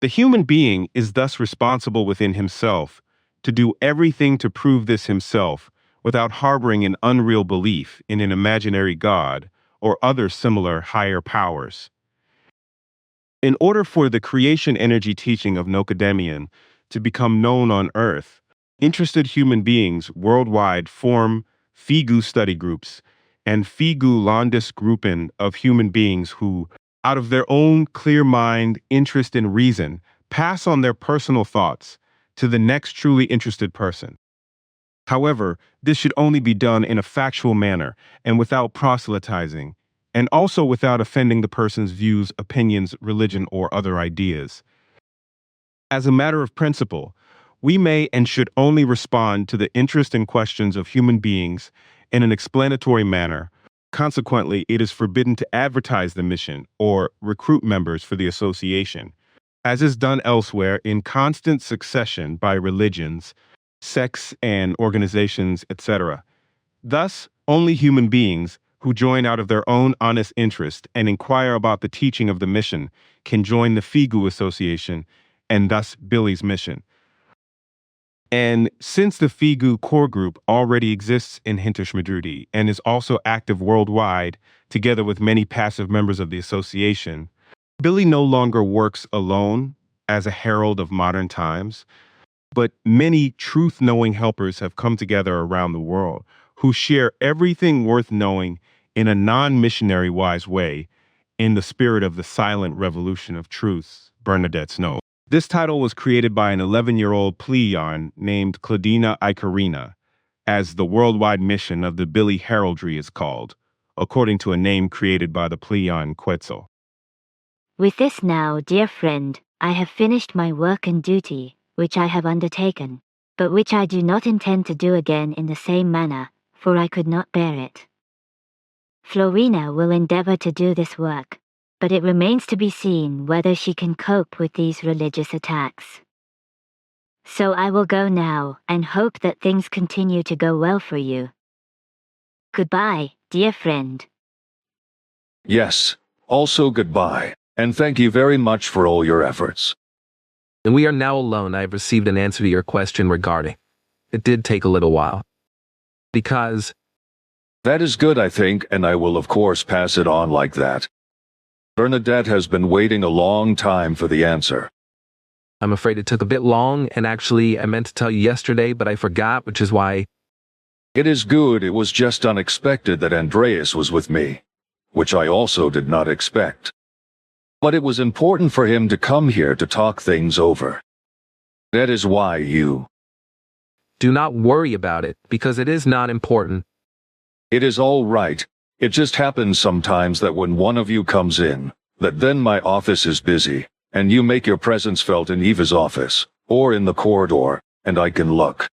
The human being is thus responsible within himself to do everything to prove this himself without harboring an unreal belief in an imaginary God or other similar higher powers. In order for the creation energy teaching of Nocademion to become known on Earth, interested human beings worldwide form Figu study groups and Figu Landesgruppen of human beings who, out of their own clear mind, interest, and reason, pass on their personal thoughts to the next truly interested person. However, this should only be done in a factual manner and without proselytizing, and also without offending the person's views, opinions, religion, or other ideas. As a matter of principle, we may and should only respond to the interest and questions of human beings in an explanatory manner. Consequently, it is forbidden to advertise the mission or recruit members for the association, as is done elsewhere in constant succession by religions, sects, and organizations, etc. Thus, only human beings who join out of their own honest interest and inquire about the teaching of the mission can join the Figu Association and thus Billy's mission. And since the Figu core group already exists in Hinterschmidrudi and is also active worldwide, together with many passive members of the association, Billy no longer works alone as a herald of modern times, but many truth-knowing helpers have come together around the world who share everything worth knowing in a non-missionary wise way in the spirit of the silent revolution of truth, Bernadette Snow. This title was created by an 11-year-old Pleon named Claudina Icarina, as the worldwide mission of the Billy Heraldry is called, according to a name created by the Pleon Quetzal. With this now, dear friend, I have finished my work and duty, which I have undertaken, but which I do not intend to do again in the same manner, for I could not bear it. Florina will endeavor to do this work, but it remains to be seen whether she can cope with these religious attacks. So I will go now, and hope that things continue to go well for you. Goodbye, dear friend. Yes, also goodbye, and thank you very much for all your efforts. And we are now alone. I have received an answer to your question regarding. It did take a little while. Because... That is good, I think, and I will of course pass it on like that. Bernadette has been waiting a long time for the answer. I'm afraid it took a bit long, and actually I meant to tell you yesterday, but I forgot, which is why... It is good, it was just unexpected that Andreas was with me, which I also did not expect. But it was important for him to come here to talk things over. That is why you. Do not worry about it, because it is not important. It is all right. It just happens sometimes that when one of you comes in, that then my office is busy, and you make your presence felt in Eva's office, or in the corridor, and I can look.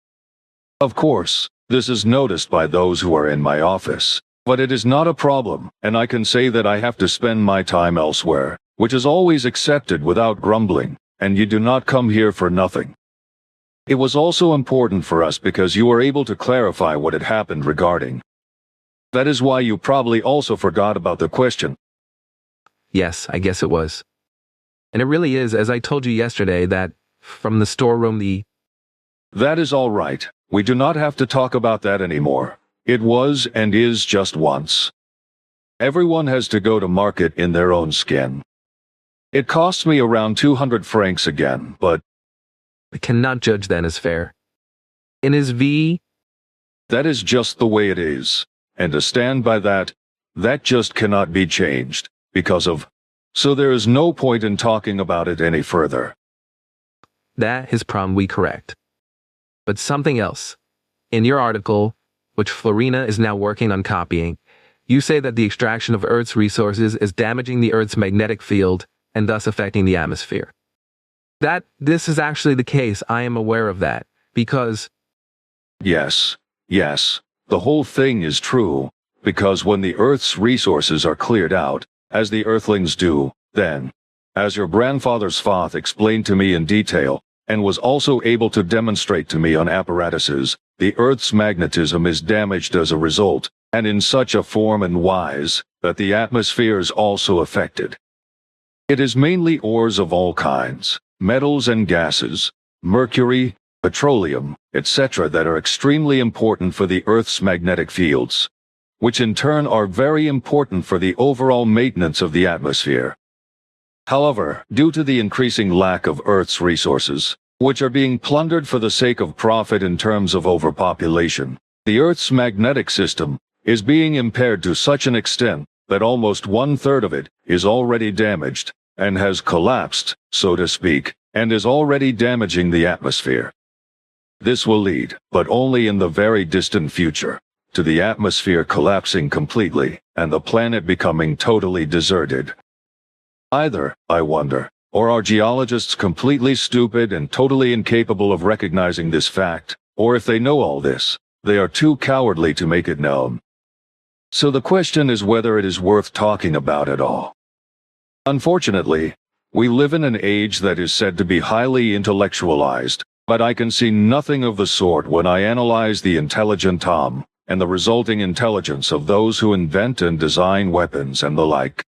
Of course, this is noticed by those who are in my office, but it is not a problem, and I can say that I have to spend my time elsewhere, which is always accepted without grumbling, and you do not come here for nothing. It was also important for us because you were able to clarify what had happened regarding. That is why you probably also forgot about the question. Yes, I guess it was. And it really is, as I told you yesterday, that from the storeroom That is all right. We do not have to talk about that anymore. It was and is just once. Everyone has to go to market in their own skin. It costs me around 200 francs again, but I cannot judge that as fair. In his that is just the way it is. And to stand by that, that just cannot be changed, because of. So there is no point in talking about it any further. that is probably correct. But something else. In your article, which Florina is now working on copying, you say that the extraction of Earth's resources is damaging the Earth's magnetic field and thus affecting the atmosphere. This is actually the case. I am aware of that, because Yes, the whole thing is true, because when the Earth's resources are cleared out, as the Earthlings do, then, as your grandfather's father explained to me in detail, and was also able to demonstrate to me on apparatuses, the Earth's magnetism is damaged as a result, and in such a form and wise, that the atmosphere is also affected. It is mainly ores of all kinds, metals and gases, mercury, petroleum, etc. that are extremely important for the Earth's magnetic fields, which in turn are very important for the overall maintenance of the atmosphere. However, due to the increasing lack of Earth's resources, which are being plundered for the sake of profit in terms of overpopulation, the Earth's magnetic system is being impaired to such an extent that almost 1/3 of it is already damaged, and has collapsed, so to speak, and is already damaging the atmosphere. This will lead, but only in the very distant future, to the atmosphere collapsing completely, and the planet becoming totally deserted. Either, I wonder, or are geologists completely stupid and totally incapable of recognizing this fact, or if they know all this, they are too cowardly to make it known. So the question is whether it is worth talking about at all. Unfortunately, we live in an age that is said to be highly intellectualized, but I can see nothing of the sort when I analyze the intelligent and the resulting intelligence of those who invent and design weapons and the like.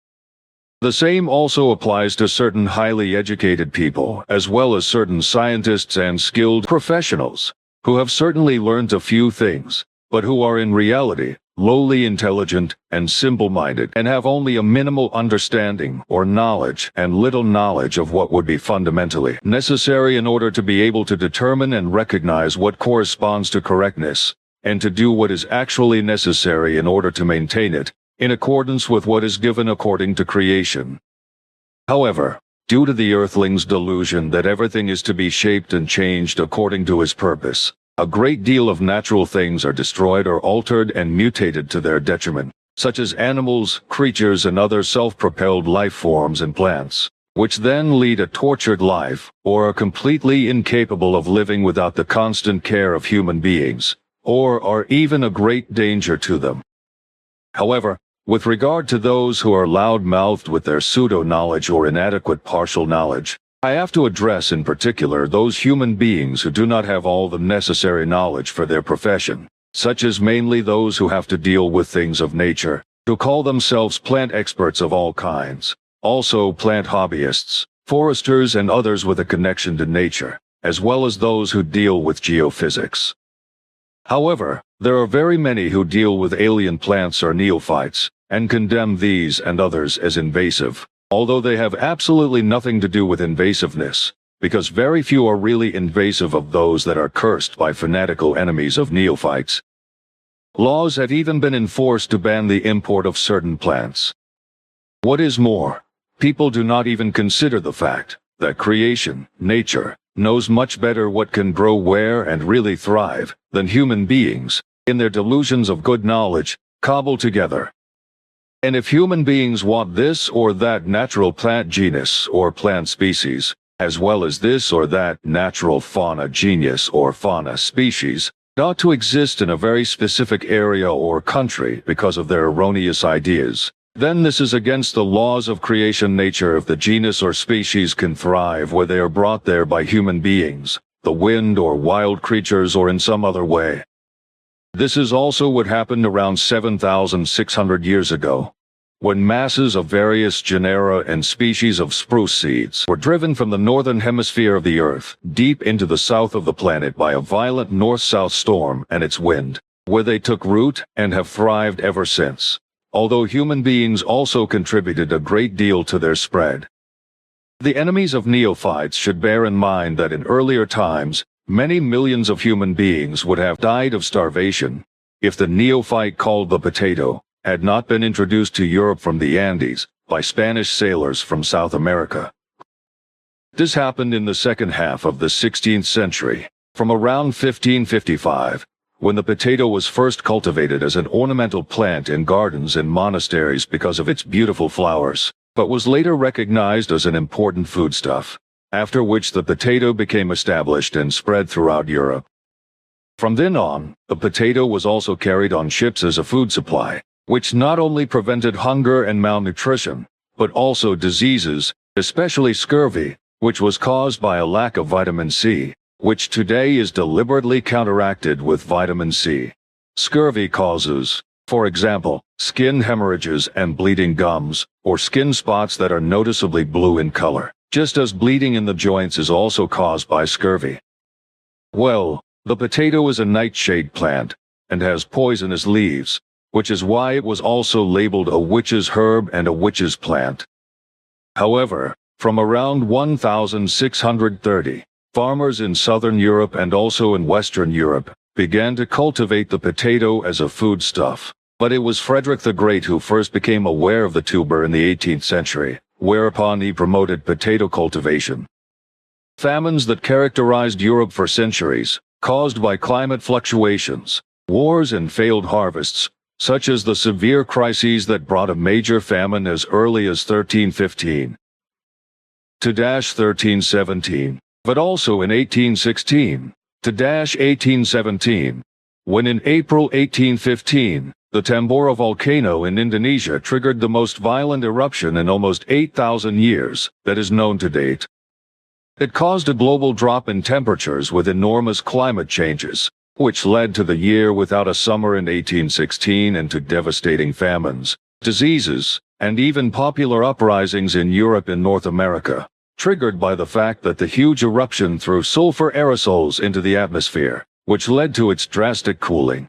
The same also applies to certain highly educated people, as well as certain scientists and skilled professionals, who have certainly learned a few things, but who are in reality lowly intelligent and simple-minded and have only a minimal understanding or knowledge and little knowledge of what would be fundamentally necessary in order to be able to determine and recognize what corresponds to correctness, and to do what is actually necessary in order to maintain it, in accordance with what is given according to creation. However, due to the Earthling's delusion that everything is to be shaped and changed according to his purpose, a great deal of natural things are destroyed or altered and mutated to their detriment, such as animals, creatures, and other self-propelled life forms and plants, which then lead a tortured life, or are completely incapable of living without the constant care of human beings, or are even a great danger to them. However, with regard to those who are loud-mouthed with their pseudo-knowledge or inadequate partial knowledge, I have to address in particular those human beings who do not have all the necessary knowledge for their profession, such as mainly those who have to deal with things of nature, who call themselves plant experts of all kinds, also plant hobbyists, foresters, and others with a connection to nature, as well as those who deal with geophysics. However, there are very many who deal with alien plants or neophytes, and condemn these and others as invasive, although they have absolutely nothing to do with invasiveness, because very few are really invasive of those that are cursed by fanatical enemies of neophytes. Laws have even been enforced to ban the import of certain plants. What is more, people do not even consider the fact that creation, nature, knows much better what can grow where and really thrive than human beings, in their delusions of good knowledge, cobble together. And if human beings want this or that natural plant genus or plant species, as well as this or that natural fauna genus or fauna species, it ought to exist in a very specific area or country because of their erroneous ideas, then this is against the laws of creation nature if the genus or species can thrive where they are brought there by human beings, the wind or wild creatures or in some other way. This is also what happened around 7,600 years ago, when masses of various genera and species of spruce seeds were driven from the northern hemisphere of the Earth deep into the south of the planet by a violent north-south storm and its wind, where they took root and have thrived ever since, although human beings also contributed a great deal to their spread. The enemies of neophytes should bear in mind that in earlier times, many millions of human beings would have died of starvation if the neophyte called the potato had not been introduced to Europe from the Andes by Spanish sailors from South America. This happened in the second half of the 16th century, from around 1555, when the potato was first cultivated as an ornamental plant in gardens and monasteries because of its beautiful flowers, but was later recognized as an important foodstuff, after which the potato became established and spread throughout Europe. From then on, the potato was also carried on ships as a food supply, which not only prevented hunger and malnutrition, but also diseases, especially scurvy, which was caused by a lack of vitamin C, which today is deliberately counteracted with vitamin C. Scurvy causes, for example, skin hemorrhages and bleeding gums, or skin spots that are noticeably blue in color, just as bleeding in the joints is also caused by scurvy. Well, the potato is a nightshade plant, and has poisonous leaves, which is why it was also labeled a witch's herb and a witch's plant. However, from around 1630, farmers in southern Europe and also in Western Europe began to cultivate the potato as a foodstuff, but it was Frederick the Great who first became aware of the tuber in the 18th century, whereupon he promoted potato cultivation. Famines that characterized Europe for centuries, caused by climate fluctuations, wars and failed harvests, such as the severe crises that brought a major famine as early as 1315 to 1317, but also in 1816 to 1817, when in April 1815, the Tambora volcano in Indonesia triggered the most violent eruption in almost 8,000 years that is known to date. It caused a global drop in temperatures with enormous climate changes, which led to the year without a summer in 1816 and to devastating famines, diseases, and even popular uprisings in Europe and North America, triggered by the fact that the huge eruption threw sulfur aerosols into the atmosphere, which led to its drastic cooling.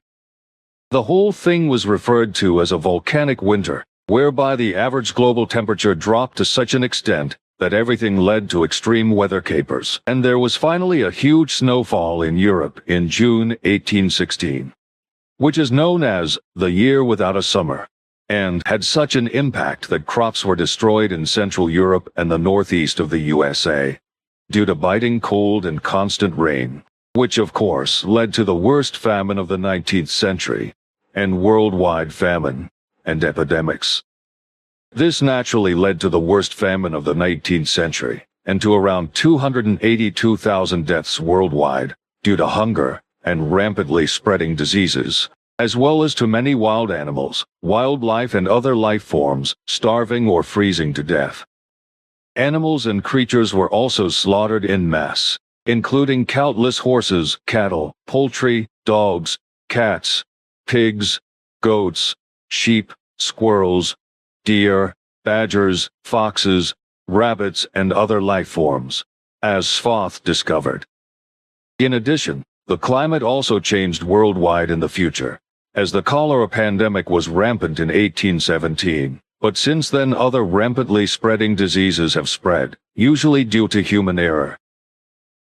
The whole thing was referred to as a volcanic winter, whereby the average global temperature dropped to such an extent that everything led to extreme weather capers, and there was finally a huge snowfall in Europe in June 1816, which is known as the year without a summer, and had such an impact that crops were destroyed in Central Europe and the northeast of the USA, due to biting cold and constant rain, which of course led to the worst famine of the 19th century, and worldwide famine and epidemics. This naturally led to the worst famine of the 19th century, and to around 282,000 deaths worldwide, due to hunger and rampantly spreading diseases, as well as to many wild animals, wildlife and other life forms, starving or freezing to death. Animals and creatures were also slaughtered en masse, including countless horses, cattle, poultry, dogs, cats, pigs, goats, sheep, squirrels, deer, badgers, foxes, rabbits, and other life forms, as Svoth discovered. In addition, the climate also changed worldwide in the future, as the cholera pandemic was rampant in 1817, but since then other rampantly spreading diseases have spread, usually due to human error.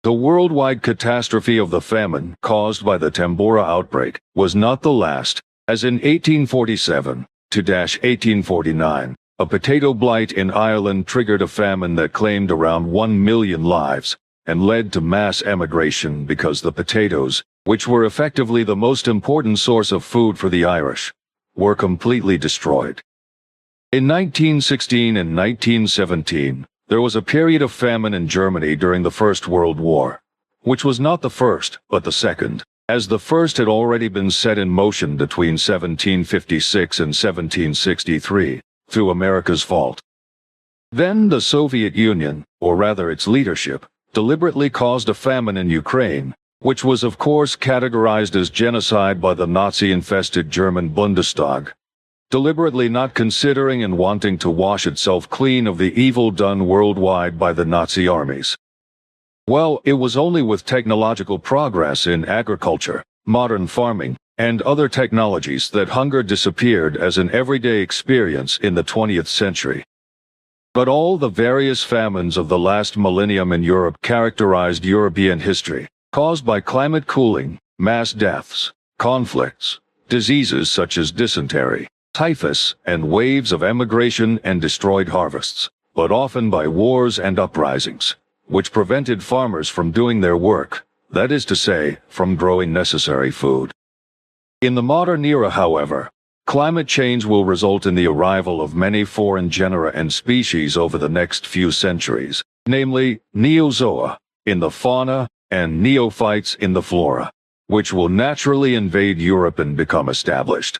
The worldwide catastrophe of the famine caused by the Tambora outbreak was not the last, as in 1847 to 1849, a potato blight in Ireland triggered a famine that claimed around 1 million lives, and led to mass emigration because the potatoes, which were effectively the most important source of food for the Irish, were completely destroyed. In 1916 and 1917, there was a period of famine in Germany during the First World War, which was not the first, but the second, as the first had already been set in motion between 1756 and 1763, through America's fault. Then the Soviet Union, or rather its leadership, deliberately caused a famine in Ukraine, which was of course categorized as genocide by the Nazi-infested German Bundestag, deliberately not considering and wanting to wash itself clean of the evil done worldwide by the Nazi armies. Well, it was only with technological progress in agriculture, modern farming, and other technologies that hunger disappeared as an everyday experience in the 20th century. But all the various famines of the last millennium in Europe characterized European history, caused by climate cooling, mass deaths, conflicts, diseases such as dysentery, typhus, and waves of emigration and destroyed harvests, but often by wars and uprisings, which prevented farmers from doing their work, that is to say, from growing necessary food. In the modern era, however, climate change will result in the arrival of many foreign genera and species over the next few centuries, namely neozoa in the fauna and neophytes in the flora, which will naturally invade Europe and become established.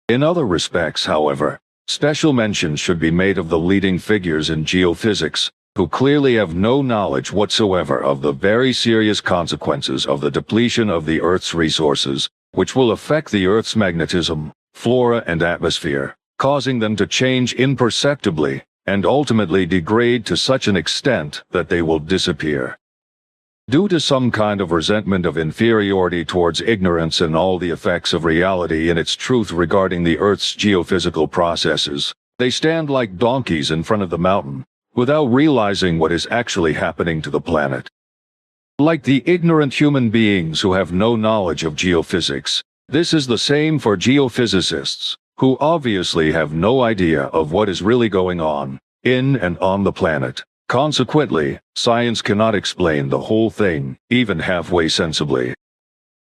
In other respects, however, special mention should be made of the leading figures in geophysics, who clearly have no knowledge whatsoever of the very serious consequences of the depletion of the Earth's resources, which will affect the Earth's magnetism, flora and atmosphere, causing them to change imperceptibly and ultimately degrade to such an extent that they will disappear. Due to some kind of resentment of inferiority towards ignorance and all the effects of reality in its truth regarding the Earth's geophysical processes, they stand like donkeys in front of the mountain, without realizing what is actually happening to the planet. Like the ignorant human beings who have no knowledge of geophysics, this is the same for geophysicists, who obviously have no idea of what is really going on in and on the planet. Consequently, science cannot explain the whole thing, even halfway sensibly.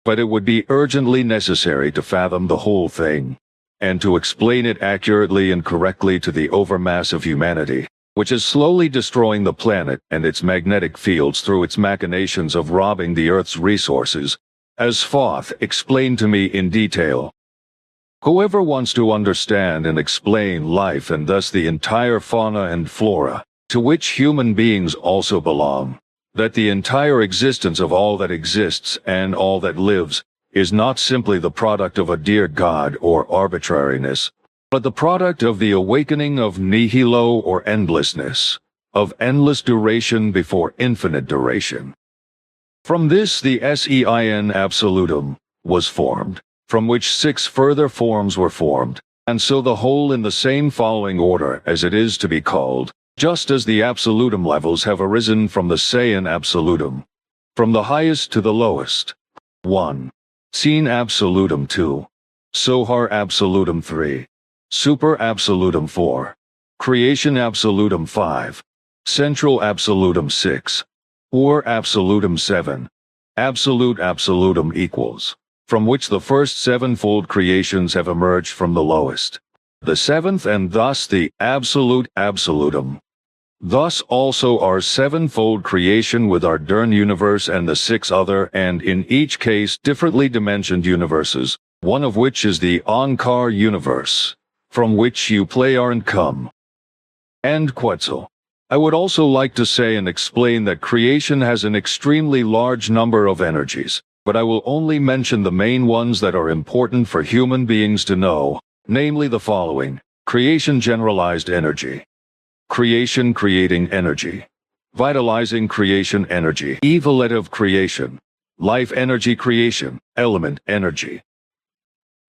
But it would be urgently necessary to fathom the whole thing, and to explain it accurately and correctly to the overmass of humanity, which is slowly destroying the planet and its magnetic fields through its machinations of robbing the Earth's resources, as Foth explained to me in detail. Whoever wants to understand and explain life and thus the entire fauna and flora, to which human beings also belong, that the entire existence of all that exists and all that lives is not simply the product of a dear God or arbitrariness, but the product of the awakening of nihilo or endlessness, of endless duration before infinite duration. From this the Sein absolutum was formed, from which 6 further forms were formed, and so the whole in the same following order as it is to be called, just as the absolutum levels have arisen from the Sein absolutum, from the highest to the lowest. 1. Sein absolutum 2. Sohar absolutum 3. Super absolutum 4. Creation absolutum 5. Central absolutum 6. Or absolutum 7. Absolute absolutum equals, from which the first 7-fold creations have emerged from the lowest. The 7th and thus the absolute absolutum. Thus also our 7-fold creation with our Dern universe and the 6 other and in each case differently dimensioned universes, one of which is the ANKAR universe, from which you play are and come. And Quetzal. I would also like to say and explain that creation has an extremely large number of energies, but I will only mention the main ones that are important for human beings to know, namely the following: creation generalized energy, creation creating energy, vitalizing creation energy, evolutive creation, life energy creation, element energy,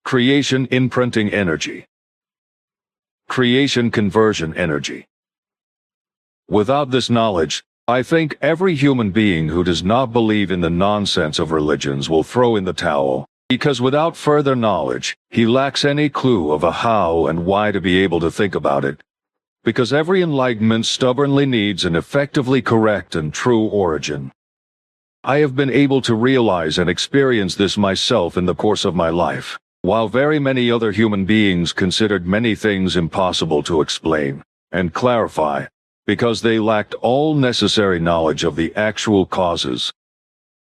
creation imprinting energy, creation conversion energy. Without this knowledge, I think every human being who does not believe in the nonsense of religions will throw in the towel, because without further knowledge, he lacks any clue of a how and why to be able to think about it. because every enlightenment stubbornly needs an effectively correct and true origin. I have been able to realize and experience this myself in the course of my life, while very many other human beings considered many things impossible to explain and clarify, because they lacked all necessary knowledge of the actual causes.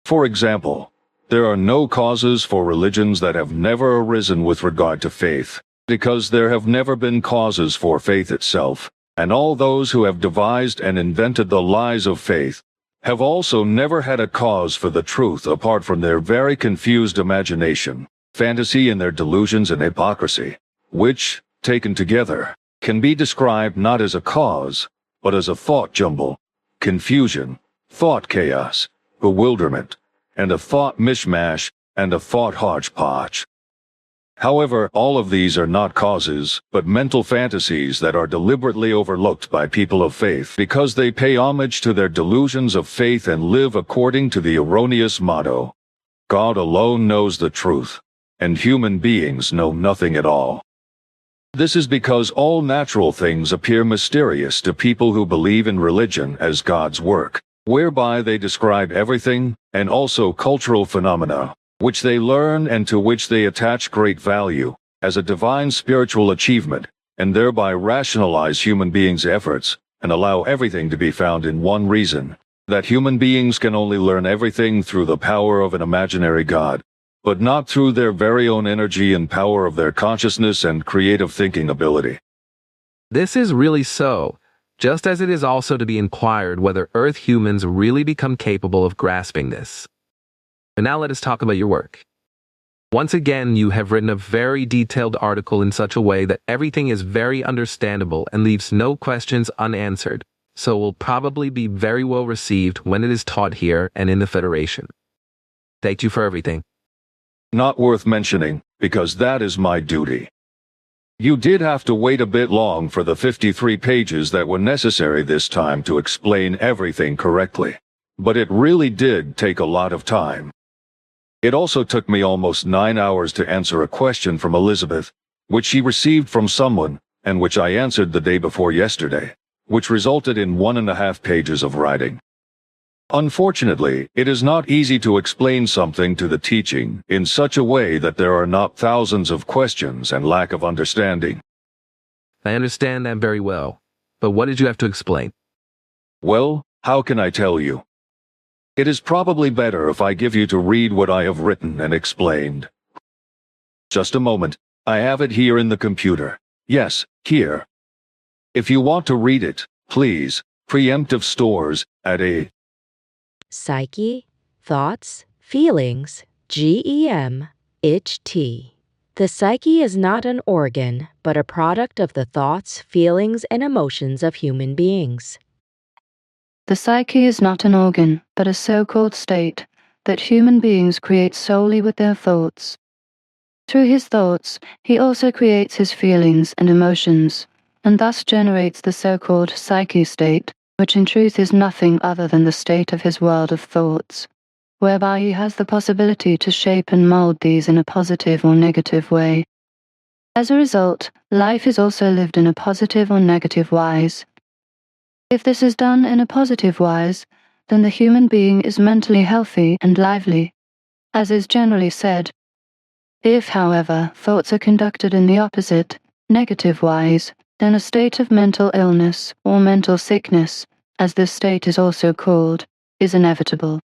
For example, there are no causes for religions that have never arisen with regard to faith, because there have never been causes for faith itself, and all those who have devised and invented the lies of faith have also never had a cause for the truth apart from their very confused imagination, fantasy, and their delusions and hypocrisy, which, taken together, can be described not as a cause, but as a thought jumble, confusion, thought chaos, bewilderment, and a thought mishmash, and a thought hodgepodge. However, all of these are not causes, but mental fantasies that are deliberately overlooked by people of faith because they pay homage to their delusions of faith and live according to the erroneous motto, God alone knows the truth, and human beings know nothing at all. This is because all natural things appear mysterious to people who believe in religion as God's work, whereby they describe everything, and also cultural phenomena, which they learn and to which they attach great value, as a divine spiritual achievement, and thereby rationalize human beings' efforts, and allow everything to be found in one reason, that human beings can only learn everything through the power of an imaginary God, but not through their very own energy and power of their consciousness and creative thinking ability. This is really so, just as it is also to be inquired whether Earth humans really become capable of grasping this. But now let us talk about your work. Once again, you have written a very detailed article in such a way that everything is very understandable and leaves no questions unanswered, so will probably be very well received when it is taught here and in the Federation. Thank you for everything. Not worth mentioning, because that is my duty. You did have to wait a bit long for the 53 pages that were necessary this time to explain everything correctly, but it really did take a lot of time. It also took me almost 9 hours to answer a question from Elizabeth, which she received from someone, and which I answered the day before yesterday, which resulted in 1.5 pages of writing. Unfortunately, it is not easy to explain something to the teaching in such a way that there are not thousands of questions and lack of understanding. I understand that very well, but what did you have to explain? Well, how can I tell you? It is probably better if I give you to read what I have written and explained. Just a moment, I have it here in the computer. Yes, here. If you want to read it, please, preemptive stores at a Psyche, thoughts, feelings, GEM, ICH-T. The psyche is not an organ, but a product of the thoughts, feelings, and emotions of human beings. The psyche is not an organ, but a so-called state that human beings create solely with their thoughts. Through his thoughts, he also creates his feelings and emotions, and thus generates the so-called psyche state, which in truth is nothing other than the state of his world of thoughts, whereby he has the possibility to shape and mold these in a positive or negative way. As a result, life is also lived in a positive or negative wise. If this is done in a positive wise, then the human being is mentally healthy and lively, as is generally said. If, however, thoughts are conducted in the opposite, negative wise, then a state of mental illness or mental sickness, as this state is also called, is inevitable.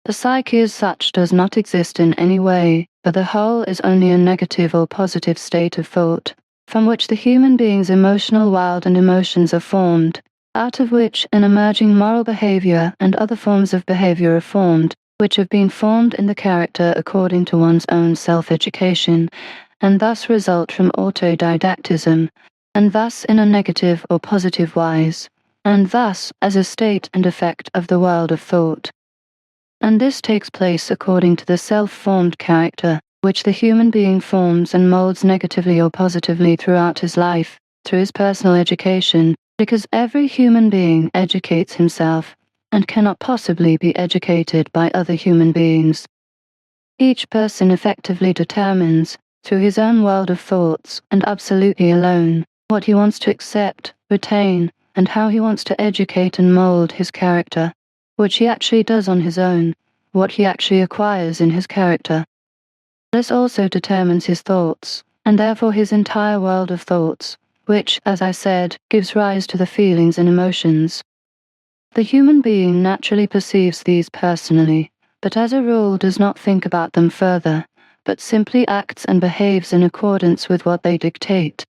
The psyche as such does not exist in any way, but the whole is only a negative or positive state of thought, from which the human being's emotional world and emotions are formed, out of which an emerging moral behavior and other forms of behavior are formed, which have been formed in the character according to one's own self-education, and thus result from autodidactism, and thus in a negative or positive wise, and thus as a state and effect of the world of thought. And this takes place according to the self-formed character, which the human being forms and molds negatively or positively throughout his life, through his personal education, because every human being educates himself, and cannot possibly be educated by other human beings. Each person effectively determines, through his own world of thoughts, and absolutely alone, what he wants to accept, retain, and how he wants to educate and mold his character, which he actually does on his own, what he actually acquires in his character. This also determines his thoughts, and therefore his entire world of thoughts, which, as I said, gives rise to the feelings and emotions. The human being naturally perceives these personally, but as a rule does not think about them further, but simply acts and behaves in accordance with what they dictate.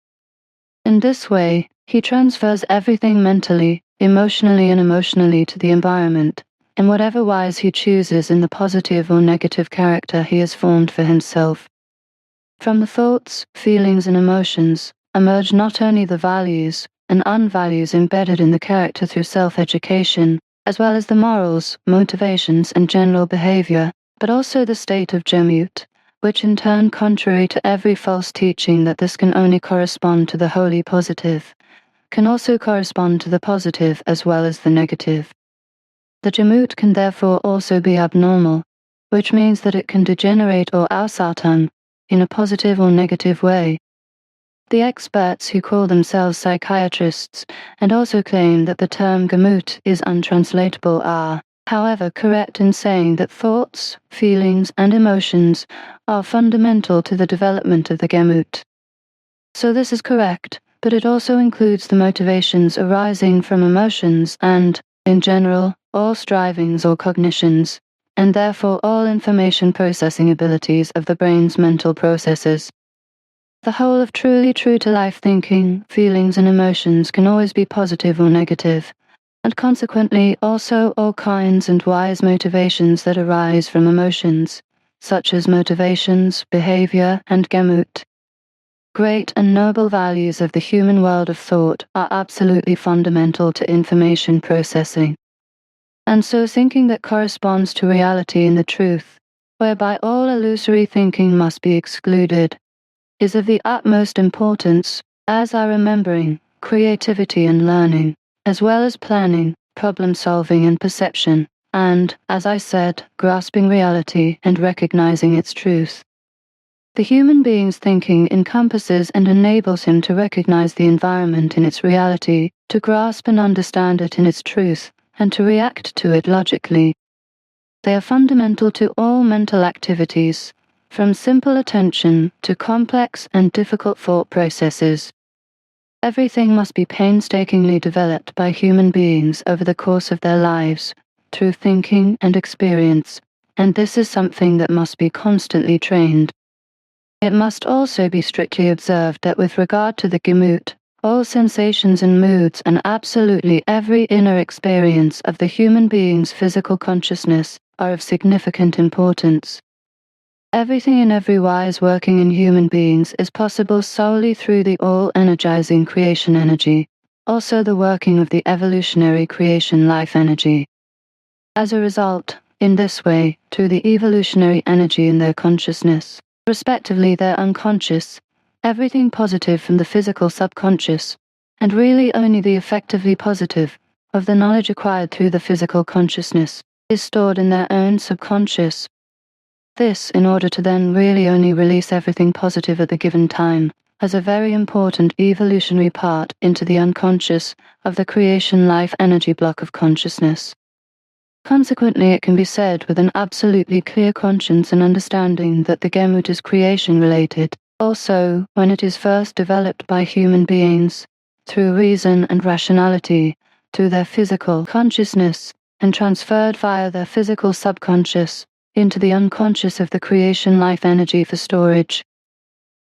In this way, he transfers everything mentally, emotionally and emotionally to the environment, in whatever wise he chooses in the positive or negative character he has formed for himself. From the thoughts, feelings and emotions emerge not only the values and unvalues embedded in the character through self-education, as well as the morals, motivations and general behavior, but also the state of Gemut, which in turn, contrary to every false teaching that this can only correspond to the wholly positive, can also correspond to the positive as well as the negative. The Gemut can therefore also be abnormal, which means that it can degenerate or ausarten in a positive or negative way. The experts who call themselves psychiatrists and also claim that the term Gemut is untranslatable are, however, correct in saying that thoughts, feelings, and emotions are fundamental to the development of the Gemut. So this is correct, but it also includes the motivations arising from emotions and, in general, all strivings or cognitions, and therefore all information processing abilities of the brain's mental processes. The whole of truly true-to-life thinking, feelings and emotions can always be positive or negative, and consequently also all kinds and wise motivations that arise from emotions, such as motivations, behavior, and Gemut. Great and noble values of the human world of thought are absolutely fundamental to information processing. And so thinking that corresponds to reality and the truth, whereby all illusory thinking must be excluded, is of the utmost importance, as are remembering, creativity and learning, as well as planning, problem-solving and perception, and, as I said, grasping reality and recognizing its truth. The human being's thinking encompasses and enables him to recognize the environment in its reality, to grasp and understand it in its truth, and to react to it logically. They are fundamental to all mental activities, from simple attention to complex and difficult thought processes. Everything must be painstakingly developed by human beings over the course of their lives, through thinking and experience, and this is something that must be constantly trained. It must also be strictly observed that with regard to the Gemut, all sensations and moods and absolutely every inner experience of the human being's physical consciousness are of significant importance. Everything in every wise working in human beings is possible solely through the all-energizing creation energy, also the working of the evolutionary creation life energy. As a result, in this way, through the evolutionary energy in their consciousness, respectively their unconscious, everything positive from the physical subconscious, and really only the effectively positive of the knowledge acquired through the physical consciousness, is stored in their own subconscious. This in order to then really only release everything positive at the given time, as a very important evolutionary part into the unconscious of the creation life energy block of consciousness. Consequently, it can be said with an absolutely clear conscience and understanding that the Gemut is creation-related, also when it is first developed by human beings, through reason and rationality, through their physical consciousness, and transferred via their physical subconscious into the unconscious of the creation life energy for storage.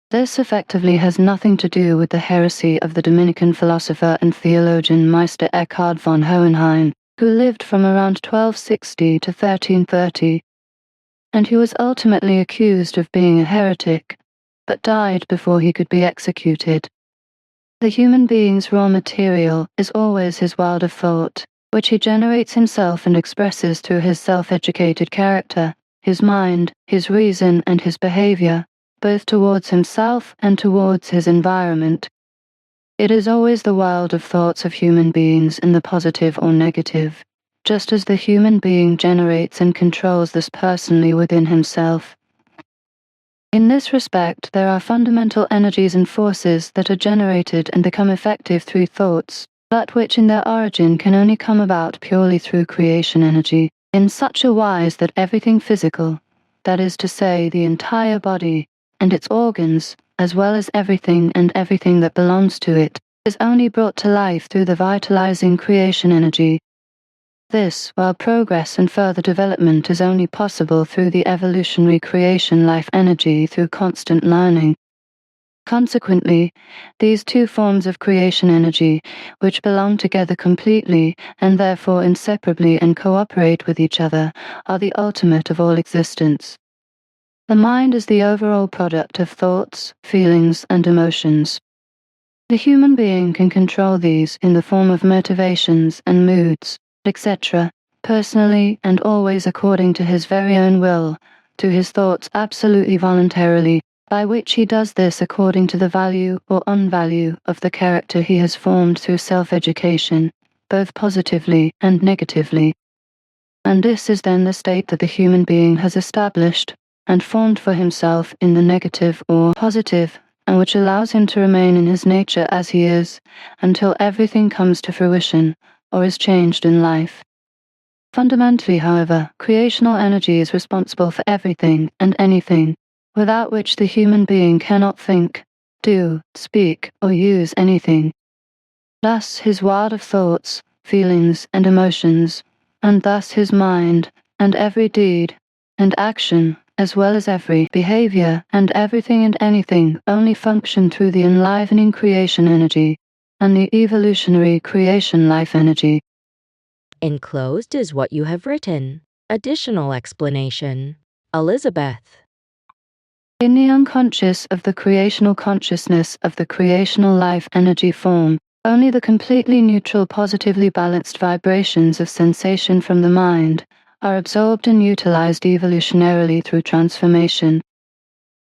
This effectively has nothing to do with the heresy of the Dominican philosopher and theologian Meister Eckhard von Hohenheim, who lived from around 1260 to 1330, and who was ultimately accused of being a heretic, but died before he could be executed. The human being's raw material is always his world of thought, which he generates himself and expresses through his self-educated character, his mind, his reason, and his behavior, both towards himself and towards his environment. It is always the world of thoughts of human beings in the positive or negative, just as the human being generates and controls this personally within himself. In this respect, there are fundamental energies and forces that are generated and become effective through thoughts, but which in their origin can only come about purely through creation energy, in such a wise that everything physical, that is to say, the entire body and its organs, as well as everything and everything that belongs to it, is only brought to life through the vitalizing creation energy. This, while progress and further development is only possible through the evolutionary creation life energy through constant learning. Consequently, these two forms of creation energy, which belong together completely and therefore inseparably and cooperate with each other, are the ultimate of all existence. The mind is the overall product of thoughts, feelings, and emotions. The human being can control these in the form of motivations and moods, etc., personally and always according to his very own will, to his thoughts absolutely voluntarily, by which he does this according to the value or unvalue of the character he has formed through self-education, both positively and negatively. And this is then the state that the human being has established and formed for himself in the negative or positive, and which allows him to remain in his nature as he is, until everything comes to fruition, or is changed in life. Fundamentally, however, creational energy is responsible for everything and anything, without which the human being cannot think, do, speak, or use anything. Thus his world of thoughts, feelings, and emotions, and thus his mind, and every deed, and action, as well as every behavior, and everything and anything, only function through the enlivening creation energy, and the evolutionary creation life energy. Enclosed is what you have written. Additional explanation. Elizabeth. In the unconscious of the creational consciousness of the creational life energy form, only the completely neutral positively balanced vibrations of sensation from the mind are absorbed and utilized evolutionarily through transformation.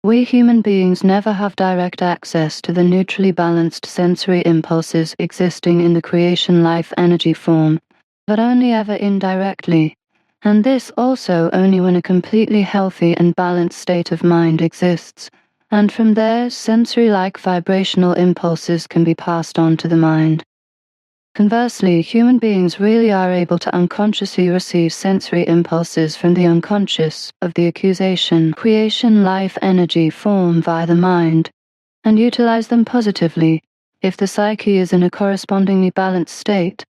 We human beings never have direct access to the neutrally balanced sensory impulses existing in the creation life energy form, but only ever indirectly, and this also only when a completely healthy and balanced state of mind exists, and from there sensory-like vibrational impulses can be passed on to the mind. Conversely, human beings really are able to unconsciously receive sensory impulses from the unconscious of the accusation creation life energy form via the mind, and utilize them positively if the psyche is in a correspondingly balanced state.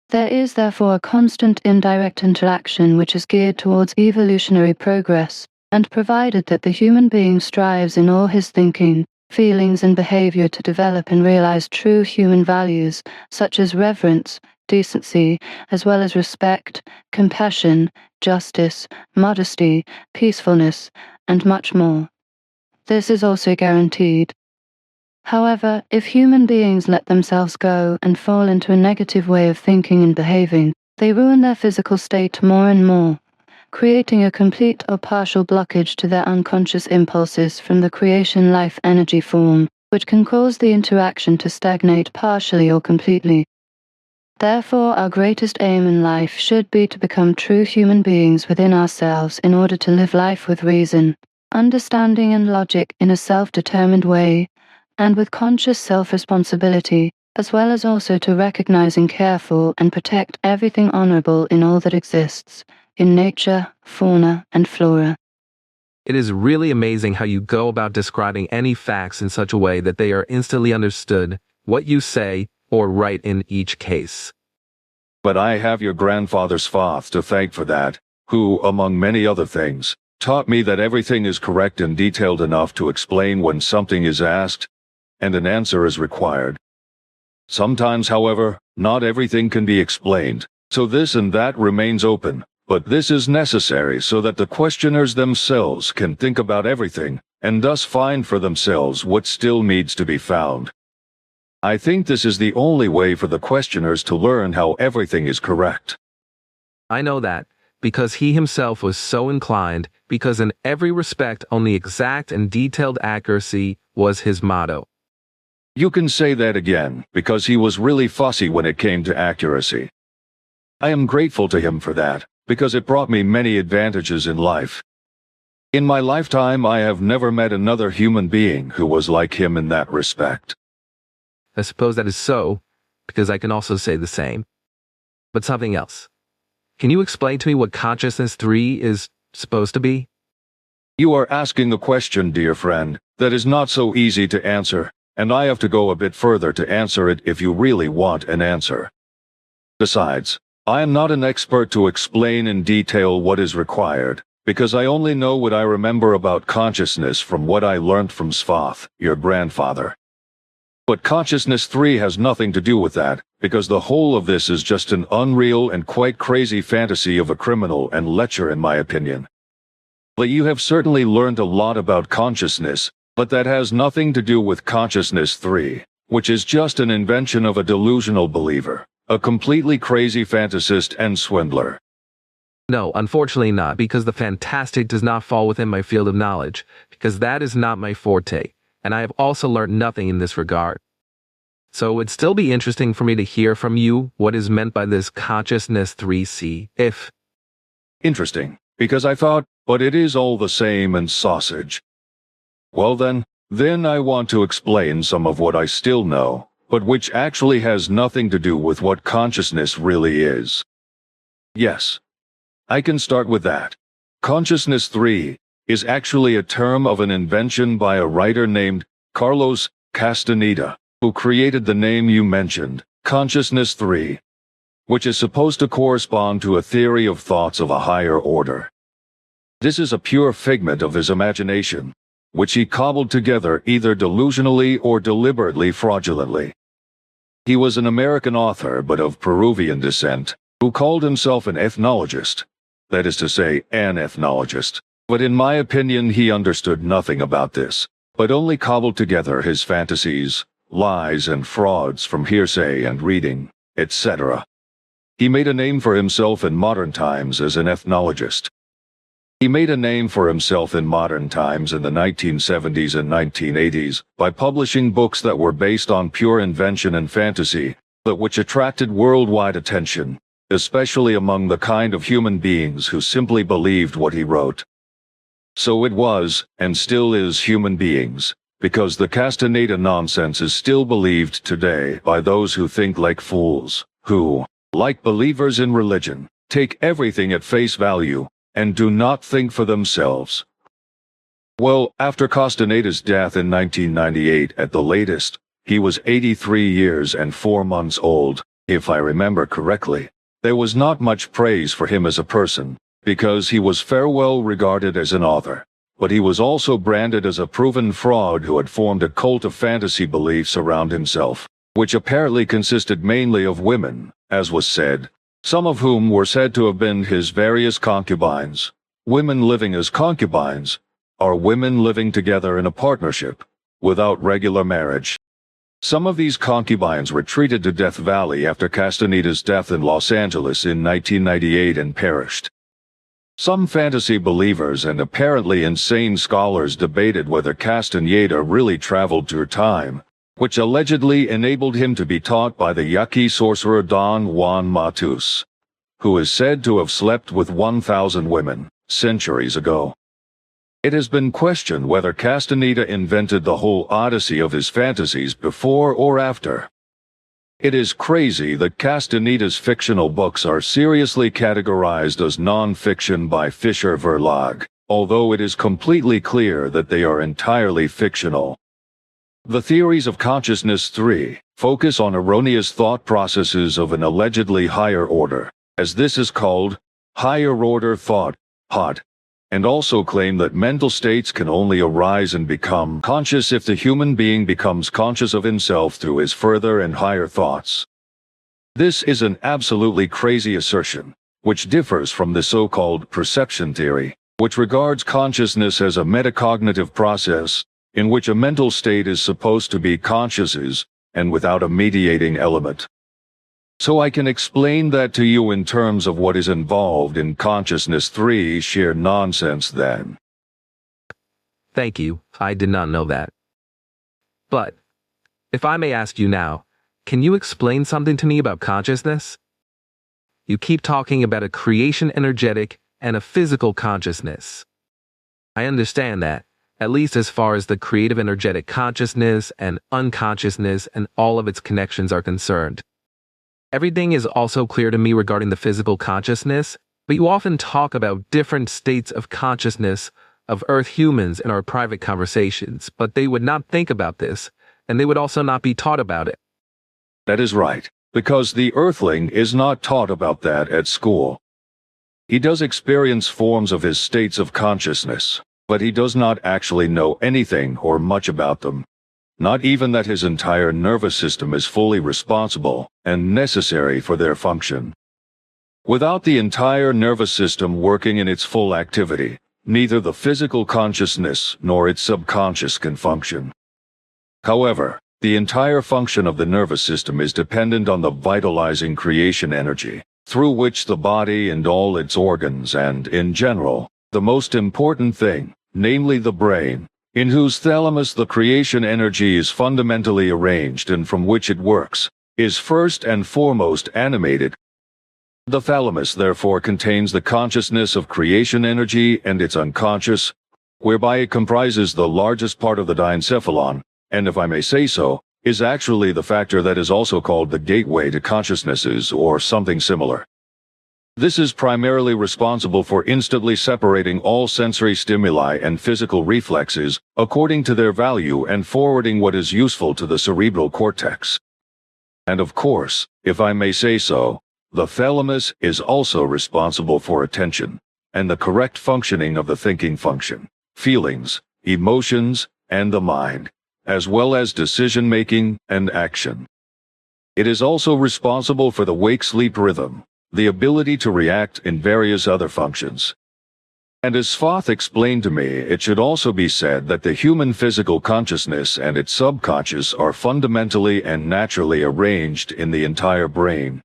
There is therefore a constant indirect interaction which is geared towards evolutionary progress, and provided that the human being strives in all his thinking, feelings and behavior to develop and realize true human values such as reverence, decency, as well as respect, compassion, justice, modesty, peacefulness, and much more. This is also guaranteed. However, if human beings let themselves go and fall into a negative way of thinking and behaving, they ruin their physical state more and more, creating a complete or partial blockage to their unconscious impulses from the creation life energy form, which can cause the interaction to stagnate partially or completely. Therefore, our greatest aim in life should be to become true human beings within ourselves in order to live life with reason, understanding and logic in a self-determined way, and with conscious self-responsibility, as well as also to recognize and care for and protect everything honorable in all that exists, in nature, fauna, and flora. It is really amazing how you go about describing any facts in such a way that they are instantly understood, what you say or write in each case. But I have your grandfather's father to thank for that, who, among many other things, taught me that everything is correct and detailed enough to explain when something is asked, and an answer is required. Sometimes, however, not everything can be explained, so this and that remains open, but this is necessary so that the questioners themselves can think about everything, and thus find for themselves what still needs to be found. I think this is the only way for the questioners to learn how everything is correct. I know that, because he himself was so inclined, because in every respect only exact and detailed accuracy was his motto. You can say that again, because he was really fussy when it came to accuracy. I am grateful to him for that, because it brought me many advantages in life. In my lifetime, I have never met another human being who was like him in that respect. I suppose that is so, because I can also say the same. But something else. Can you explain to me what Consciousness 3 is supposed to be? You are asking a question, dear friend, that is not so easy to answer, and I have to go a bit further to answer it if you really want an answer. Besides, I am not an expert to explain in detail what is required, because I only know what I remember about consciousness from what I learnt from Svath, your grandfather. But Consciousness 3 has nothing to do with that, because the whole of this is just an unreal and quite crazy fantasy of a criminal and lecher in my opinion. But you have certainly learned a lot about consciousness, but that has nothing to do with Consciousness 3, which is just an invention of a delusional believer, a completely crazy fantasist and swindler. No, unfortunately not, because the fantastic does not fall within my field of knowledge, because that is not my forte, and I have also learned nothing in this regard. So it would still be interesting for me to hear from you what is meant by this Consciousness 3C, if... Interesting, because I thought, but it is all the same and sausage. Well then I want to explain some of what I still know, but which actually has nothing to do with what consciousness really is. Yes. I can start with that. Consciousness 3 is actually a term of an invention by a writer named Carlos Castaneda, who created the name you mentioned, Consciousness 3, which is supposed to correspond to a theory of thoughts of a higher order. This is a pure figment of his imagination, which he cobbled together either delusionally or deliberately fraudulently. He was an American author but of Peruvian descent, who called himself an ethnologist. That is to say, an ethnologist. But in my opinion he understood nothing about this, but only cobbled together his fantasies, lies and frauds from hearsay and reading, etc. He made a name for himself in modern times as an ethnologist. He made a name for himself in modern times in the 1970s and 1980s by publishing books that were based on pure invention and fantasy, but which attracted worldwide attention, especially among the kind of human beings who simply believed what he wrote. So it was, and still is, human beings, because the Castaneda nonsense is still believed today by those who think like fools, who, like believers in religion, take everything at face value, and do not think for themselves. Well, after Castaneda's death in 1998 at the latest, he was 83 years and 4 months old, if I remember correctly. There was not much praise for him as a person, because he was well regarded as an author, but he was also branded as a proven fraud who had formed a cult of fantasy beliefs around himself, which apparently consisted mainly of women, as was said, some of whom were said to have been his various concubines. Women living as concubines are women living together in a partnership, without regular marriage. Some of these concubines retreated to Death Valley after Castaneda's death in Los Angeles in 1998 and perished. Some fantasy believers and apparently insane scholars debated whether Castaneda really traveled through time, which allegedly enabled him to be taught by the Yaqui sorcerer Don Juan Matus, who is said to have slept with 1,000 women, centuries ago. It has been questioned whether Castaneda invented the whole odyssey of his fantasies before or after. It is crazy that Castaneda's fictional books are seriously categorized as non-fiction by Fischer Verlag, although it is completely clear that they are entirely fictional. The theories of Consciousness 3 focus on erroneous thought processes of an allegedly higher order, as this is called, higher order thought, HOT, and also claim that mental states can only arise and become conscious if the human being becomes conscious of himself through his further and higher thoughts. This is an absolutely crazy assertion, which differs from the so-called perception theory, which regards consciousness as a metacognitive process, in which a mental state is supposed to be conscious and without a mediating element. So I can explain that to you in terms of what is involved in Consciousness 3 sheer nonsense then. Thank you, I did not know that. But, if I may ask you now, can you explain something to me about consciousness? You keep talking about a creation energetic and a physical consciousness. I understand that, at least as far as the creative energetic consciousness and unconsciousness and all of its connections are concerned. Everything is also clear to me regarding the physical consciousness, but you often talk about different states of consciousness of Earth humans in our private conversations, but they would not think about this, and they would also not be taught about it. That is right, because the Earthling is not taught about that at school. He does experience forms of his states of consciousness, but he does not actually know anything or much about them. Not even that his entire nervous system is fully responsible and necessary for their function. Without the entire nervous system working in its full activity, neither the physical consciousness nor its subconscious can function. However, the entire function of the nervous system is dependent on the vitalizing creation energy, through which the body and all its organs and, in general, the most important thing, namely the brain, in whose thalamus the creation energy is fundamentally arranged and from which it works, is first and foremost animated. The thalamus therefore contains the consciousness of creation energy and its unconscious, whereby it comprises the largest part of the diencephalon, and if I may say so, is actually the factor that is also called the gateway to consciousnesses or something similar. This is primarily responsible for instantly separating all sensory stimuli and physical reflexes according to their value and forwarding what is useful to the cerebral cortex. And of course, if I may say so, the thalamus is also responsible for attention and the correct functioning of the thinking function, feelings, emotions, and the mind, as well as decision-making and action. It is also responsible for the wake-sleep rhythm, the ability to react in various other functions. And as Svoth explained to me, it should also be said that the human physical consciousness and its subconscious are fundamentally and naturally arranged in the entire brain.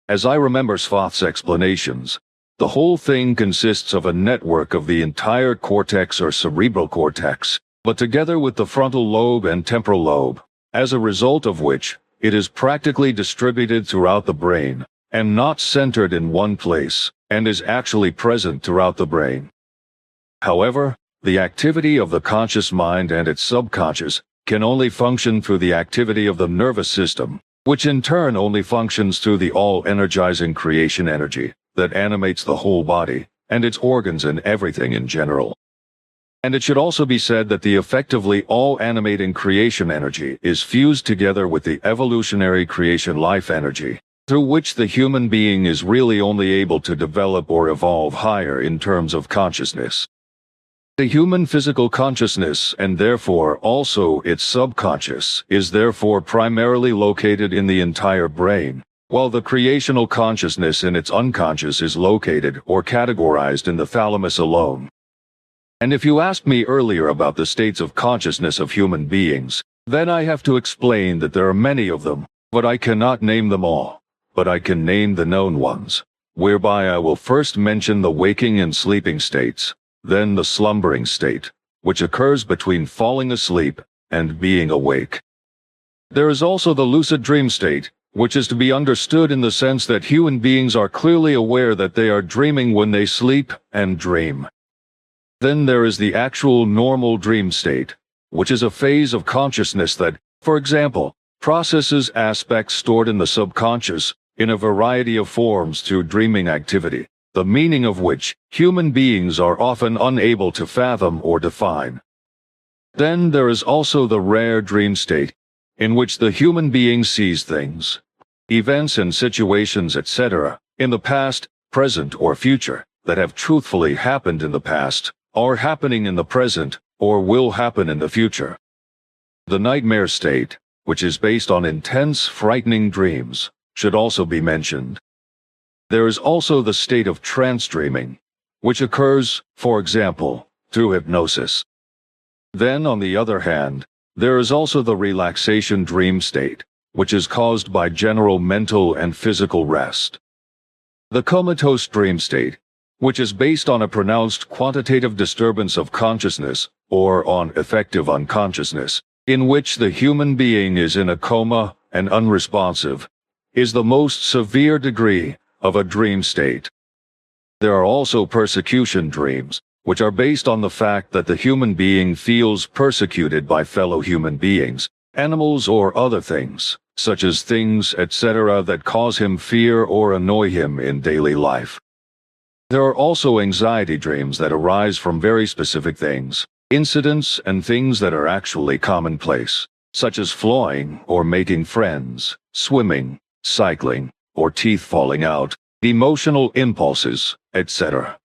As I remember Svoth's explanations, the whole thing consists of a network of the entire cortex or cerebral cortex, but together with the frontal lobe and temporal lobe, as a result of which, it is practically distributed throughout the brain, and not centered in one place, and is actually present throughout the brain. However, the activity of the conscious mind and its subconscious can only function through the activity of the nervous system, which in turn only functions through the all-energizing creation energy that animates the whole body, and its organs and everything in general. And it should also be said that the effectively all-animating creation energy is fused together with the evolutionary creation life energy, through which the human being is really only able to develop or evolve higher in terms of consciousness. The human physical consciousness, and therefore also its subconscious, is therefore primarily located in the entire brain, while the creational consciousness in its unconscious is located or categorized in the thalamus alone. And if you asked me earlier about the states of consciousness of human beings, then I have to explain that there are many of them, but I cannot name them all. But I can name the known ones, whereby I will first mention the waking and sleeping states, then the slumbering state, which occurs between falling asleep and being awake. There is also the lucid dream state, which is to be understood in the sense that human beings are clearly aware that they are dreaming when they sleep and dream. Then there is the actual normal dream state, which is a phase of consciousness that, for example, processes aspects stored in the subconscious in a variety of forms through dreaming activity, the meaning of which human beings are often unable to fathom or define. Then there is also the rare dream state, in which the human being sees things, events and situations, etc., in the past, present, or future, that have truthfully happened in the past, are happening in the present, or will happen in the future. The nightmare state, which is based on intense, frightening dreams, should also be mentioned. There is also the state of trance dreaming, which occurs, for example, through hypnosis. Then, on the other hand, there is also the relaxation dream state, which is caused by general mental and physical rest. The comatose dream state, which is based on a pronounced quantitative disturbance of consciousness, or on effective unconsciousness, in which the human being is in a coma and unresponsive, is the most severe degree of a dream state. There are also persecution dreams, which are based on the fact that the human being feels persecuted by fellow human beings, animals or other things, such as things, etc., that cause him fear or annoy him in daily life. There are also anxiety dreams that arise from very specific things, incidents and things that are actually commonplace, such as flying or making friends, swimming, cycling, or teeth falling out, emotional impulses, etc.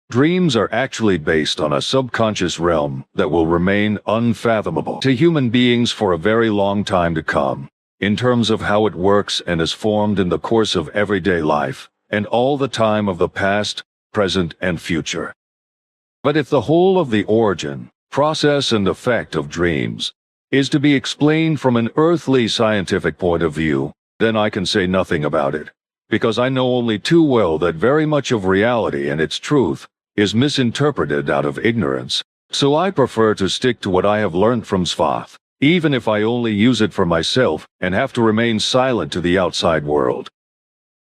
Dreams are actually based on a subconscious realm that will remain unfathomable to human beings for a very long time to come, in terms of how it works and is formed in the course of everyday life, and all the time of the past, present, and future. But if the whole of the origin, process, and effect of dreams is to be explained from an earthly scientific point of view, then I can say nothing about it, because I know only too well that very much of reality and its truth is misinterpreted out of ignorance, so I prefer to stick to what I have learned from Svath, even if I only use it for myself and have to remain silent to the outside world.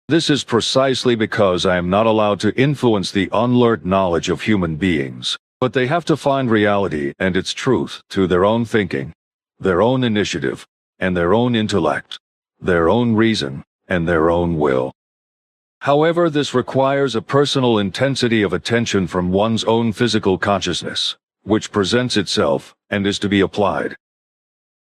This is precisely because I am not allowed to influence the unlearned knowledge of human beings, but they have to find reality and its truth through their own thinking, their own initiative, and their own intellect, their own reason, and their own will. However, this requires a personal intensity of attention from one's own physical consciousness, which presents itself and is to be applied.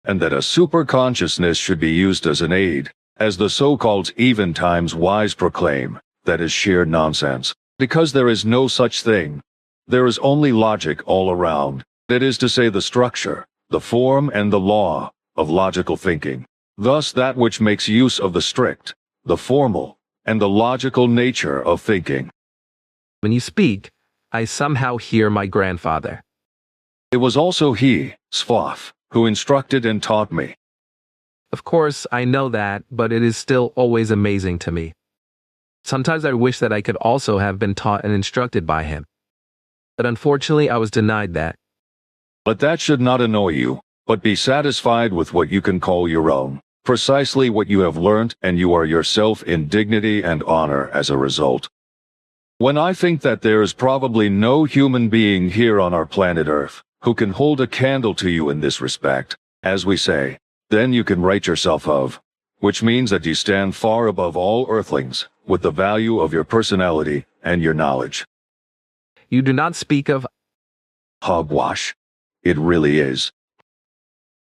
And that a superconsciousness should be used as an aid, as the so-called even times wise proclaim, that is sheer nonsense, because there is no such thing. There is only logic all around, that is to say the structure, the form and the law of logical thinking, thus that which makes use of the strict, the formal, and the logical nature of thinking. When you speak, I somehow hear my grandfather. It was also he, Svath, who instructed and taught me. Of course, I know that, but it is still always amazing to me. Sometimes I wish that I could also have been taught and instructed by him. But unfortunately, I was denied that. But that should not annoy you, but be satisfied with what you can call your own, precisely what you have learnt, and you are yourself in dignity and honor as a result. When I think that there is probably no human being here on our planet Earth who can hold a candle to you in this respect, as we say, then you can rate yourself of, which means that you stand far above all earthlings, with the value of your personality and your knowledge. You do not speak of Hogwash. It really is.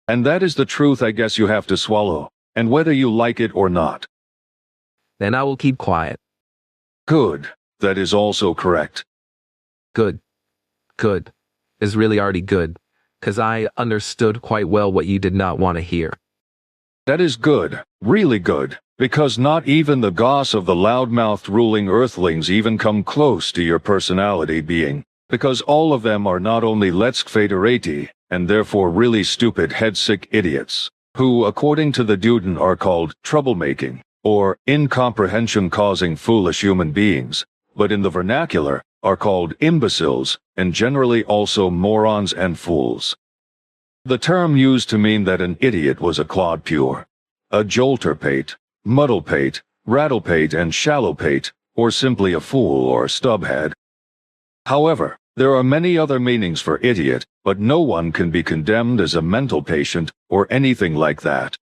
And that is the truth I guess you have to swallow, and whether you like it or not. Then I will keep quiet. Good. That is also correct. Good. Good. Is really already good, 'cause I understood quite well what you did not want to hear. That is good, really good, because not even the goss of the loudmouthed ruling earthlings even come close to your personality being, because all of them are not only letskfaderati, and therefore really stupid headsick idiots, who according to the Duden are called troublemaking, or incomprehension-causing foolish human beings, but in the vernacular, are called imbeciles, and generally also morons and fools. The term used to mean that an idiot was a clodpure, a jolterpate, muddlepate, rattlepate, and shallowpate, or simply a fool or stubhead. However, there are many other meanings for idiot, but no one can be condemned as a mental patient or anything like that.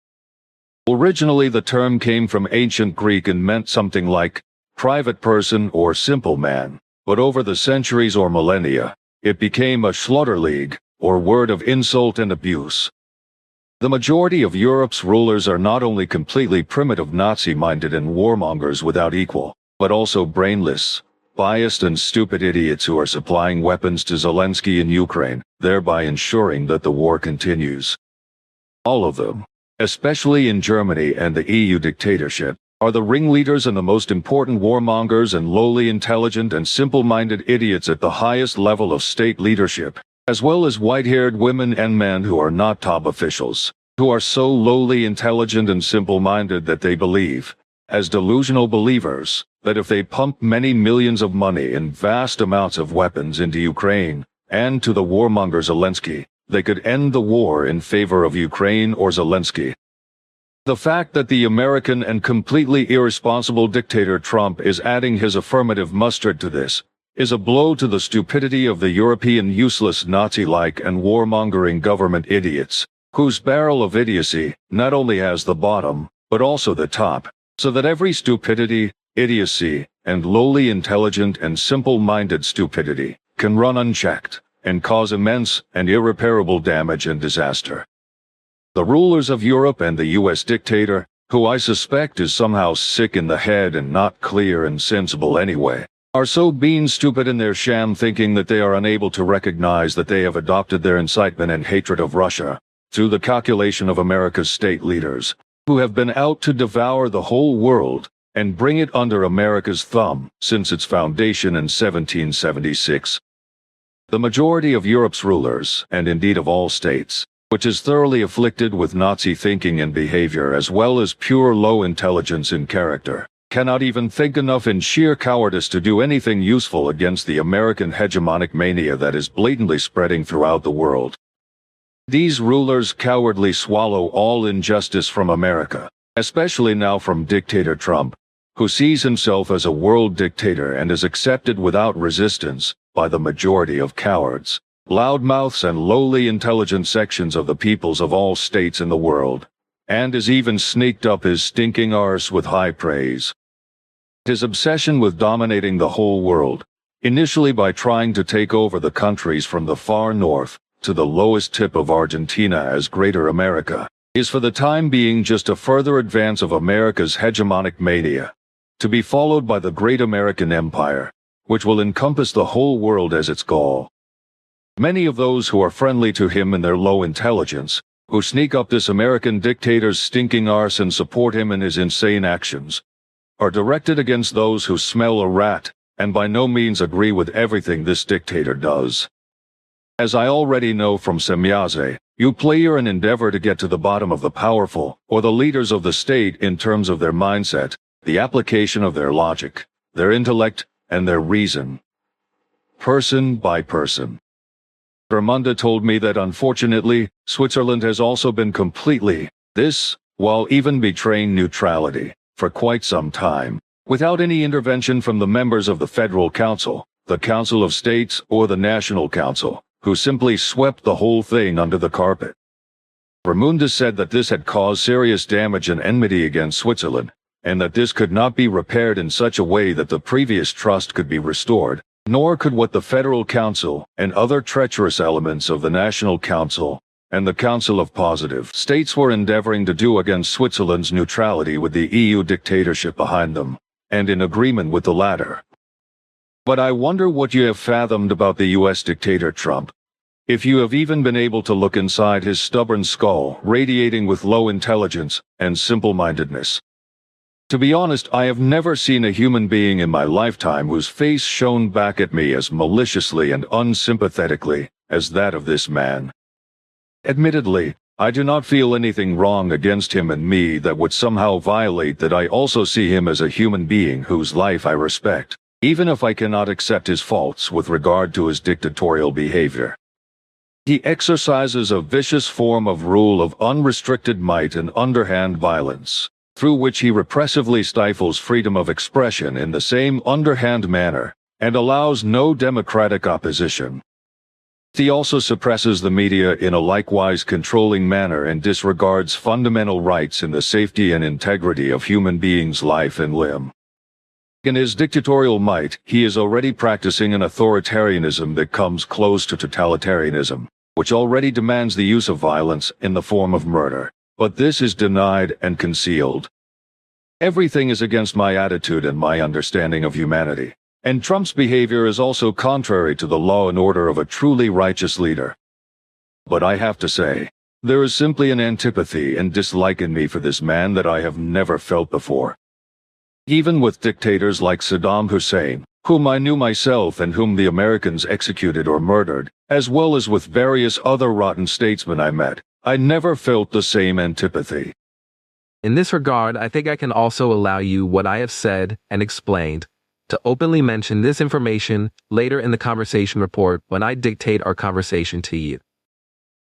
Originally, the term came from ancient Greek and meant something like private person or simple man, but over the centuries or millennia, it became a Schlotterleague, or word of insult and abuse. The majority of Europe's rulers are not only completely primitive Nazi-minded and warmongers without equal, but also brainless, biased and stupid idiots who are supplying weapons to Zelensky in Ukraine, thereby ensuring that the war continues. All of them, especially in Germany and the EU dictatorship, are the ringleaders and the most important warmongers and lowly intelligent and simple-minded idiots at the highest level of state leadership, as well as white-haired women and men who are not top officials, who are so lowly intelligent and simple-minded that they believe, as delusional believers, that if they pump many millions of money and vast amounts of weapons into Ukraine, and to the warmonger Zelensky, they could end the war in favor of Ukraine or Zelensky. The fact that the American and completely irresponsible dictator Trump is adding his affirmative mustard to this, is a blow to the stupidity of the European useless Nazi-like and warmongering government idiots, whose barrel of idiocy not only has the bottom, but also the top, so that every stupidity, idiocy, and lowly intelligent and simple-minded stupidity can run unchecked and cause immense and irreparable damage and disaster. The rulers of Europe and the US dictator, who I suspect is somehow sick in the head and not clear and sensible anyway, are so bean-stupid in their sham thinking that they are unable to recognize that they have adopted their incitement and hatred of Russia through the calculation of America's state leaders, who have been out to devour the whole world and bring it under America's thumb since its foundation in 1776. The majority of Europe's rulers, and indeed of all states, which is thoroughly afflicted with Nazi thinking and behavior as well as pure low intelligence in character, cannot even think enough in sheer cowardice to do anything useful against the American hegemonic mania that is blatantly spreading throughout the world. These rulers cowardly swallow all injustice from America, especially now from dictator Trump, who sees himself as a world dictator and is accepted without resistance by the majority of cowards, loudmouths and lowly intelligent sections of the peoples of all states in the world, and is even sneaked up his stinking arse with high praise. His obsession with dominating the whole world, initially by trying to take over the countries from the far north to the lowest tip of Argentina as Greater America, is for the time being just a further advance of America's hegemonic mania, to be followed by the Great American Empire, which will encompass the whole world as its goal. Many of those who are friendly to him in their low intelligence, who sneak up this American dictator's stinking arse and support him in his insane actions, are directed against those who smell a rat and by no means agree with everything this dictator does. As I already know from Semyaze, you player and endeavor to get to the bottom of the powerful, or the leaders of the state in terms of their mindset, the application of their logic, their intellect, and their reason, person by person. Raimunda told me that unfortunately, Switzerland has also been completely this, while even betraying neutrality, for quite some time, without any intervention from the members of the Federal Council, the Council of States, or the National Council, who simply swept the whole thing under the carpet. Raimunda said that this had caused serious damage and enmity against Switzerland, and that this could not be repaired in such a way that the previous trust could be restored, nor could what the Federal Council and other treacherous elements of the National Council and the Council of Positive States were endeavoring to do against Switzerland's neutrality with the EU dictatorship behind them, and in agreement with the latter. But I wonder what you have fathomed about the US dictator Trump. If you have even been able to look inside his stubborn skull, radiating with low intelligence and simple-mindedness. To be honest, I have never seen a human being in my lifetime whose face shone back at me as maliciously and unsympathetically as that of this man. Admittedly, I do not feel anything wrong against him and me that would somehow violate that. I also see him as a human being whose life I respect, even if I cannot accept his faults with regard to his dictatorial behavior. He exercises a vicious form of rule of unrestricted might and underhand violence, through which he repressively stifles freedom of expression in the same underhand manner, and allows no democratic opposition. He also suppresses the media in a likewise controlling manner and disregards fundamental rights in the safety and integrity of human beings' life and limb. In his dictatorial might, he is already practicing an authoritarianism that comes close to totalitarianism, which already demands the use of violence in the form of murder. But this is denied and concealed. Everything is against my attitude and my understanding of humanity, and Trump's behavior is also contrary to the law and order of a truly righteous leader. But I have to say, there is simply an antipathy and dislike in me for this man that I have never felt before. Even with dictators like Saddam Hussein, whom I knew myself and whom the Americans executed or murdered, as well as with various other rotten statesmen I met, I never felt the same antipathy. In this regard, I think I can also allow you what I have said and explained to openly mention this information later in the conversation report when I dictate our conversation to you.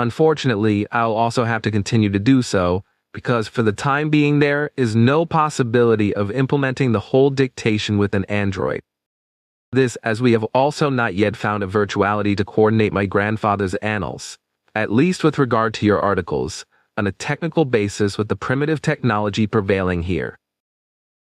Unfortunately, I'll also have to continue to do so because for the time being there is no possibility of implementing the whole dictation with an Android. This, as we have also not yet found a virtuality to coordinate my grandfather's annals, at least with regard to your articles, on a technical basis with the primitive technology prevailing here.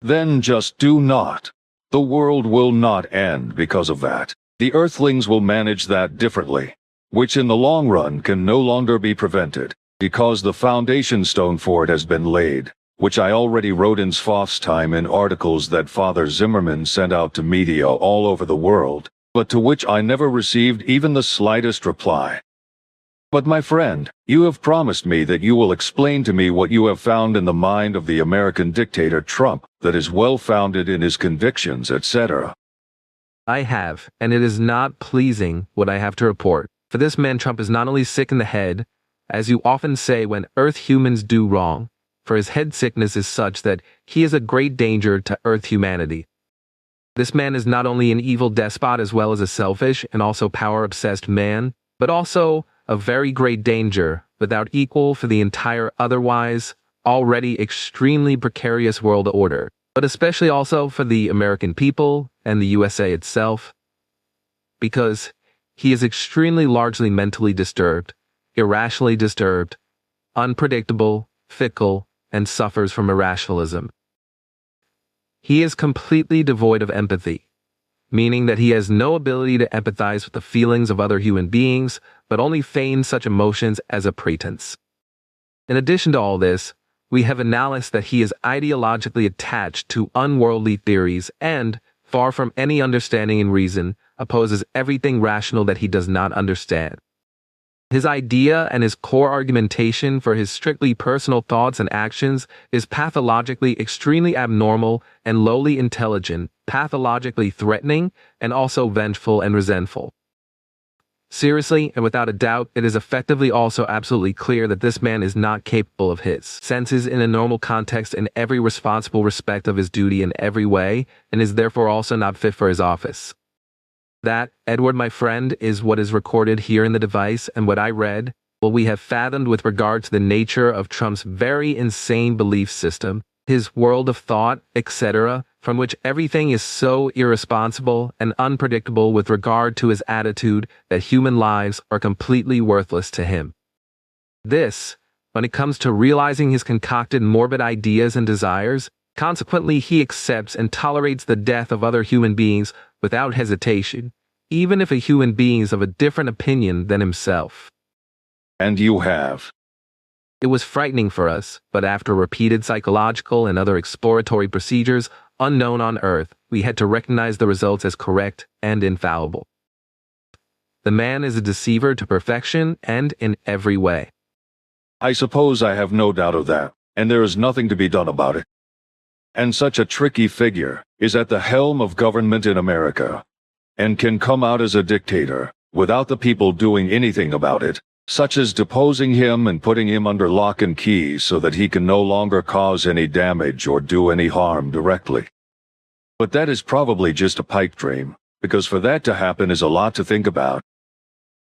Then just do not. The world will not end because of that. The Earthlings will manage that differently, which in the long run can no longer be prevented, because the foundation stone for it has been laid, which I already wrote in Sfoff's time in articles that Father Zimmerman sent out to media all over the world, but to which I never received even the slightest reply. But my friend, you have promised me that you will explain to me what you have found in the mind of the American dictator Trump that is well-founded in his convictions, etc. I have, and it is not pleasing what I have to report. For this man Trump is not only sick in the head, as you often say when Earth humans do wrong, for his head sickness is such that he is a great danger to Earth humanity. This man is not only an evil despot as well as a selfish and also power-obsessed man, but also a very great danger without equal for the entire otherwise already extremely precarious world order, but especially also for the American people and the USA itself, because he is extremely largely mentally disturbed, irrationally disturbed, unpredictable, fickle, and suffers from irrationalism. He is completely devoid of empathy, meaning that he has no ability to empathize with the feelings of other human beings, but only feigns such emotions as a pretense. In addition to all this, we have announced that he is ideologically attached to unworldly theories and, far from any understanding and reason, opposes everything rational that he does not understand. His idea and his core argumentation for his strictly personal thoughts and actions is pathologically extremely abnormal and lowly intelligent, pathologically threatening, and also vengeful and resentful. Seriously, and without a doubt, it is effectively also absolutely clear that this man is not capable of his senses in a normal context in every responsible respect of his duty in every way, and is therefore also not fit for his office. That, Edward, my friend, is what is recorded here in the device, and what I read, what we have fathomed with regard to the nature of Trump's very insane belief system, his world of thought, etc., from which everything is so irresponsible and unpredictable with regard to his attitude that human lives are completely worthless to him. This, when it comes to realizing his concocted morbid ideas and desires, consequently he accepts and tolerates the death of other human beings without hesitation, even if a human being is of a different opinion than himself. And you have. It was frightening for us, but after repeated psychological and other exploratory procedures unknown on Earth, we had to recognize the results as correct and infallible. The man is a deceiver to perfection and in every way. I suppose I have no doubt of that, and there is nothing to be done about it. And such a tricky figure is at the helm of government in America, and can come out as a dictator, without the people doing anything about it, such as deposing him and putting him under lock and key so that he can no longer cause any damage or do any harm directly. But that is probably just a pipe dream, because for that to happen is a lot to think about.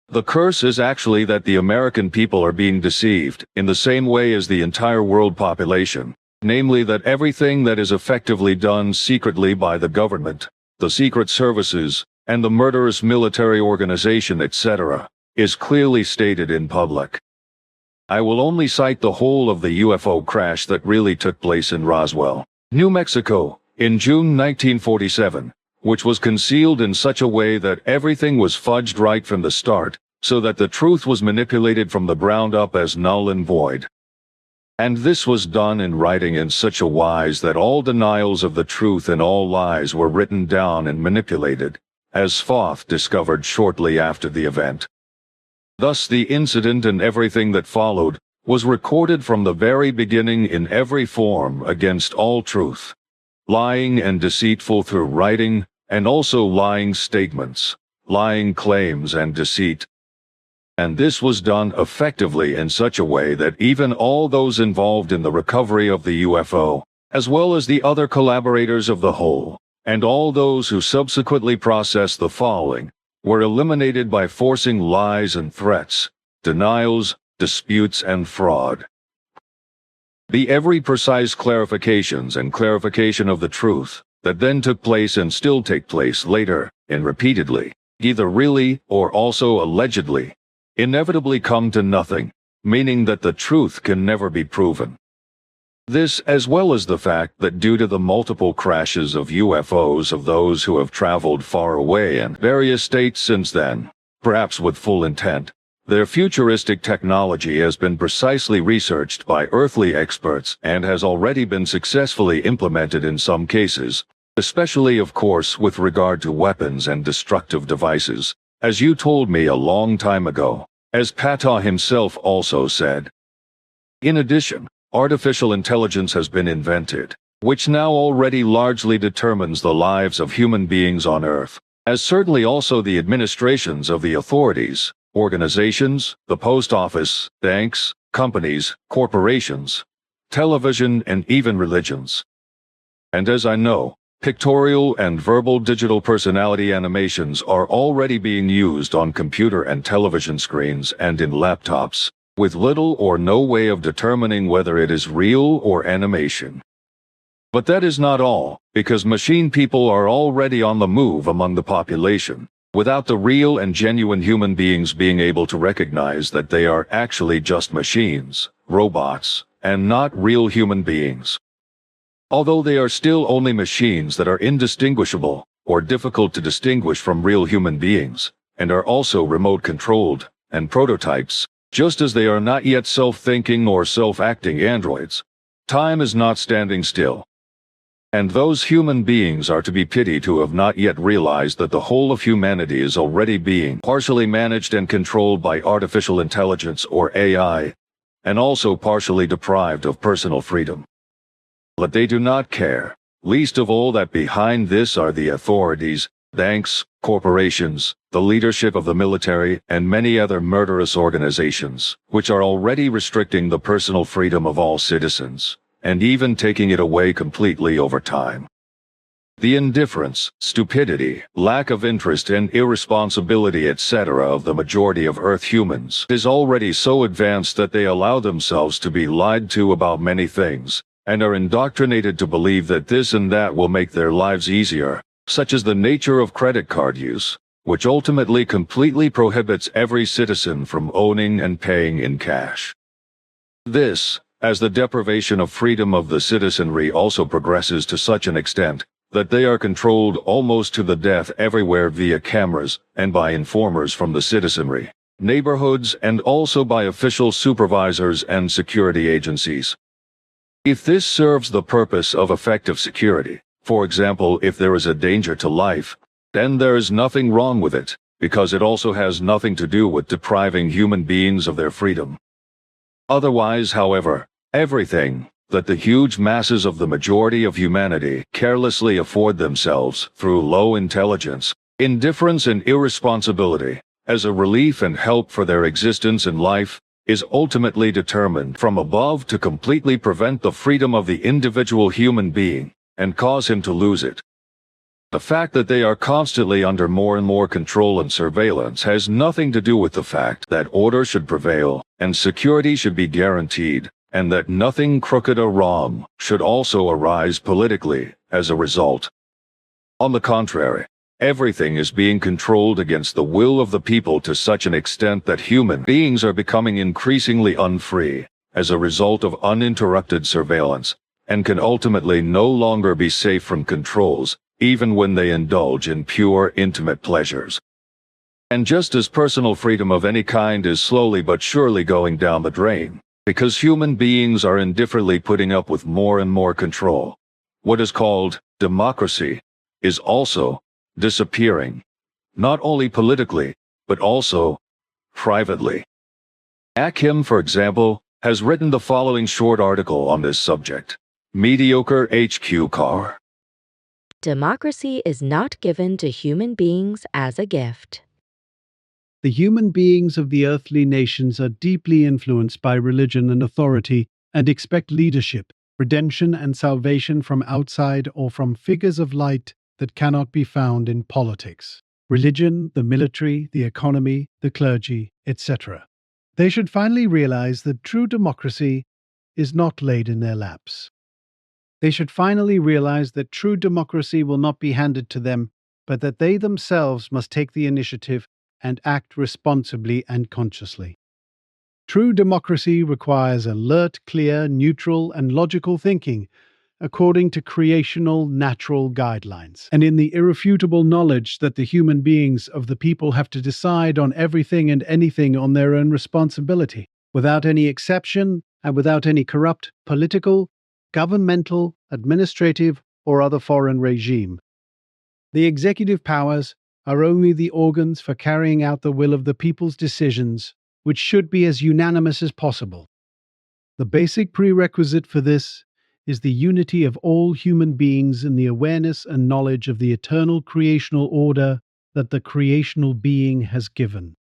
The curse is actually that the American people are being deceived in the same way as the entire world population, namely that everything that is effectively done secretly by the government, the secret services, and the murderous military organization, etc., is clearly stated in public. I will only cite the whole of the UFO crash that really took place in Roswell, New Mexico, in June 1947, which was concealed in such a way that everything was fudged right from the start, so that the truth was manipulated from the ground up as null and void. And this was done in writing in such a wise that all denials of the truth and all lies were written down and manipulated, as Sfoff discovered shortly after the event. Thus the incident and everything that followed was recorded from the very beginning in every form against all truth, lying and deceitful through writing, and also lying statements, lying claims and deceit. And this was done effectively in such a way that even all those involved in the recovery of the UFO, as well as the other collaborators of the whole, and all those who subsequently processed the following, were eliminated by forcing lies and threats, denials, disputes, and fraud. The every precise clarifications and clarification of the truth, that then took place and still take place later, and repeatedly, either really or also allegedly, inevitably come to nothing, meaning that the truth can never be proven. This, as well as the fact that due to the multiple crashes of UFOs of those who have traveled far away and various states since then, perhaps with full intent, their futuristic technology has been precisely researched by earthly experts and has already been successfully implemented in some cases, especially of course with regard to weapons and destructive devices, as you told me a long time ago, as Ptah himself also said. In addition, artificial intelligence has been invented, which now already largely determines the lives of human beings on Earth, as certainly also the administrations of the authorities, organizations, the post office, banks, companies, corporations, television, and even religions. And as I know, pictorial and verbal digital personality animations are already being used on computer and television screens and in laptops, with little or no way of determining whether it is real or animation. But that is not all, because machine people are already on the move among the population, without the real and genuine human beings being able to recognize that they are actually just machines, robots, and not real human beings. Although they are still only machines that are indistinguishable, or difficult to distinguish from real human beings, and are also remote-controlled, and prototypes, just as they are not yet self-thinking or self-acting androids. Time is not standing still. And those human beings are to be pitied who have not yet realized that the whole of humanity is already being partially managed and controlled by artificial intelligence or AI, and also partially deprived of personal freedom. But they do not care, least of all that behind this are the authorities, banks, corporations, the leadership of the military, and many other murderous organizations, which are already restricting the personal freedom of all citizens, and even taking it away completely over time. The indifference, stupidity, lack of interest and irresponsibility etc. of the majority of Earth humans is already so advanced that they allow themselves to be lied to about many things, and are indoctrinated to believe that this and that will make their lives easier, such as the nature of credit card use, which ultimately completely prohibits every citizen from owning and paying in cash. This, as the deprivation of freedom of the citizenry also progresses to such an extent that they are controlled almost to the death everywhere via cameras and by informers from the citizenry, neighborhoods, and also by official supervisors and security agencies. If this serves the purpose of effective security, for example, if there is a danger to life, then there is nothing wrong with it, because it also has nothing to do with depriving human beings of their freedom. Otherwise, however, everything that the huge masses of the majority of humanity carelessly afford themselves through low intelligence, indifference and irresponsibility, as a relief and help for their existence in life, is ultimately determined from above to completely prevent the freedom of the individual human being, and cause him to lose it. The fact that they are constantly under more and more control and surveillance has nothing to do with the fact that order should prevail, and security should be guaranteed, and that nothing crooked or wrong should also arise politically as a result. On the contrary, everything is being controlled against the will of the people to such an extent that human beings are becoming increasingly unfree as a result of uninterrupted surveillance, and can ultimately no longer be safe from controls, even when they indulge in pure intimate pleasures. And just as personal freedom of any kind is slowly but surely going down the drain, because human beings are indifferently putting up with more and more control, what is called democracy is also disappearing, not only politically, but also privately. Akim, for example, has written the following short article on this subject. Mediocre HQ car. Democracy is not given to human beings as a gift. The human beings of the earthly nations are deeply influenced by religion and authority and expect leadership, redemption, and salvation from outside or from figures of light that cannot be found in politics, religion, the military, the economy, the clergy, etc. They should finally realize that true democracy is not laid in their laps. They should finally realize that true democracy will not be handed to them, but that they themselves must take the initiative and act responsibly and consciously. True democracy requires alert, clear, neutral, and logical thinking, according to creational natural guidelines, and in the irrefutable knowledge that the human beings of the people have to decide on everything and anything on their own responsibility, without any exception and without any corrupt political, governmental, administrative, or other foreign regime. The executive powers are only the organs for carrying out the will of the people's decisions, which should be as unanimous as possible. The basic prerequisite for this is the unity of all human beings in the awareness and knowledge of the eternal creational order that the creational being has given.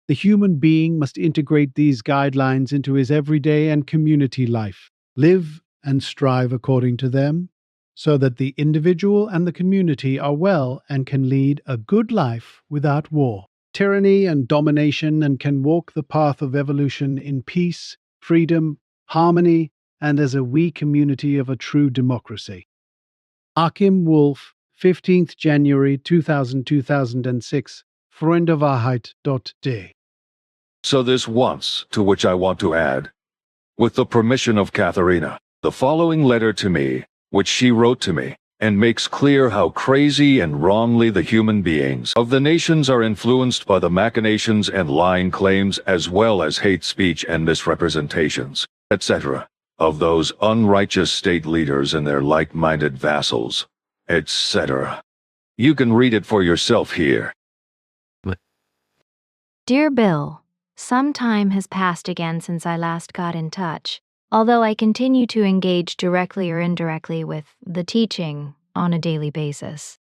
The human being must integrate these guidelines into his everyday and community life, live and strive according to them, so that the individual and the community are well and can lead a good life without war, tyranny, and domination, and can walk the path of evolution in peace, freedom, harmony, and as a we community of a true democracy. Achim Wolf, 15th January 2006, freundewahrheit.de. So this once, to which I want to add, with the permission of Katharina, the following letter to me, which she wrote to me, and makes clear how crazy and wrongly the human beings of the nations are influenced by the machinations and lying claims as well as hate speech and misrepresentations, etc., of those unrighteous state leaders and their like-minded vassals, etc. You can read it for yourself here. Dear Bill, some time has passed again since I last got in touch, although I continue to engage directly or indirectly with the teaching on a daily basis.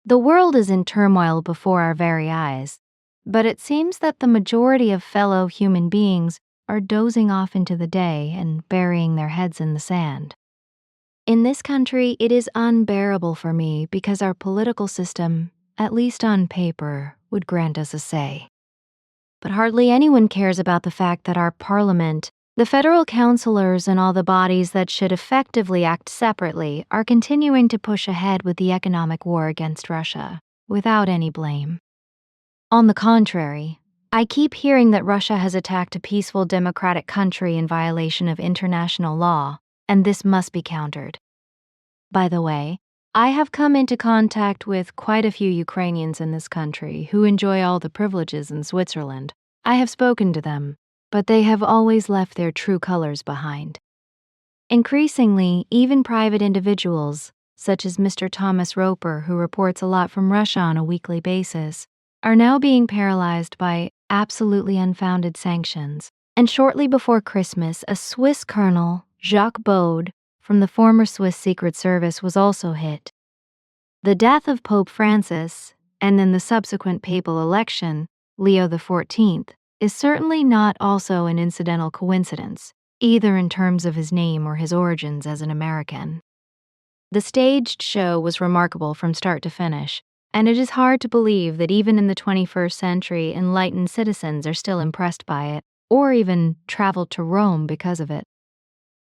The world is in turmoil before our very eyes, but it seems that the majority of fellow human beings are dozing off into the day and burying their heads in the sand. In this country, it is unbearable for me because our political system, at least on paper, would grant us a say. But hardly anyone cares about the fact that our parliament, the federal councilors, and all the bodies that should effectively act separately are continuing to push ahead with the economic war against Russia, without any blame. On the contrary, I keep hearing that Russia has attacked a peaceful democratic country in violation of international law, and this must be countered. By the way, I have come into contact with quite a few Ukrainians in this country who enjoy all the privileges in Switzerland. I have spoken to them, but they have always left their true colors behind. Increasingly, even private individuals, such as Mr. Thomas Roper, who reports a lot from Russia on a weekly basis, are now being paralyzed by absolutely unfounded sanctions. And shortly before Christmas, a Swiss colonel, Jacques Bode, from the former Swiss Secret Service, was also hit. The death of Pope Francis, and then the subsequent papal election, Leo XIV, is certainly not also an incidental coincidence, either in terms of his name or his origins as an American. The staged show was remarkable from start to finish, and it is hard to believe that even in the 21st century, enlightened citizens are still impressed by it, or even traveled to Rome because of it.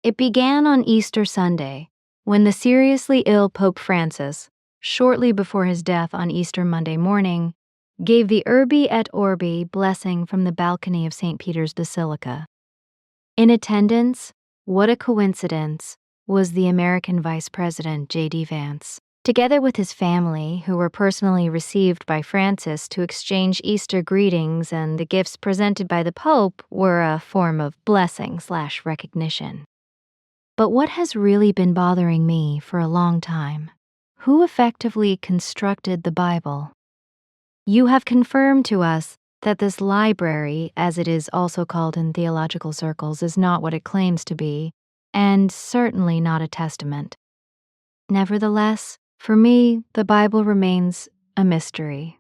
It began on Easter Sunday, when the seriously ill Pope Francis, shortly before his death on Easter Monday morning, gave the Urbi et Orbi blessing from the balcony of St. Peter's Basilica. In attendance, what a coincidence, was the American Vice President J.D. Vance, together with his family, who were personally received by Francis to exchange Easter greetings, and the gifts presented by the Pope were a form of blessing/recognition. But what has really been bothering me for a long time? Who effectively constructed the Bible? You have confirmed to us that this library, as it is also called in theological circles, is not what it claims to be, and certainly not a testament. Nevertheless, for me, the Bible remains a mystery,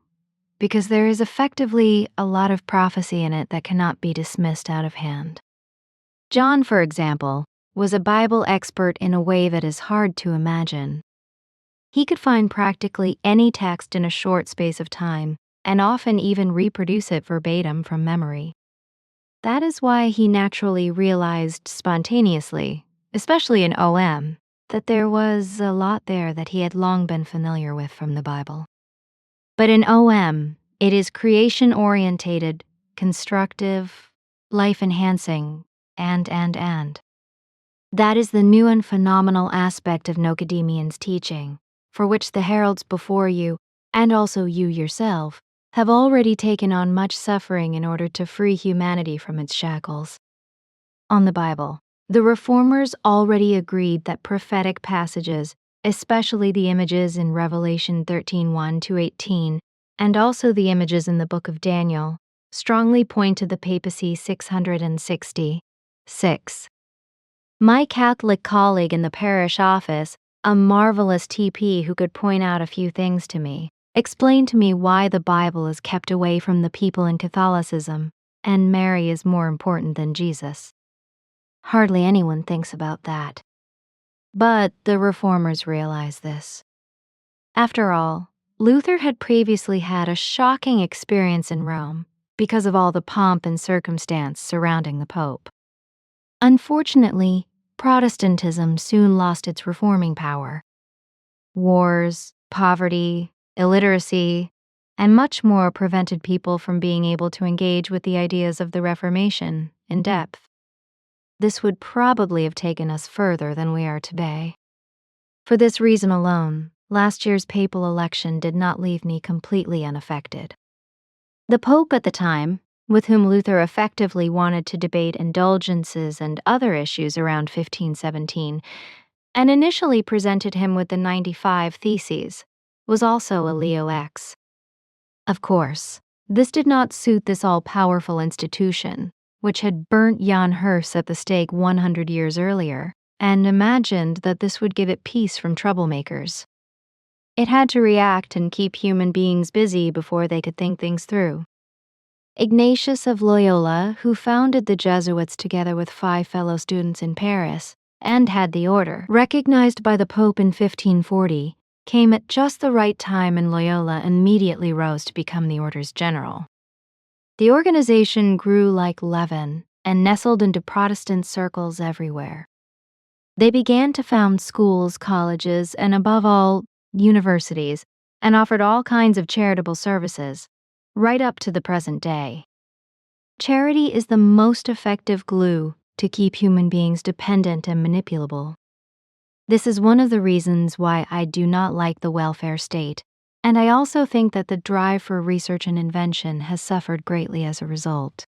because there is effectively a lot of prophecy in it that cannot be dismissed out of hand. John, for example, was a Bible expert in a way that is hard to imagine. He could find practically any text in a short space of time, and often even reproduce it verbatim from memory. That is why he naturally realized spontaneously, especially in OM, that there was a lot there that he had long been familiar with from the Bible. But in OM, it is creation-orientated, constructive, life-enhancing, and. That is the new and phenomenal aspect of Nocademian's teaching, for which the heralds before you, and also you yourself, have already taken on much suffering in order to free humanity from its shackles. On the Bible, the Reformers already agreed that prophetic passages, especially the images in Revelation 13:1-18, and also the images in the book of Daniel, strongly point to the papacy 666. My Catholic colleague in the parish office, a marvelous TP who could point out a few things to me, explained to me why the Bible is kept away from the people in Catholicism, and Mary is more important than Jesus. Hardly anyone thinks about that. But the Reformers realize this. After all, Luther had previously had a shocking experience in Rome because of all the pomp and circumstance surrounding the Pope. Unfortunately, Protestantism soon lost its reforming power. Wars, poverty, illiteracy, and much more prevented people from being able to engage with the ideas of the Reformation in depth. This would probably have taken us further than we are today. For this reason alone, last year's papal election did not leave me completely unaffected. The Pope at the time, with whom Luther effectively wanted to debate indulgences and other issues around 1517, and initially presented him with the 95 Theses, was also a Leo X. Of course, this did not suit this all-powerful institution, which had burnt Jan Hus at the stake 100 years earlier, and imagined that this would give it peace from troublemakers. It had to react and keep human beings busy before they could think things through. Ignatius of Loyola, who founded the Jesuits together with 5 fellow students in Paris, and had the order recognized by the Pope in 1540, came at just the right time, and Loyola immediately rose to become the order's general. The organization grew like leaven and nestled into Protestant circles everywhere. They began to found schools, colleges, and above all, universities, and offered all kinds of charitable services, right up to the present day. Charity is the most effective glue to keep human beings dependent and manipulable. This is one of the reasons why I do not like the welfare state, and I also think that the drive for research and invention has suffered greatly as a result.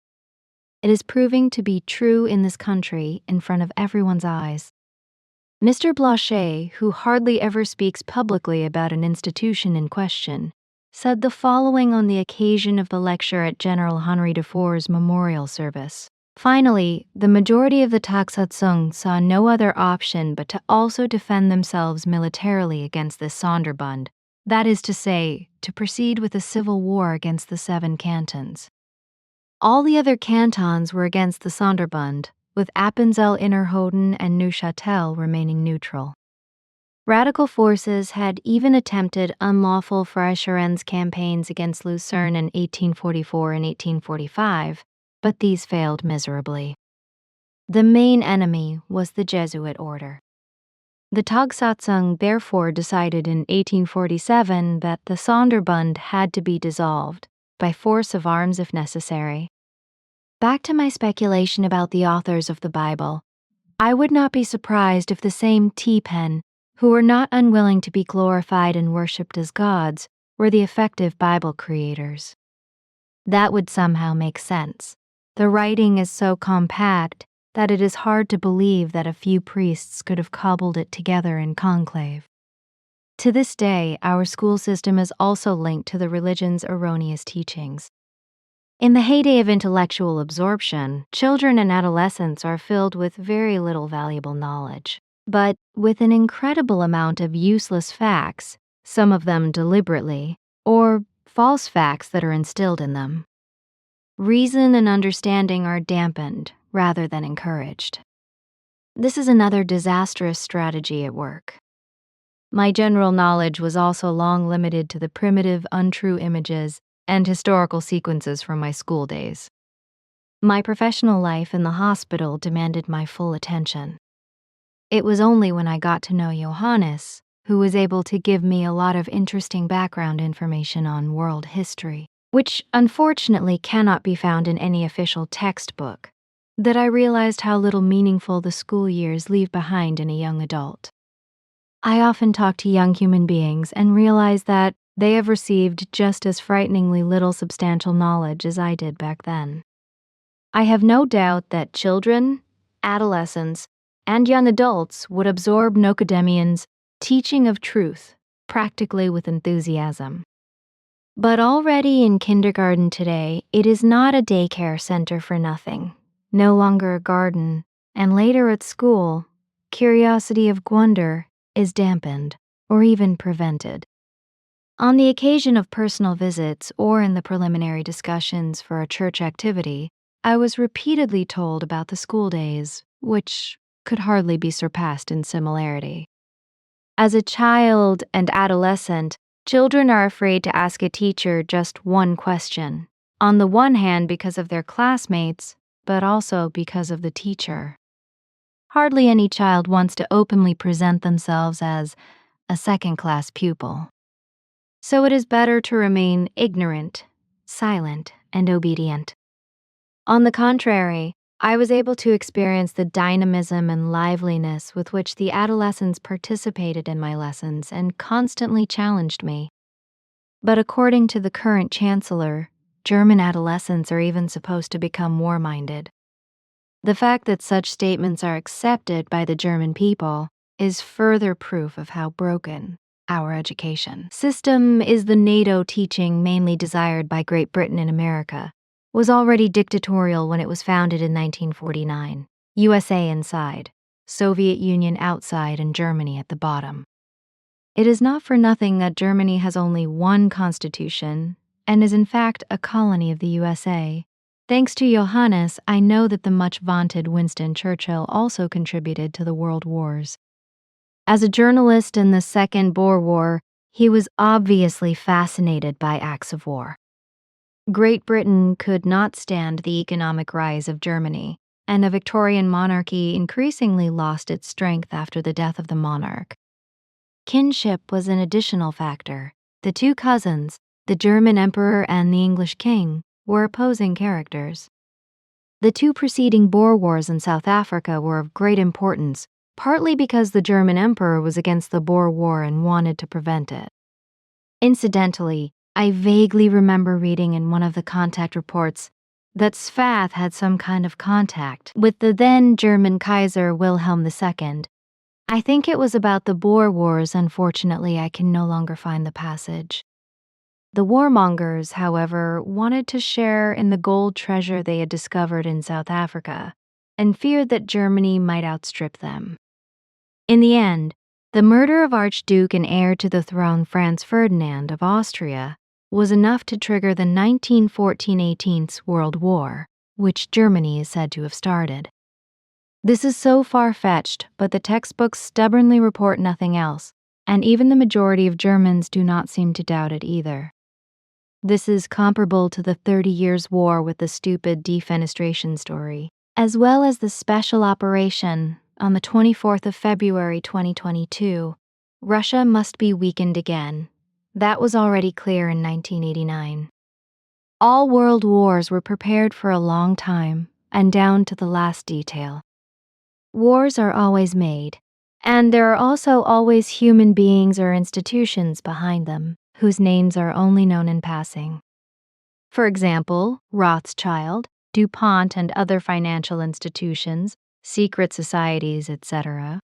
It is proving to be true in this country in front of everyone's eyes. Mr. Blanchet, who hardly ever speaks publicly about an institution in question, said the following on the occasion of the lecture at General Henri Dufour's memorial service. Finally, the majority of the Taksatsung saw no other option but to also defend themselves militarily against this Sonderbund, that is to say, to proceed with a civil war against the 7 cantons. All the other cantons were against the Sonderbund, with Appenzell Innerrhoden and Neuchâtel remaining neutral. Radical forces had even attempted unlawful Freischärens campaigns against Lucerne in 1844 and 1845, but these failed miserably. The main enemy was the Jesuit order. The Tagsatzung therefore decided in 1847 that the Sonderbund had to be dissolved, by force of arms if necessary. Back to my speculation about the authors of the Bible, I would not be surprised if the same T-Pen, who were not unwilling to be glorified and worshipped as gods, were the effective Bible creators. That would somehow make sense. The writing is so compact that it is hard to believe that a few priests could have cobbled it together in conclave. To this day, our school system is also linked to the religion's erroneous teachings. In the heyday of intellectual absorption, children and adolescents are filled with very little valuable knowledge, but with an incredible amount of useless facts, some of them deliberately, or false facts that are instilled in them. Reason and understanding are dampened rather than encouraged. This is another disastrous strategy at work. My general knowledge was also long limited to the primitive, untrue images and historical sequences from my school days. My professional life in the hospital demanded my full attention. It was only when I got to know Johannes, who was able to give me a lot of interesting background information on world history, which unfortunately cannot be found in any official textbook, that I realized how little meaningful the school years leave behind in a young adult. I often talk to young human beings and realize that they have received just as frighteningly little substantial knowledge as I did back then. I have no doubt that children, adolescents, and young adults would absorb Nocodemian's teaching of truth practically with enthusiasm. But already in kindergarten today, it is not a daycare center for nothing, no longer a garden, and later at school, curiosity of wonder is dampened or even prevented. On the occasion of personal visits or in the preliminary discussions for a church activity, I was repeatedly told about the school days, which could hardly be surpassed in similarity. As a child and adolescent, children are afraid to ask a teacher just one question, on the one hand because of their classmates, but also because of the teacher. Hardly any child wants to openly present themselves as a second-class pupil. So it is better to remain ignorant, silent, and obedient. On the contrary, I was able to experience the dynamism and liveliness with which the adolescents participated in my lessons and constantly challenged me. But according to the current chancellor, German adolescents are even supposed to become war-minded. The fact that such statements are accepted by the German people is further proof of how broken our education system is. The NATO teaching mainly desired by Great Britain and America was already dictatorial when it was founded in 1949, USA inside, Soviet Union outside, and Germany at the bottom. It is not for nothing that Germany has only one constitution and is in fact a colony of the USA. Thanks to Johannes, I know that the much vaunted Winston Churchill also contributed to the world wars. As a journalist in the Second Boer War, he was obviously fascinated by acts of war. Great Britain could not stand the economic rise of Germany, and the Victorian monarchy increasingly lost its strength after the death of the monarch. Kinship was an additional factor. The two cousins, the German emperor and the English king, were opposing characters. The two preceding Boer Wars in South Africa were of great importance, partly because the German emperor was against the Boer War and wanted to prevent it. Incidentally, I vaguely remember reading in one of the contact reports that Sfath had some kind of contact with the then German Kaiser Wilhelm II. I think it was about the Boer Wars. Unfortunately, I can no longer find the passage. The warmongers, however, wanted to share in the gold treasure they had discovered in South Africa and feared that Germany might outstrip them. In the end, the murder of Archduke and heir to the throne Franz Ferdinand of Austria was enough to trigger the 1914-18 World War, which Germany is said to have started. This is so far-fetched, but the textbooks stubbornly report nothing else, and even the majority of Germans do not seem to doubt it either. This is comparable to the 30 Years' War with the stupid defenestration story, as well as the special operation on the 24th of February 2022. Russia must be weakened again. That was already clear in 1989. All world wars were prepared for a long time, and down to the last detail. Wars are always made, and there are also always human beings or institutions behind them, whose names are only known in passing. For example, Rothschild, DuPont, and other financial institutions, secret societies, etc.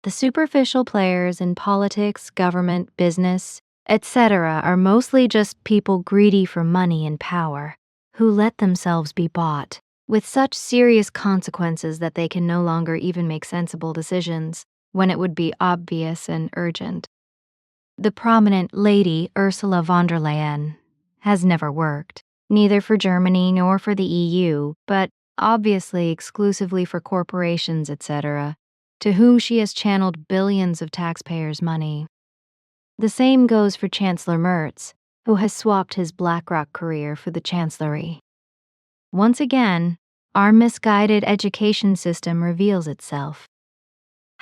The superficial players in politics, government, business, etc. are mostly just people greedy for money and power, who let themselves be bought, with such serious consequences that they can no longer even make sensible decisions when it would be obvious and urgent. The prominent lady Ursula von der Leyen has never worked, neither for Germany nor for the EU, but obviously exclusively for corporations, etc., to whom she has channeled billions of taxpayers' money. The same goes for Chancellor Merz, who has swapped his BlackRock career for the Chancellery. Once again, our misguided education system reveals itself.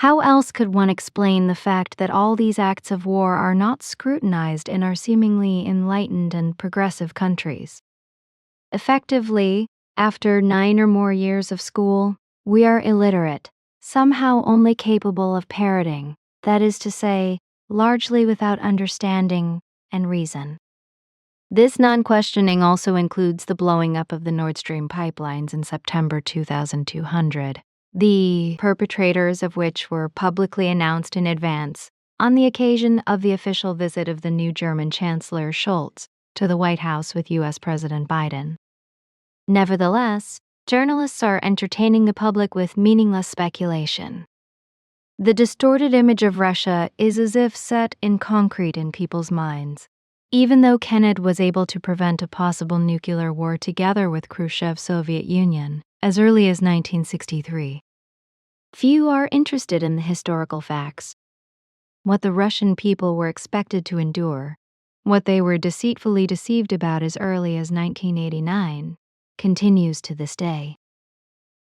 How else could one explain the fact that all these acts of war are not scrutinized in our seemingly enlightened and progressive countries? Effectively, after 9 or more years of school, we are illiterate, somehow only capable of parroting, that is to say, largely without understanding and reason. This non-questioning also includes the blowing up of the Nord Stream pipelines in September 2200, the perpetrators of which were publicly announced in advance on the occasion of the official visit of the new German Chancellor Scholz to the White House with U.S. President Biden. Nevertheless, journalists are entertaining the public with meaningless speculation. The distorted image of Russia is as if set in concrete in people's minds. Even though Kennedy was able to prevent a possible nuclear war together with Khrushchev's Soviet Union as early as 1963, few are interested in the historical facts. What the Russian people were expected to endure, what they were deceitfully deceived about as early as 1989, continues to this day.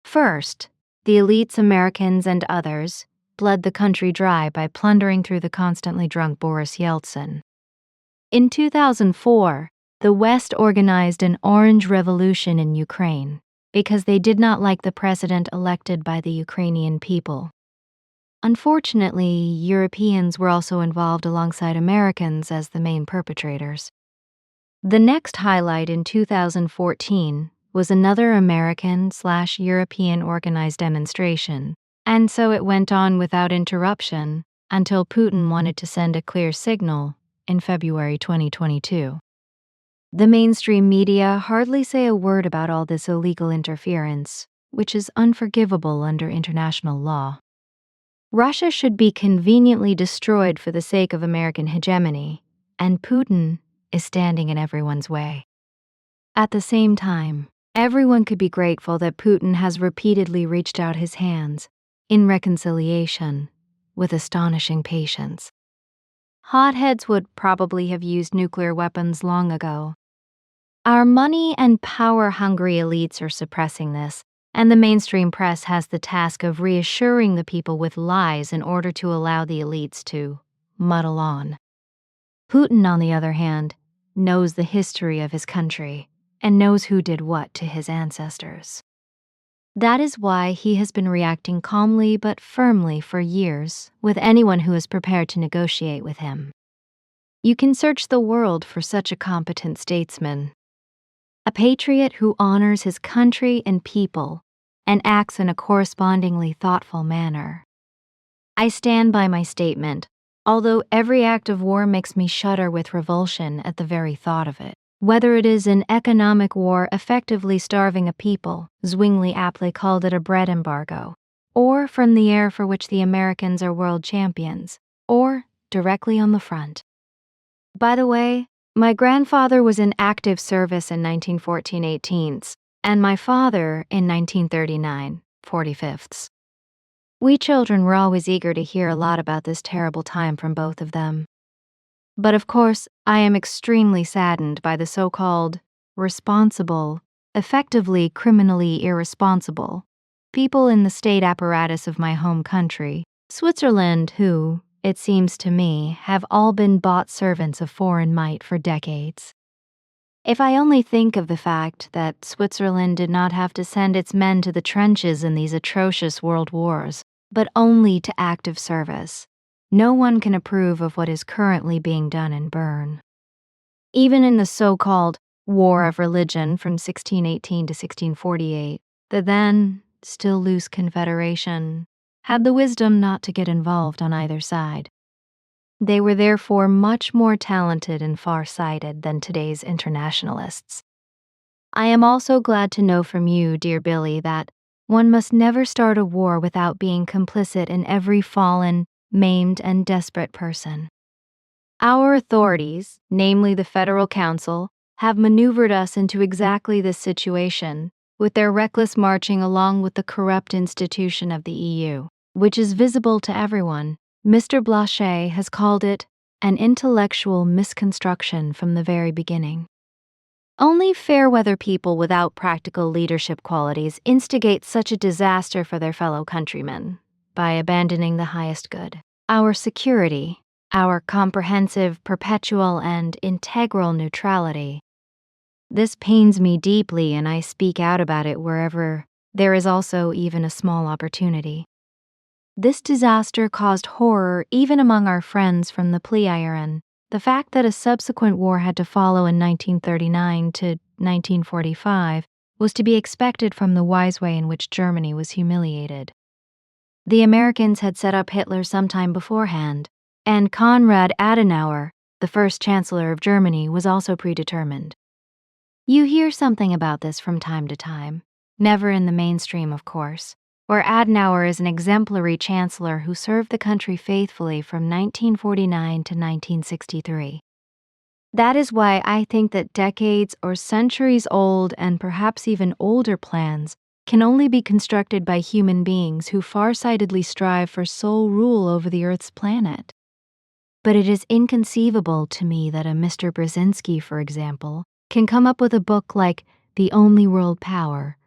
First, the elites, Americans, and others bled the country dry by plundering through the constantly drunk Boris Yeltsin. In 2004, the West organized an Orange Revolution in Ukraine because they did not like the president elected by the Ukrainian people. Unfortunately, Europeans were also involved alongside Americans as the main perpetrators. The next highlight in 2014 was another American/European organized demonstration, and so it went on without interruption until Putin wanted to send a clear signal in February 2022. The mainstream media hardly say a word about all this illegal interference, which is unforgivable under international law. Russia should be conveniently destroyed for the sake of American hegemony, and Putin is standing in everyone's way. At the same time, everyone could be grateful that Putin has repeatedly reached out his hands in reconciliation with astonishing patience. Hotheads would probably have used nuclear weapons long ago. Our money and power-hungry elites are suppressing this, and the mainstream press has the task of reassuring the people with lies in order to allow the elites to muddle on. Putin, on the other hand, knows the history of his country and knows who did what to his ancestors. That is why he has been reacting calmly but firmly for years with anyone who is prepared to negotiate with him. You can search the world for such a competent statesman, a patriot who honors his country and people and acts in a correspondingly thoughtful manner. I stand by my statement, although every act of war makes me shudder with revulsion at the very thought of it. Whether it is an economic war effectively starving a people, Zwingli aptly called it a bread embargo, or from the air for which the Americans are world champions, or directly on the front. By the way, my grandfather was in active service in 1914-18s, and my father in 1939, 45ths. We children were always eager to hear a lot about this terrible time from both of them. But of course, I am extremely saddened by the so-called responsible, effectively criminally irresponsible, people in the state apparatus of my home country, Switzerland, who, it seems to me, have all been bought servants of foreign might for decades. If I only think of the fact that Switzerland did not have to send its men to the trenches in these atrocious world wars, but only to active service, no one can approve of what is currently being done in Bern. Even in the so-called War of Religion from 1618 to 1648, the then still loose Confederation had the wisdom not to get involved on either side. They were therefore much more talented and far-sighted than today's internationalists. I am also glad to know from you, dear Billy, that one must never start a war without being complicit in every fallen, maimed, and desperate person. Our authorities, namely the Federal Council, have maneuvered us into exactly this situation, with their reckless marching along with the corrupt institution of the EU, which is visible to everyone. Mr. Blanchet has called it an intellectual misconstruction from the very beginning. Only fair-weather people without practical leadership qualities instigate such a disaster for their fellow countrymen. by abandoning the highest good, our security, our comprehensive, perpetual, and integral neutrality. This pains me deeply, and I speak out about it wherever there is also even a small opportunity. This disaster caused horror even among our friends from the Pleiaren. The fact that a subsequent war had to follow in 1939 to 1945 was to be expected from the wise way in which Germany was humiliated. The Americans had set up Hitler sometime beforehand, and Konrad Adenauer, the first Chancellor of Germany, was also predetermined. You hear something about this from time to time, never in the mainstream, of course, where Adenauer is an exemplary chancellor who served the country faithfully from 1949 to 1963. That is why I think that decades or centuries old and perhaps even older plans can only be constructed by human beings who farsightedly strive for sole rule over the Earth's planet. But it is inconceivable to me that a Mr. Brzezinski, for example, can come up with a book like The Only World Power.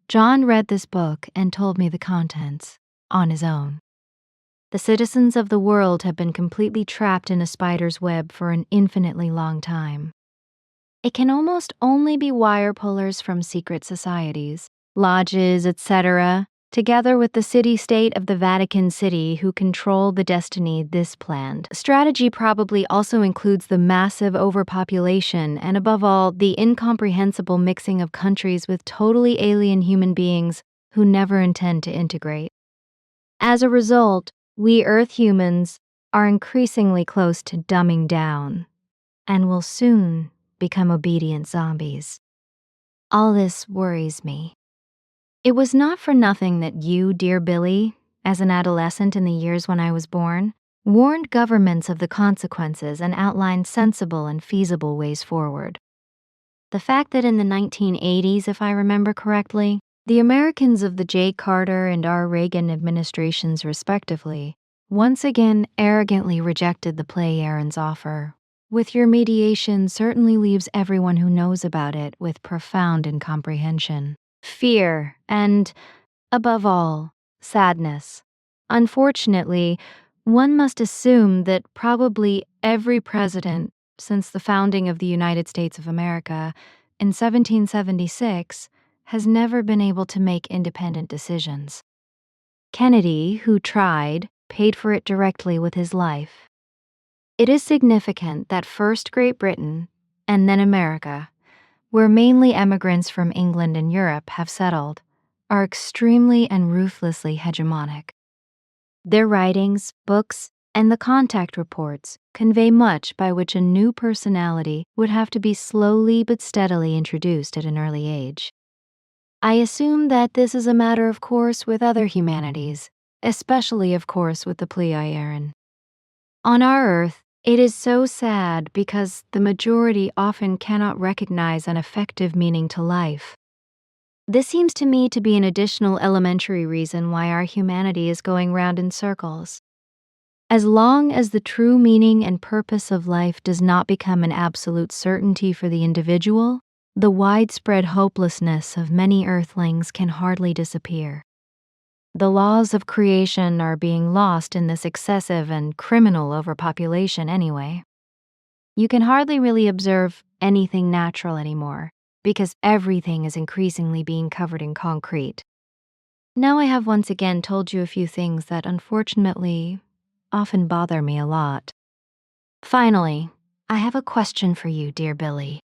John read this book and told me the contents on his own. The citizens of the world have been completely trapped in a spider's web for an infinitely long time. It can almost only be wire pullers from secret societies, lodges, etc., together with the city-state of the Vatican City who control the destiny this planned. Strategy probably also includes the massive overpopulation and, above all, the incomprehensible mixing of countries with totally alien human beings who never intend to integrate. As a result, we Earth humans are increasingly close to dumbing down and will soon become obedient zombies. All this worries me. It was not for nothing that you, dear Billy, as an adolescent in the years when I was born, warned governments of the consequences and outlined sensible and feasible ways forward. The fact that in the 1980s, if I remember correctly, the Americans of the J. Carter and R. Reagan administrations respectively once again arrogantly rejected the Pleiaren's offer, with your mediation certainly leaves everyone who knows about it with profound incomprehension, fear, and, above all, sadness. Unfortunately, one must assume that probably every president since the founding of the United States of America in 1776 has never been able to make independent decisions. Kennedy, who tried, paid for it directly with his life. It is significant that first Great Britain, and then America, where mainly emigrants from England and Europe have settled, are extremely and ruthlessly hegemonic. Their writings, books, and the contact reports convey much by which a new personality would have to be slowly but steadily introduced at an early age. I assume that this is a matter of course with other humanities, especially of course with the Pleiaren. On our Earth, it is so sad because the majority often cannot recognize an effective meaning to life. This seems to me to be an additional elementary reason why our humanity is going round in circles. As long as the true meaning and purpose of life does not become an absolute certainty for the individual, the widespread hopelessness of many Earthlings can hardly disappear. The laws of creation are being lost in this excessive and criminal overpopulation anyway. You can hardly really observe anything natural anymore, because everything is increasingly being covered in concrete. Now I have once again told you a few things that unfortunately often bother me a lot. Finally, I have a question for you, dear Billy.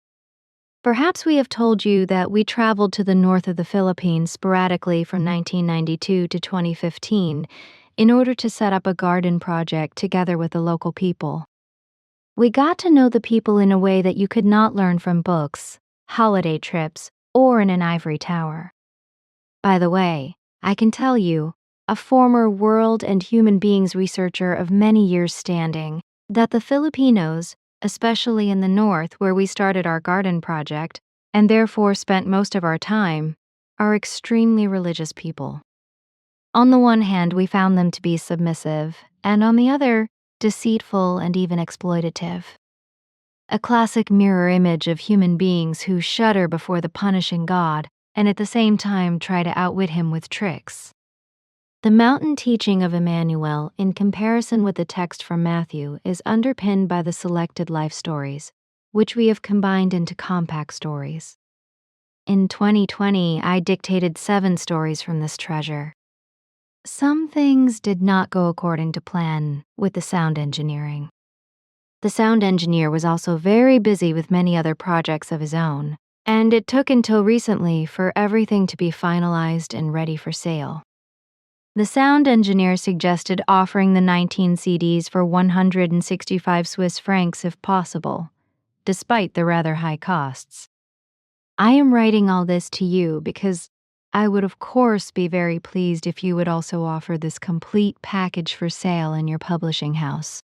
Perhaps we have told you that we traveled to the north of the Philippines sporadically from 1992 to 2015 in order to set up a garden project together with the local people. We got to know the people in a way that you could not learn from books, holiday trips, or in an ivory tower. By the way, I can tell you, a former world and human beings researcher of many years' standing, that the Filipinos, especially in the north where we started our garden project, and therefore spent most of our time, are extremely religious people. On the one hand, we found them to be submissive, and on the other, deceitful and even exploitative. A classic mirror image of human beings who shudder before the punishing God and at the same time try to outwit him with tricks. The mountain teaching of Emmanuel, in comparison with the text from Matthew, is underpinned by the selected life stories, which we have combined into compact stories. In 2020, I dictated 7 stories from this treasure. Some things did not go according to plan with the sound engineering. The sound engineer was also very busy with many other projects of his own, and it took until recently for everything to be finalized and ready for sale. The sound engineer suggested offering the 19 CDs for 165 Swiss francs if possible, despite the rather high costs. I am writing all this to you because I would of course be very pleased if you would also offer this complete package for sale in your publishing house.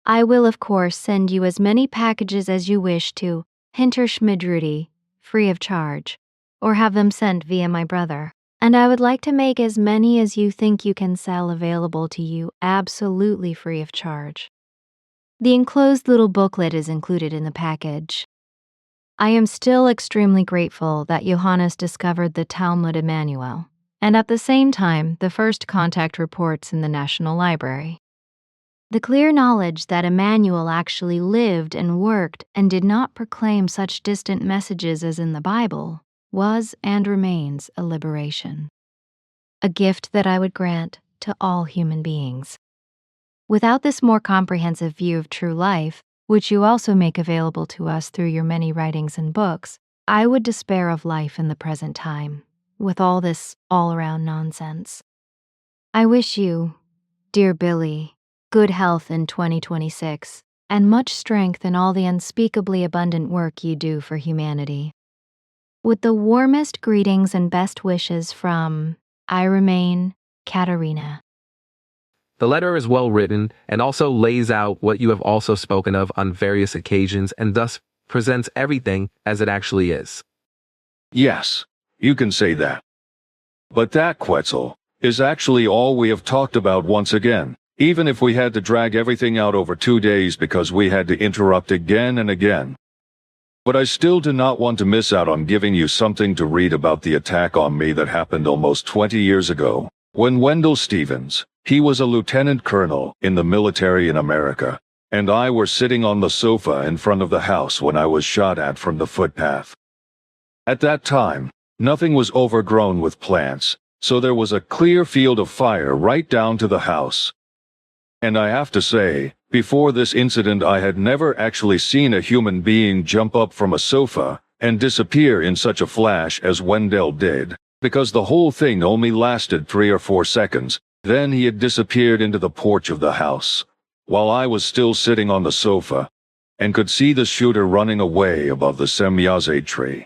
I will of course send you as many packages as you wish to Hinterschmidrudy, free of charge, or have them sent via my brother. And I would like to make as many as you think you can sell available to you absolutely free of charge. The enclosed little booklet is included in the package. I am still extremely grateful that Johannes discovered the Talmud Emmanuel, and at the same time the first contact reports in the National Library. The clear knowledge that Emmanuel actually lived and worked and did not proclaim such distant messages as in the Bible was and remains a liberation, a gift that I would grant to all human beings. Without this more comprehensive view of true life, which you also make available to us through your many writings and books, I would despair of life in the present time, with all this all-around nonsense. I wish you, dear Billy, good health in 2026, and much strength in all the unspeakably abundant work you do for humanity. With the warmest greetings and best wishes from, I remain, Katerina. The letter is well written and also lays out what you have also spoken of on various occasions and thus presents everything as it actually is. Yes, you can say that. But that, Quetzal, is actually all we have talked about once again, even if we had to drag everything out over 2 days because we had to interrupt again and again. But I still do not want to miss out on giving you something to read about the attack on me that happened almost 20 years ago, when Wendell Stevens, he was a lieutenant colonel in the military in America, and I were sitting on the sofa in front of the house when I was shot at from the footpath. At that time, nothing was overgrown with plants, so there was a clear field of fire right down to the house. And I have to say, before this incident I had never actually seen a human being jump up from a sofa and disappear in such a flash as Wendell did, because the whole thing only lasted 3 or 4 seconds, then he had disappeared into the porch of the house, while I was still sitting on the sofa, and could see the shooter running away above the semyaze tree.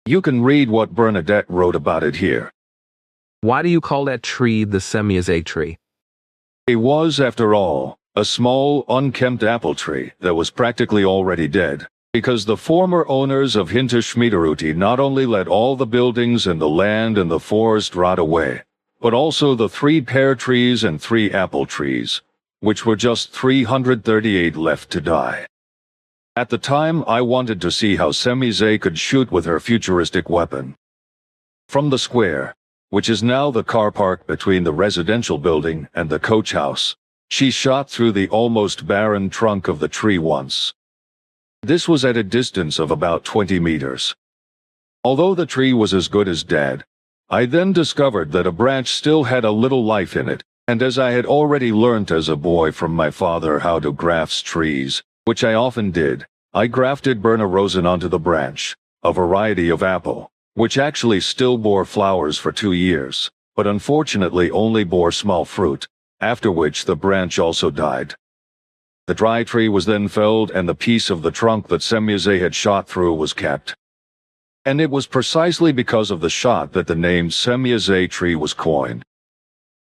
You can read what Bernadette wrote about it here. Why do you call that tree the semyaze tree? It was, after all, a small, unkempt apple tree that was practically already dead, because the former owners of Hinterschmiederuti not only let all the buildings and the land and the forest rot away, but also the 3 pear trees and 3 apple trees, which were just 338 left to die. At the time, I wanted to see how Semize could shoot with her futuristic weapon. From the square, which is now the car park between the residential building and the coach house, she shot through the almost barren trunk of the tree once. This was at a distance of about 20 meters. Although the tree was as good as dead, I then discovered that a branch still had a little life in it, and as I had already learnt as a boy from my father how to graft trees, which I often did, I grafted Berna rosen onto the branch, a variety of apple, which actually still bore flowers for 2 years, but unfortunately only bore small fruit, after which the branch also died. The dry tree was then felled and the piece of the trunk that Semyaze had shot through was kept. And it was precisely because of the shot that the name Semyaze tree was coined.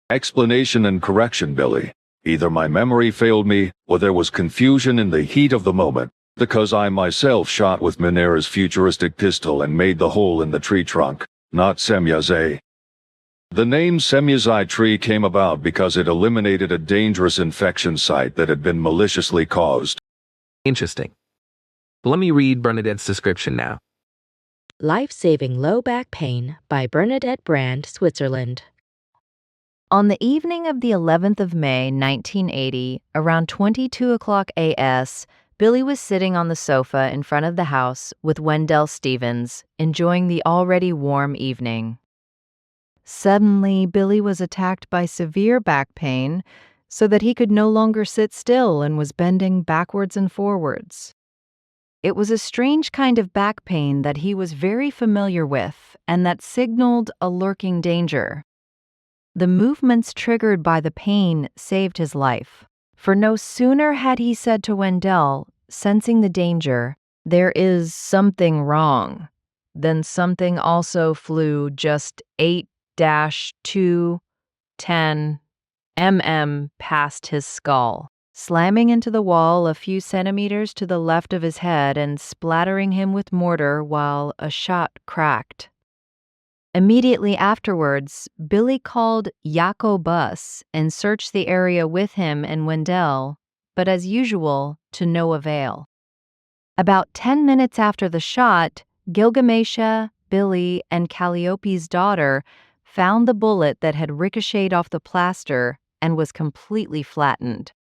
Explanation and correction, Billy. Either my memory failed me, or there was confusion in the heat of the moment, because I myself shot with Minera's futuristic pistol and made the hole in the tree trunk, not Semyaze. The name Semyaze tree came about because it eliminated a dangerous infection site that had been maliciously caused. Interesting. Let me read Bernadette's description now. Life-Saving Low Back Pain by Bernadette Brand, Switzerland. On the evening of the 11th of May, 1980, around 22 o'clock AS, Billy was sitting on the sofa in front of the house with Wendell Stevens, enjoying the already warm evening. Suddenly, Billy was attacked by severe back pain so that he could no longer sit still and was bending backwards and forwards. It was a strange kind of back pain that he was very familiar with and that signaled a lurking danger. The movements triggered by the pain saved his life, for no sooner had he said to Wendell, sensing the danger, "There is something wrong," than something also flew just 8-210 mm past his skull, slamming into the wall a few centimeters to the left of his head and splattering him with mortar while a shot cracked. Immediately afterwards, Billy called Yakko Bus and searched the area with him and Wendell, but as usual, to no avail. About 10 minutes after the shot, Gilgamesha, Billy, and Calliope's daughter found the bullet that had ricocheted off the plaster and was completely flattened.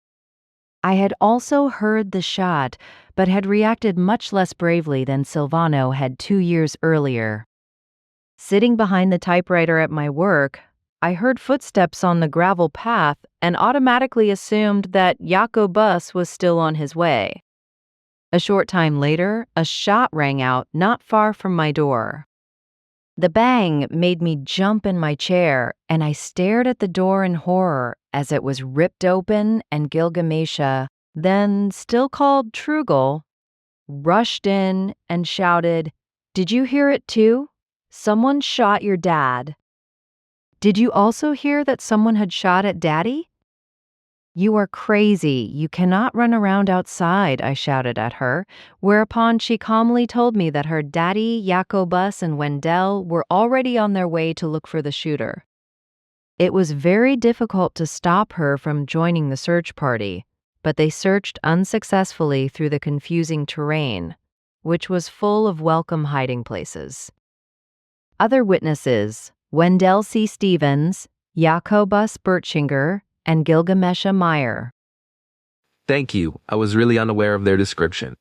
I had also heard the shot, but had reacted much less bravely than Silvano had 2 years earlier. Sitting behind the typewriter at my work, I heard footsteps on the gravel path and automatically assumed that Yakko Bus was still on his way. A short time later, a shot rang out not far from my door. The bang made me jump in my chair, and I stared at the door in horror as it was ripped open and Gilgamesha, then still called Trugel, rushed in and shouted, "Did you hear it too? Someone shot your dad." "Did you also hear that someone had shot at Daddy?" "You are crazy. You cannot run around outside," I shouted at her, whereupon she calmly told me that her daddy, Yakko Bus, and Wendell were already on their way to look for the shooter. It was very difficult to stop her from joining the search party, but they searched unsuccessfully through the confusing terrain, which was full of welcome hiding places. Other witnesses, Wendell C. Stevens, Yakko Bus Bertschinger, and Gilgamesha Meier. Thank you. I was really unaware of their description.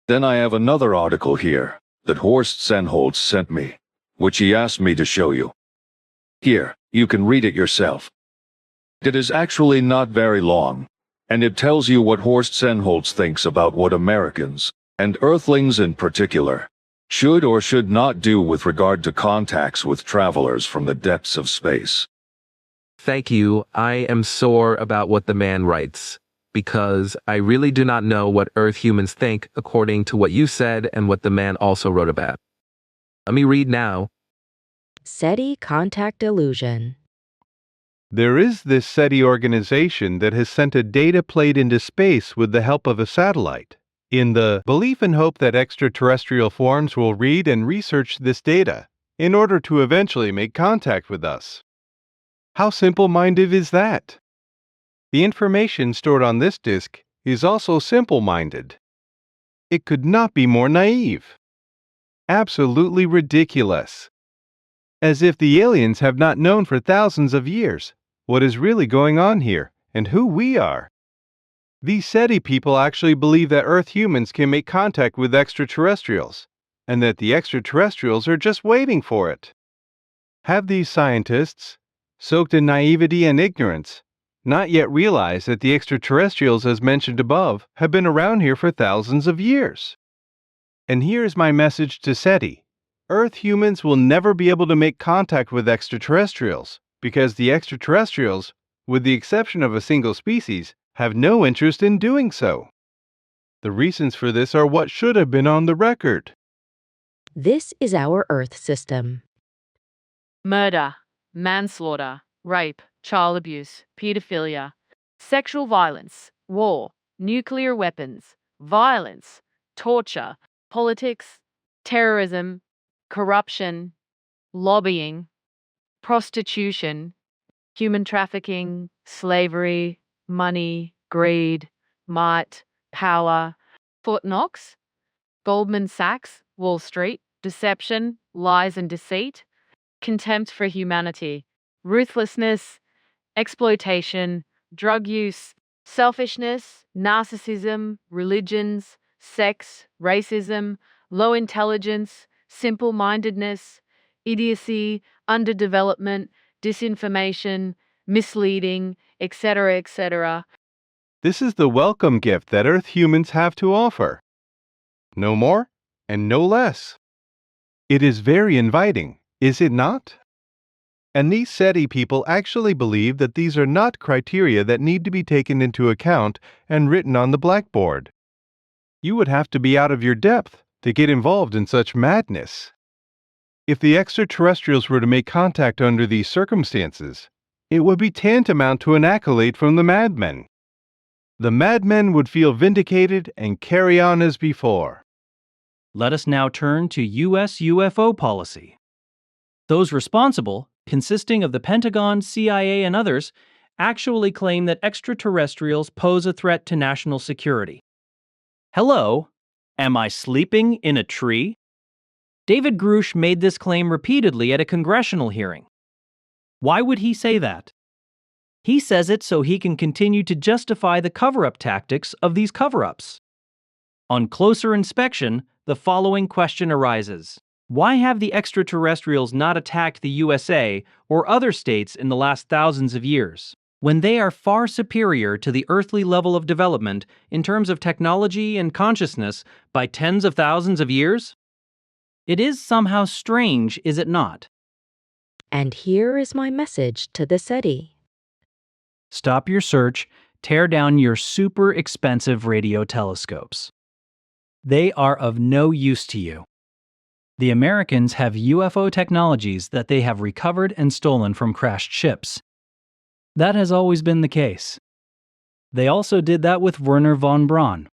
Then I have another article here that Horst Sennholz sent me, which he asked me to show you. Here, you can read it yourself. It is actually not very long, and it tells you what Horst Sennholz thinks about what Americans, and Earthlings in particular, should or should not do with regard to contacts with travelers from the depths of space. Thank you. I am sore about what the man writes, because I really do not know what Earth humans think according to what you said and what the man also wrote about. Let me read now. SETI contact illusion. There is this SETI organization that has sent a data plate into space with the help of a satellite, in the belief and hope that extraterrestrial forms will read and research this data in order to eventually make contact with us. How simple-minded is that? The information stored on this disk is also simple-minded. It could not be more naive. Absolutely ridiculous. As if the aliens have not known for thousands of years what is really going on here and who we are. These SETI people actually believe that Earth humans can make contact with extraterrestrials, and that the extraterrestrials are just waiting for it. Have these scientists, soaked in naivety and ignorance, not yet realized that the extraterrestrials, as mentioned above, have been around here for thousands of years? And here's my message to SETI. Earth humans will never be able to make contact with extraterrestrials because the extraterrestrials, with the exception of a single species, have no interest in doing so. The reasons for this are what should have been on the record. This is our Earth system. Murder, manslaughter, rape, child abuse, pedophilia, sexual violence, war, nuclear weapons, violence, torture, politics, terrorism, corruption, lobbying, prostitution, human trafficking, slavery, money, greed, might, power, Fort Knox, Goldman Sachs, Wall Street, deception, lies and deceit, contempt for humanity, ruthlessness, exploitation, drug use, selfishness, narcissism, religions, sex, racism, low intelligence, simple mindedness, idiocy, underdevelopment, disinformation, misleading, etc., etc. This is the welcome gift that Earth humans have to offer. No more and no less. It is very inviting, is it not? And these SETI people actually believe that these are not criteria that need to be taken into account and written on the blackboard. You would have to be out of your depth to get involved in such madness. If the extraterrestrials were to make contact under these circumstances, it would be tantamount to an accolade from the madmen. The madmen would feel vindicated and carry on as before. Let us now turn to U.S. UFO policy. Those responsible, consisting of the Pentagon, CIA, and others, actually claim that extraterrestrials pose a threat to national security. Hello? Am I sleeping in a tree? David Grush made this claim repeatedly at a congressional hearing. Why would he say that? He says it so he can continue to justify the cover-up tactics of these cover-ups. On closer inspection, the following question arises. Why have the extraterrestrials not attacked the USA or other states in the last thousands of years, when they are far superior to the earthly level of development in terms of technology and consciousness by tens of thousands of years? It is somehow strange, is it not? And here is my message to the SETI. Stop your search, tear down your super expensive radio telescopes. They are of no use to you. The Americans have UFO technologies that they have recovered and stolen from crashed ships. That has always been the case. They also did that with Werner von Braun.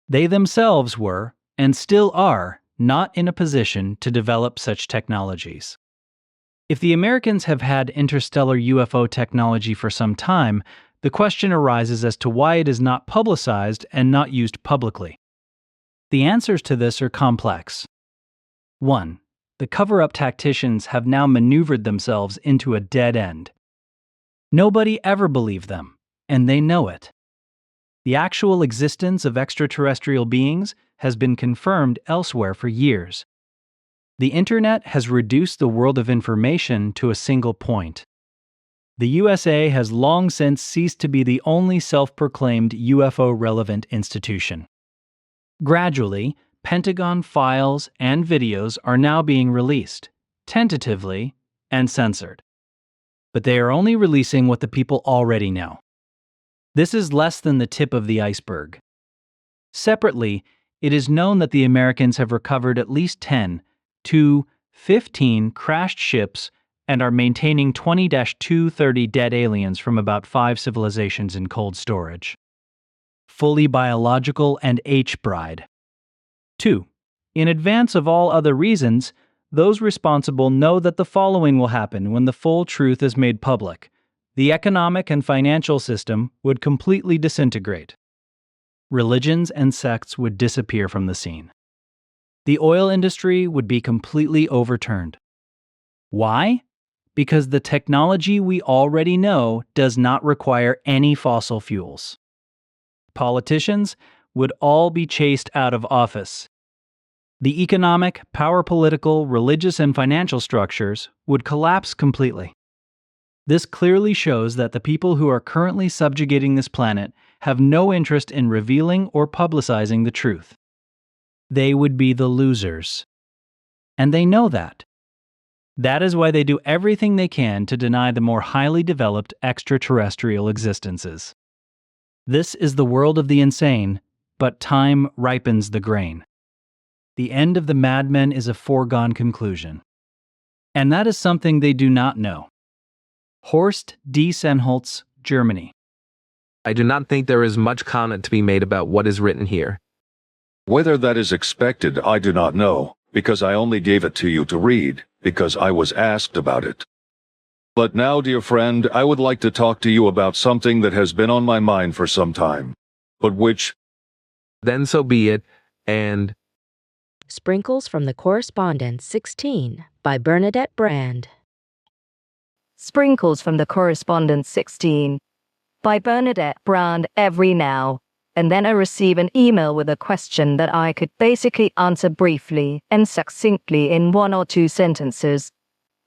They themselves were, and still are, not in a position to develop such technologies. If the Americans have had interstellar UFO technology for some time, the question arises as to why it is not publicized and not used publicly. The answers to this are complex. 1. The cover-up tacticians have now maneuvered themselves into a dead end. Nobody ever believed them, and they know it. The actual existence of extraterrestrial beings has been confirmed elsewhere for years. The Internet has reduced the world of information to a single point. The USA has long since ceased to be the only self-proclaimed UFO-relevant institution. Gradually, Pentagon files and videos are now being released, tentatively, and censored. But they are only releasing what the people already know. This is less than the tip of the iceberg. Separately, it is known that the Americans have recovered at least 10 to 15 crashed ships and are maintaining 20-230 dead aliens from about 5 civilizations in cold storage. Fully biological and H-bride. 2. In advance of all other reasons, those responsible know that the following will happen when the full truth is made public. The economic and financial system would completely disintegrate. Religions and sects would disappear from the scene. The oil industry would be completely overturned. Why? Because the technology we already know does not require any fossil fuels. Politicians would all be chased out of office. The economic, power political, religious, and financial structures would collapse completely. This clearly shows that the people who are currently subjugating this planet have no interest in revealing or publicizing the truth. They would be the losers. And they know that. That is why they do everything they can to deny the more highly developed extraterrestrial existences. This is the world of the insane, but time ripens the grain. The end of the madmen is a foregone conclusion. And that is something they do not know. Horst D. Senholz, Germany. I do not think there is much comment to be made about what is written here. Whether that is expected, I do not know, because I only gave it to you to read, because I was asked about it. But now, dear friend, I would like to talk to you about something that has been on my mind for some time, but which... Then so be it, and... Sprinkles from the Correspondence 16 by Bernadette Brand. Sprinkles from the Correspondence 16 by Bernadette Brand every now and then I receive an email with a question that I could basically answer briefly and succinctly in 1 or 2 sentences.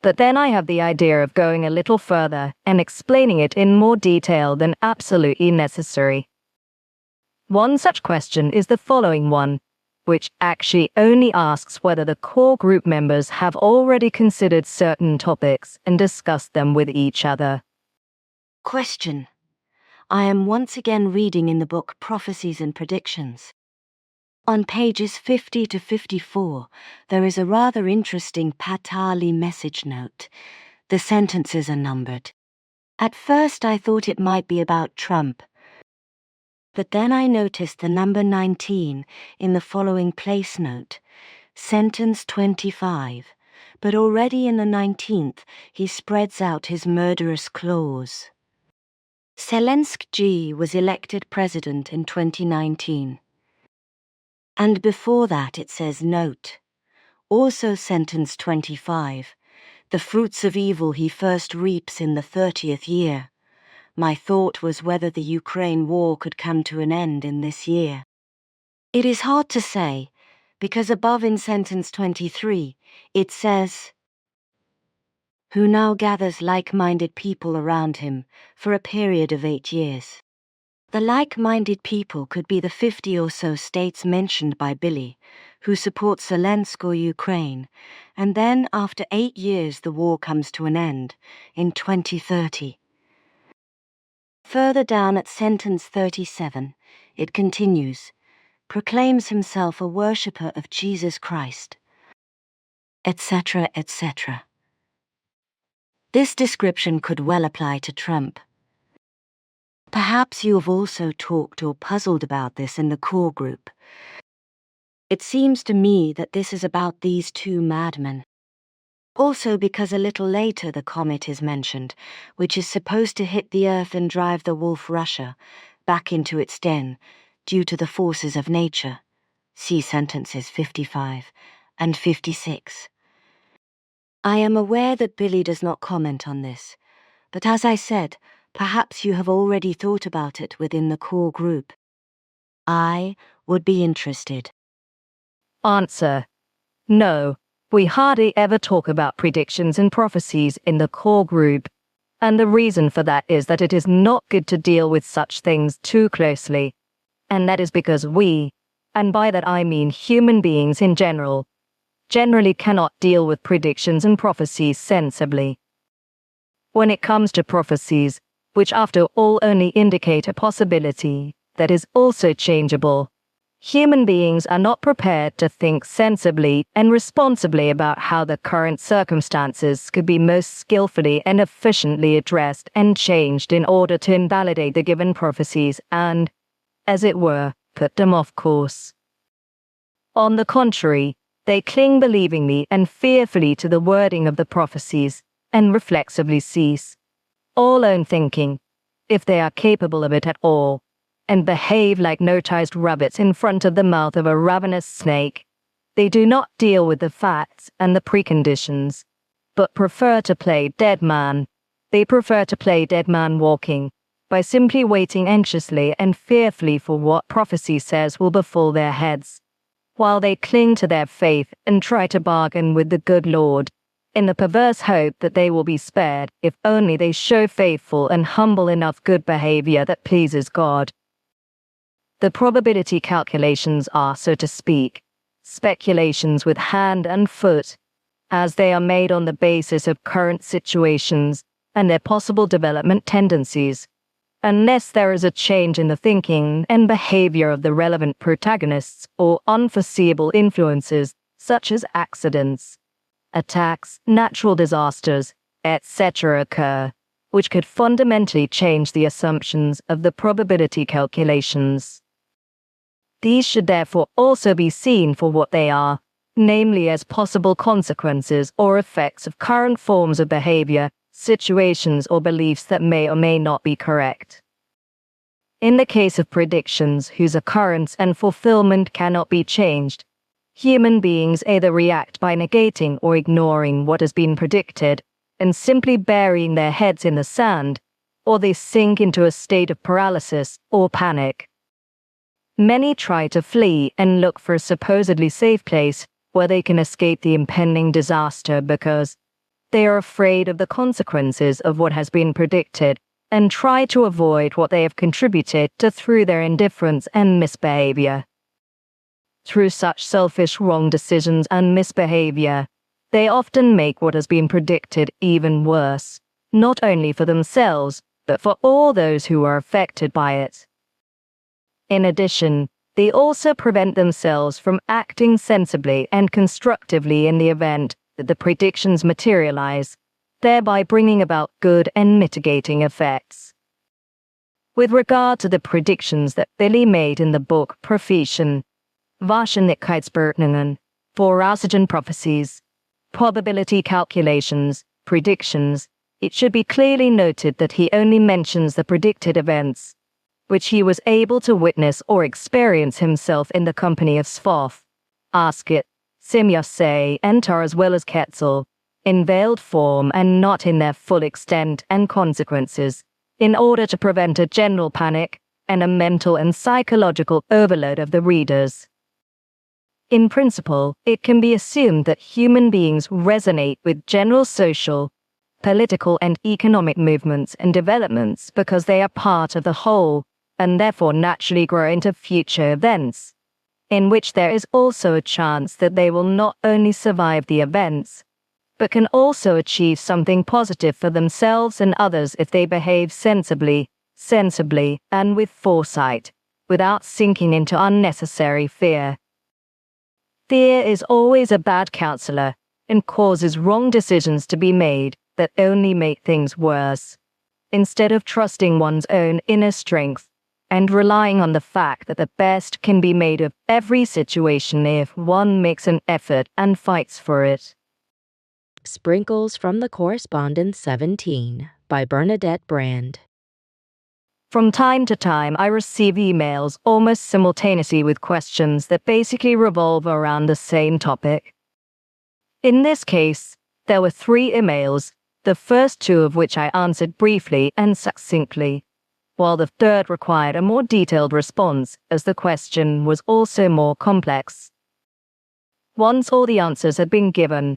But then I have the idea of going a little further and explaining it in more detail than absolutely necessary. One such question is the following one, which actually only asks whether the core group members have already considered certain topics and discussed them with each other. Question. I am once again reading in the book Prophecies and Predictions. On pages 50 to 54, there is a rather interesting Patali message note. The sentences are numbered. At first I thought it might be about Trump, but then I noticed the number 19 in the following place note, sentence 25, but already in the 19th he spreads out his murderous clause. Zelensky was elected president in 2019. And before that it says note, also sentence 25, the fruits of evil he first reaps in the 30th year. My thought was whether the Ukraine war could come to an end in this year. It is hard to say, because above in sentence 23, it says, who now gathers like-minded people around him for a period of 8 years. The like-minded people could be the 50 or so states mentioned by Billy, who support Zelensky or Ukraine, and then after 8 years the war comes to an end, in 2030. Further down at sentence 37, it continues, proclaims himself a worshipper of Jesus Christ, etc., etc. This description could well apply to Trump. Perhaps you have also talked or puzzled about this in the core group. It seems to me that this is about these 2 madmen. Also because a little later the comet is mentioned, which is supposed to hit the Earth and drive the wolf Russia back into its den due to the forces of nature. See sentences 55 and 56. I am aware that Billy does not comment on this, but as I said, perhaps you have already thought about it within the core group. I would be interested. Answer. No, we hardly ever talk about predictions and prophecies in the core group, and the reason for that is that it is not good to deal with such things too closely, and that is because we, and by that I mean human beings in general, generally cannot deal with predictions and prophecies sensibly. When it comes to prophecies, which after all only indicate a possibility that is also changeable, human beings are not prepared to think sensibly and responsibly about how the current circumstances could be most skillfully and efficiently addressed and changed in order to invalidate the given prophecies and, as it were, put them off course. On the contrary, they cling believingly and fearfully to the wording of the prophecies and reflexively cease all own thinking, if they are capable of it at all, and behave like noticed rabbits in front of the mouth of a ravenous snake. They do not deal with the facts and the preconditions, but prefer to play dead man. They prefer to play dead man walking, by simply waiting anxiously and fearfully for what prophecy says will befall their heads, while they cling to their faith and try to bargain with the good Lord, in the perverse hope that they will be spared if only they show faithful and humble enough good behavior that pleases God. The probability calculations are, so to speak, speculations with hand and foot, as they are made on the basis of current situations and their possible development tendencies, unless there is a change in the thinking and behavior of the relevant protagonists or unforeseeable influences such as accidents, attacks, natural disasters, etc. occur, which could fundamentally change the assumptions of the probability calculations. These should therefore also be seen for what they are, namely as possible consequences or effects of current forms of behavior, situations or beliefs that may or may not be correct. In the case of predictions whose occurrence and fulfillment cannot be changed, human beings either react by negating or ignoring what has been predicted, and simply burying their heads in the sand, or they sink into a state of paralysis or panic. Many try to flee and look for a supposedly safe place where they can escape the impending disaster because they are afraid of the consequences of what has been predicted and try to avoid what they have contributed to through their indifference and misbehavior. Through such selfish wrong decisions and misbehavior, they often make what has been predicted even worse, not only for themselves, but for all those who are affected by it. In addition, they also prevent themselves from acting sensibly and constructively in the event that the predictions materialize, thereby bringing about good and mitigating effects. With regard to the predictions that Billy made in the book Prophetion, Wahrscheinlichkeitsberechnungen, Voraussichten prophecies, probability calculations, predictions, it should be clearly noted that he only mentions the predicted events, which he was able to witness or experience himself in the company of Svoth, Asket, Simyose, Entar as well as Quetzal, in veiled form and not in their full extent and consequences, in order to prevent a general panic and a mental and psychological overload of the readers. In principle, it can be assumed that human beings resonate with general social, political and economic movements and developments because they are part of the whole and therefore naturally grow into future events, in which there is also a chance that they will not only survive the events, but can also achieve something positive for themselves and others if they behave sensibly, and with foresight, without sinking into unnecessary fear. Fear is always a bad counselor and causes wrong decisions to be made that only make things worse, instead of trusting one's own inner strength and relying on the fact that the best can be made of every situation if one makes an effort and fights for it. Sprinkles from the Correspondence 17 by Bernadette Brand. From time to time, I receive emails almost simultaneously with questions that basically revolve around the same topic. In this case, there were 3 emails, the first 2 of which I answered briefly and succinctly, while the third required a more detailed response as the question was also more complex. Once all the answers had been given,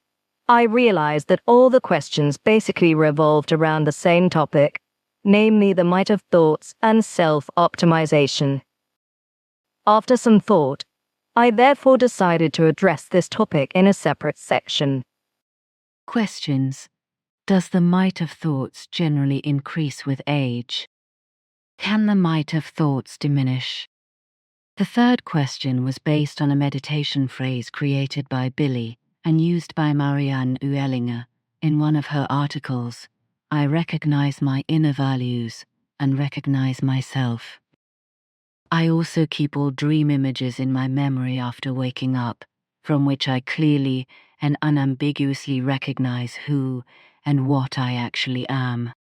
I realized that all the questions basically revolved around the same topic, namely the might of thoughts and self-optimization. After some thought, I therefore decided to address this topic in a separate section. Questions. Does the might of thoughts generally increase with age? Can the might of thoughts diminish? The third question was based on a meditation phrase created by Billy and used by Marianne Uehlinger in one of her articles, I recognize my inner values and recognize myself. I also keep all dream images in my memory after waking up, from which I clearly and unambiguously recognize who and what I actually am.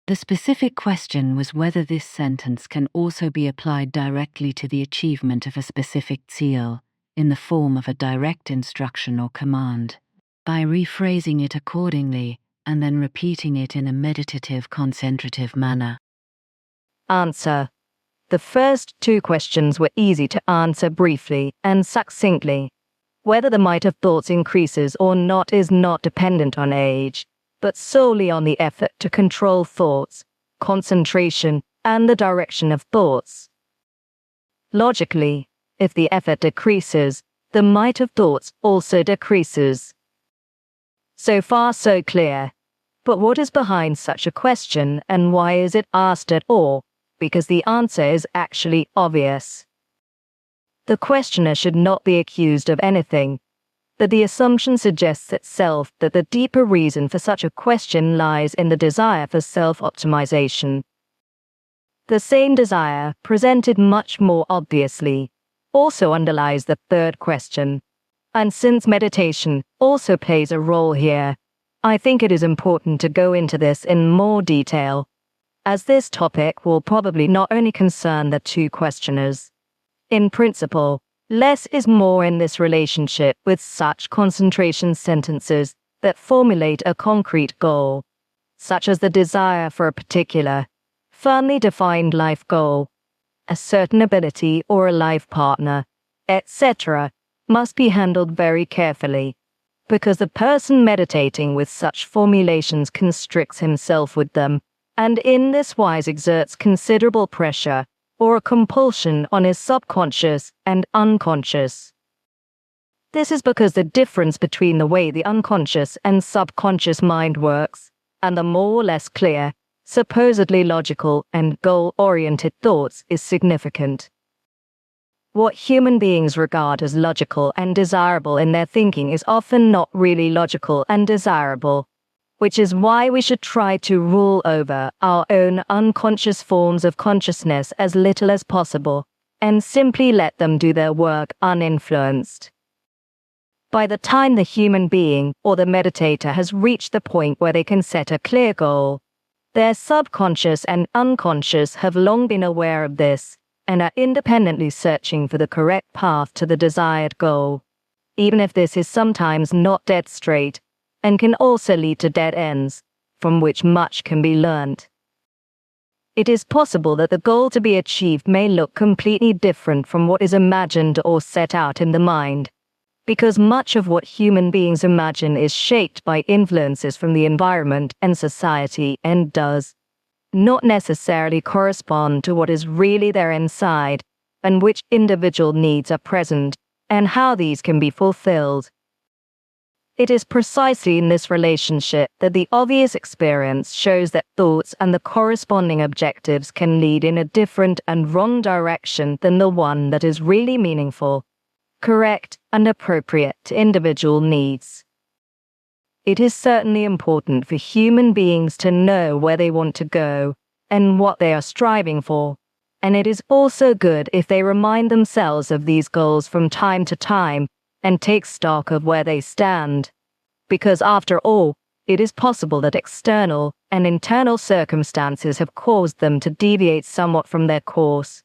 The specific question was whether this sentence can also be applied directly to the achievement of a specific ziel, in the form of a direct instruction or command, by rephrasing it accordingly and then repeating it in a meditative, concentrative manner. Answer. The first 2 questions were easy to answer briefly and succinctly. Whether the might of thoughts increases or not is not dependent on age, but solely on the effort to control thoughts, concentration, and the direction of thoughts. Logically, if the effort decreases, the might of thoughts also decreases. So far, so clear. But what is behind such a question, and why is it asked at all? Because the answer is actually obvious. The questioner should not be accused of anything, but the assumption suggests itself that the deeper reason for such a question lies in the desire for self-optimization. The same desire, presented much more obviously, also underlies the third question, and since meditation also plays a role here, I think it is important to go into this in more detail, as this topic will probably not only concern the 2 questioners. In principle, less is more in this relationship with such concentration sentences that formulate a concrete goal, such as the desire for a particular, firmly defined life goal, a certain ability or a life partner, etc., must be handled very carefully, because the person meditating with such formulations constricts himself with them, and in this wise exerts considerable pressure or a compulsion on his subconscious and unconscious. This is because the difference between the way the unconscious and subconscious mind works, and the more or less clear, supposedly logical and goal-oriented thoughts is significant. What human beings regard as logical and desirable in their thinking is often not really logical and desirable, which is why we should try to rule over our own unconscious forms of consciousness as little as possible, and simply let them do their work uninfluenced. By the time the human being or the meditator has reached the point where they can set a clear goal, their subconscious and unconscious have long been aware of this and are independently searching for the correct path to the desired goal, even if this is sometimes not dead straight and can also lead to dead ends, from which much can be learned. It is possible that the goal to be achieved may look completely different from what is imagined or set out in the mind, because much of what human beings imagine is shaped by influences from the environment and society and does not necessarily correspond to what is really there inside and which individual needs are present and how these can be fulfilled. It is precisely in this relationship that the obvious experience shows that thoughts and the corresponding objectives can lead in a different and wrong direction than the one that is really meaningful, correct, and appropriate to individual needs. It is certainly important for human beings to know where they want to go and what they are striving for, and it is also good if they remind themselves of these goals from time to time and take stock of where they stand, because after all, it is possible that external and internal circumstances have caused them to deviate somewhat from their course,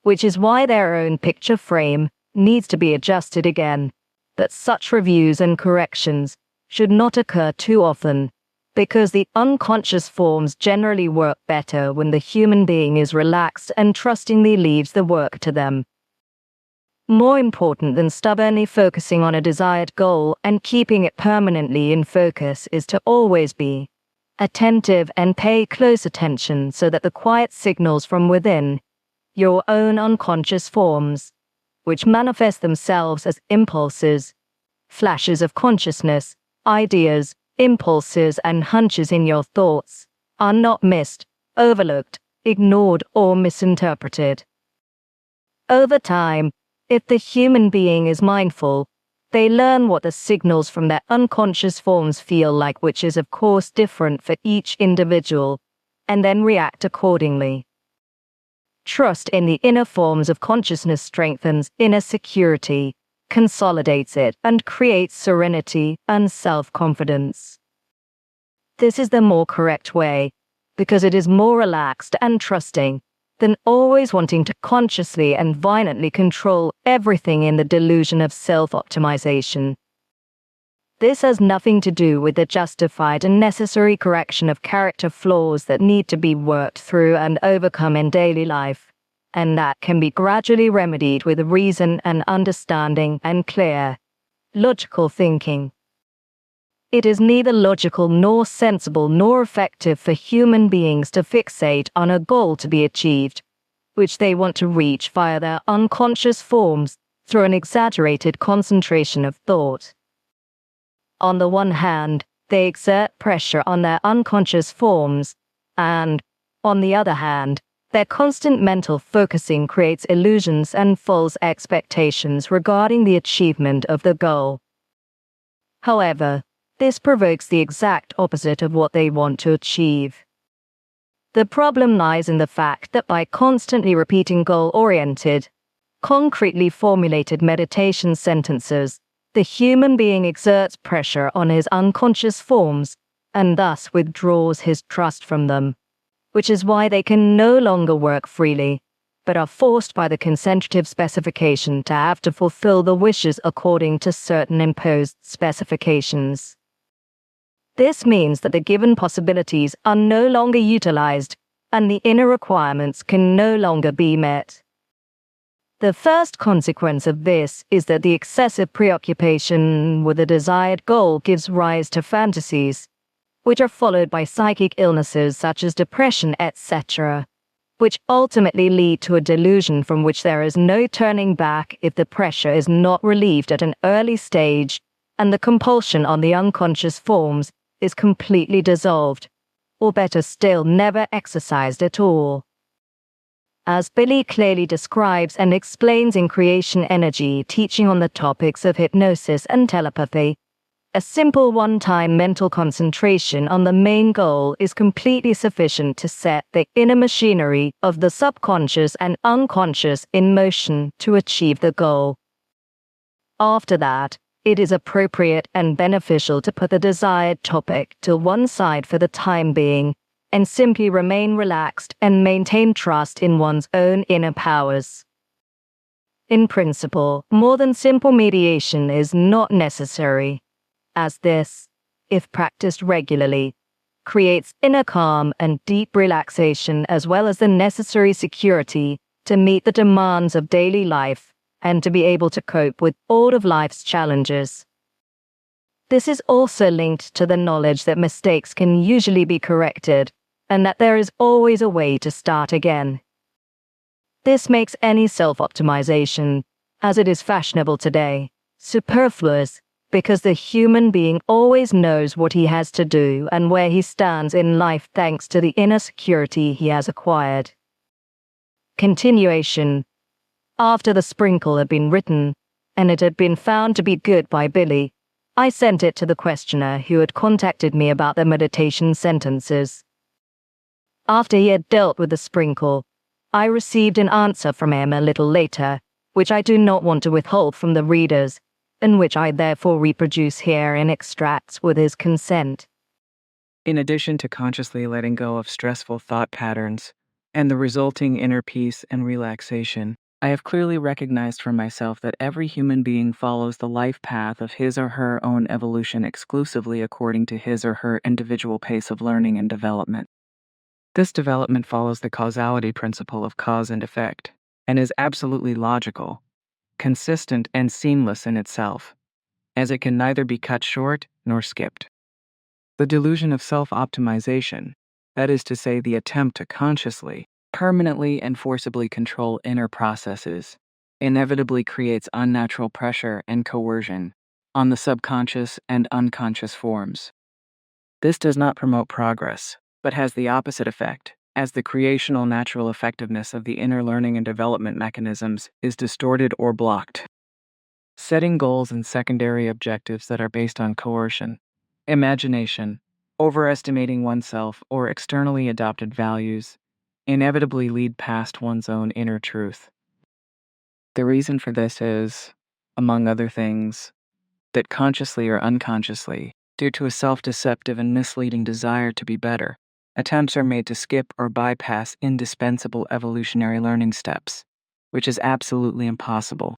which is why their own picture frame needs to be adjusted again, that such reviews and corrections should not occur too often, because the unconscious forms generally work better when the human being is relaxed and trustingly leaves the work to them. More important than stubbornly focusing on a desired goal and keeping it permanently in focus is to always be attentive and pay close attention so that the quiet signals from within, your own unconscious forms, which manifest themselves as impulses, flashes of consciousness, ideas, impulses, and hunches in your thoughts, are not missed, overlooked, ignored, or misinterpreted. Over time, if the human being is mindful, they learn what the signals from their unconscious forms feel like, which is of course different for each individual, and then react accordingly. Trust in the inner forms of consciousness strengthens inner security, consolidates it, and creates serenity and self-confidence. This is the more correct way, because it is more relaxed and trusting than always wanting to consciously and violently control everything in the delusion of self-optimization. This has nothing to do with the justified and necessary correction of character flaws that need to be worked through and overcome in daily life, and that can be gradually remedied with reason and understanding and clear, logical thinking. It is neither logical nor sensible nor effective for human beings to fixate on a goal to be achieved, which they want to reach via their unconscious forms through an exaggerated concentration of thought. On the one hand, they exert pressure on their unconscious forms, and, on the other hand, their constant mental focusing creates illusions and false expectations regarding the achievement of the goal. However, this provokes the exact opposite of what they want to achieve. The problem lies in the fact that by constantly repeating goal-oriented, concretely formulated meditation sentences, the human being exerts pressure on his unconscious forms and thus withdraws his trust from them, which is why they can no longer work freely, but are forced by the concentrative specification to have to fulfill the wishes according to certain imposed specifications. This means that the given possibilities are no longer utilized, and the inner requirements can no longer be met. The first consequence of this is that the excessive preoccupation with a desired goal gives rise to fantasies, which are followed by psychic illnesses such as depression, etc., which ultimately lead to a delusion from which there is no turning back if the pressure is not relieved at an early stage and the compulsion on the unconscious forms is completely dissolved, or better still, never exercised at all. As Billy clearly describes and explains in Creation Energy, teaching on the topics of hypnosis and telepathy, a simple one-time mental concentration on the main goal is completely sufficient to set the inner machinery of the subconscious and unconscious in motion to achieve the goal. After that, it is appropriate and beneficial to put the desired topic to one side for the time being and simply remain relaxed and maintain trust in one's own inner powers. In principle, more than simple mediation is not necessary, as this, if practiced regularly, creates inner calm and deep relaxation as well as the necessary security to meet the demands of daily life and to be able to cope with all of life's challenges. This is also linked to the knowledge that mistakes can usually be corrected and that there is always a way to start again. This makes any self-optimization, as it is fashionable today, superfluous because the human being always knows what he has to do and where he stands in life thanks to the inner security he has acquired. Continuation. After the sprinkle had been written, and it had been found to be good by Billy, I sent it to the questioner who had contacted me about the meditation sentences. After he had dealt with the sprinkle, I received an answer from him a little later, which I do not want to withhold from the readers, and which I therefore reproduce here in extracts with his consent. In addition to consciously letting go of stressful thought patterns and the resulting inner peace and relaxation, I have clearly recognized for myself that every human being follows the life path of his or her own evolution exclusively according to his or her individual pace of learning and development. This development follows the causality principle of cause and effect, and is absolutely logical, consistent, and seamless in itself, as it can neither be cut short nor skipped. The delusion of self-optimization, that is to say the attempt to consciously, permanently and forcibly control inner processes, inevitably creates unnatural pressure and coercion on the subconscious and unconscious forms. This does not promote progress, but has the opposite effect, as the creational natural effectiveness of the inner learning and development mechanisms is distorted or blocked. Setting goals and secondary objectives that are based on coercion, imagination, overestimating oneself, or externally adopted values inevitably lead past one's own inner truth. The reason for this is, among other things, that consciously or unconsciously, due to a self-deceptive and misleading desire to be better, attempts are made to skip or bypass indispensable evolutionary learning steps, which is absolutely impossible.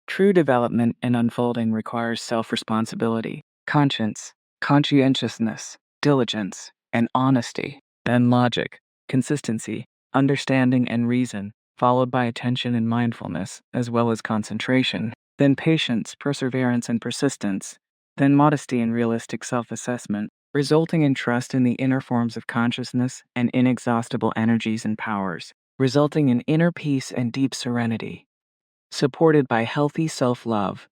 True development and unfolding requires self-responsibility, conscience, conscientiousness, diligence, and honesty, then logic, consistency, understanding, and reason, followed by attention and mindfulness, as well as concentration, then patience, perseverance, and persistence, then modesty and realistic self-assessment, resulting in trust in the inner forms of consciousness and inexhaustible energies and powers, resulting in inner peace and deep serenity, supported by healthy self-love,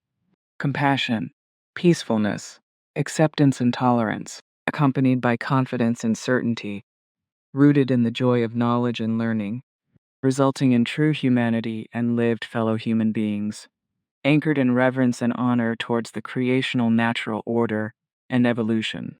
compassion, peacefulness, acceptance, and tolerance, accompanied by confidence and certainty, rooted in the joy of knowledge and learning, resulting in true humanity and lived fellow human beings, anchored in reverence and honor towards the creational natural order and evolution.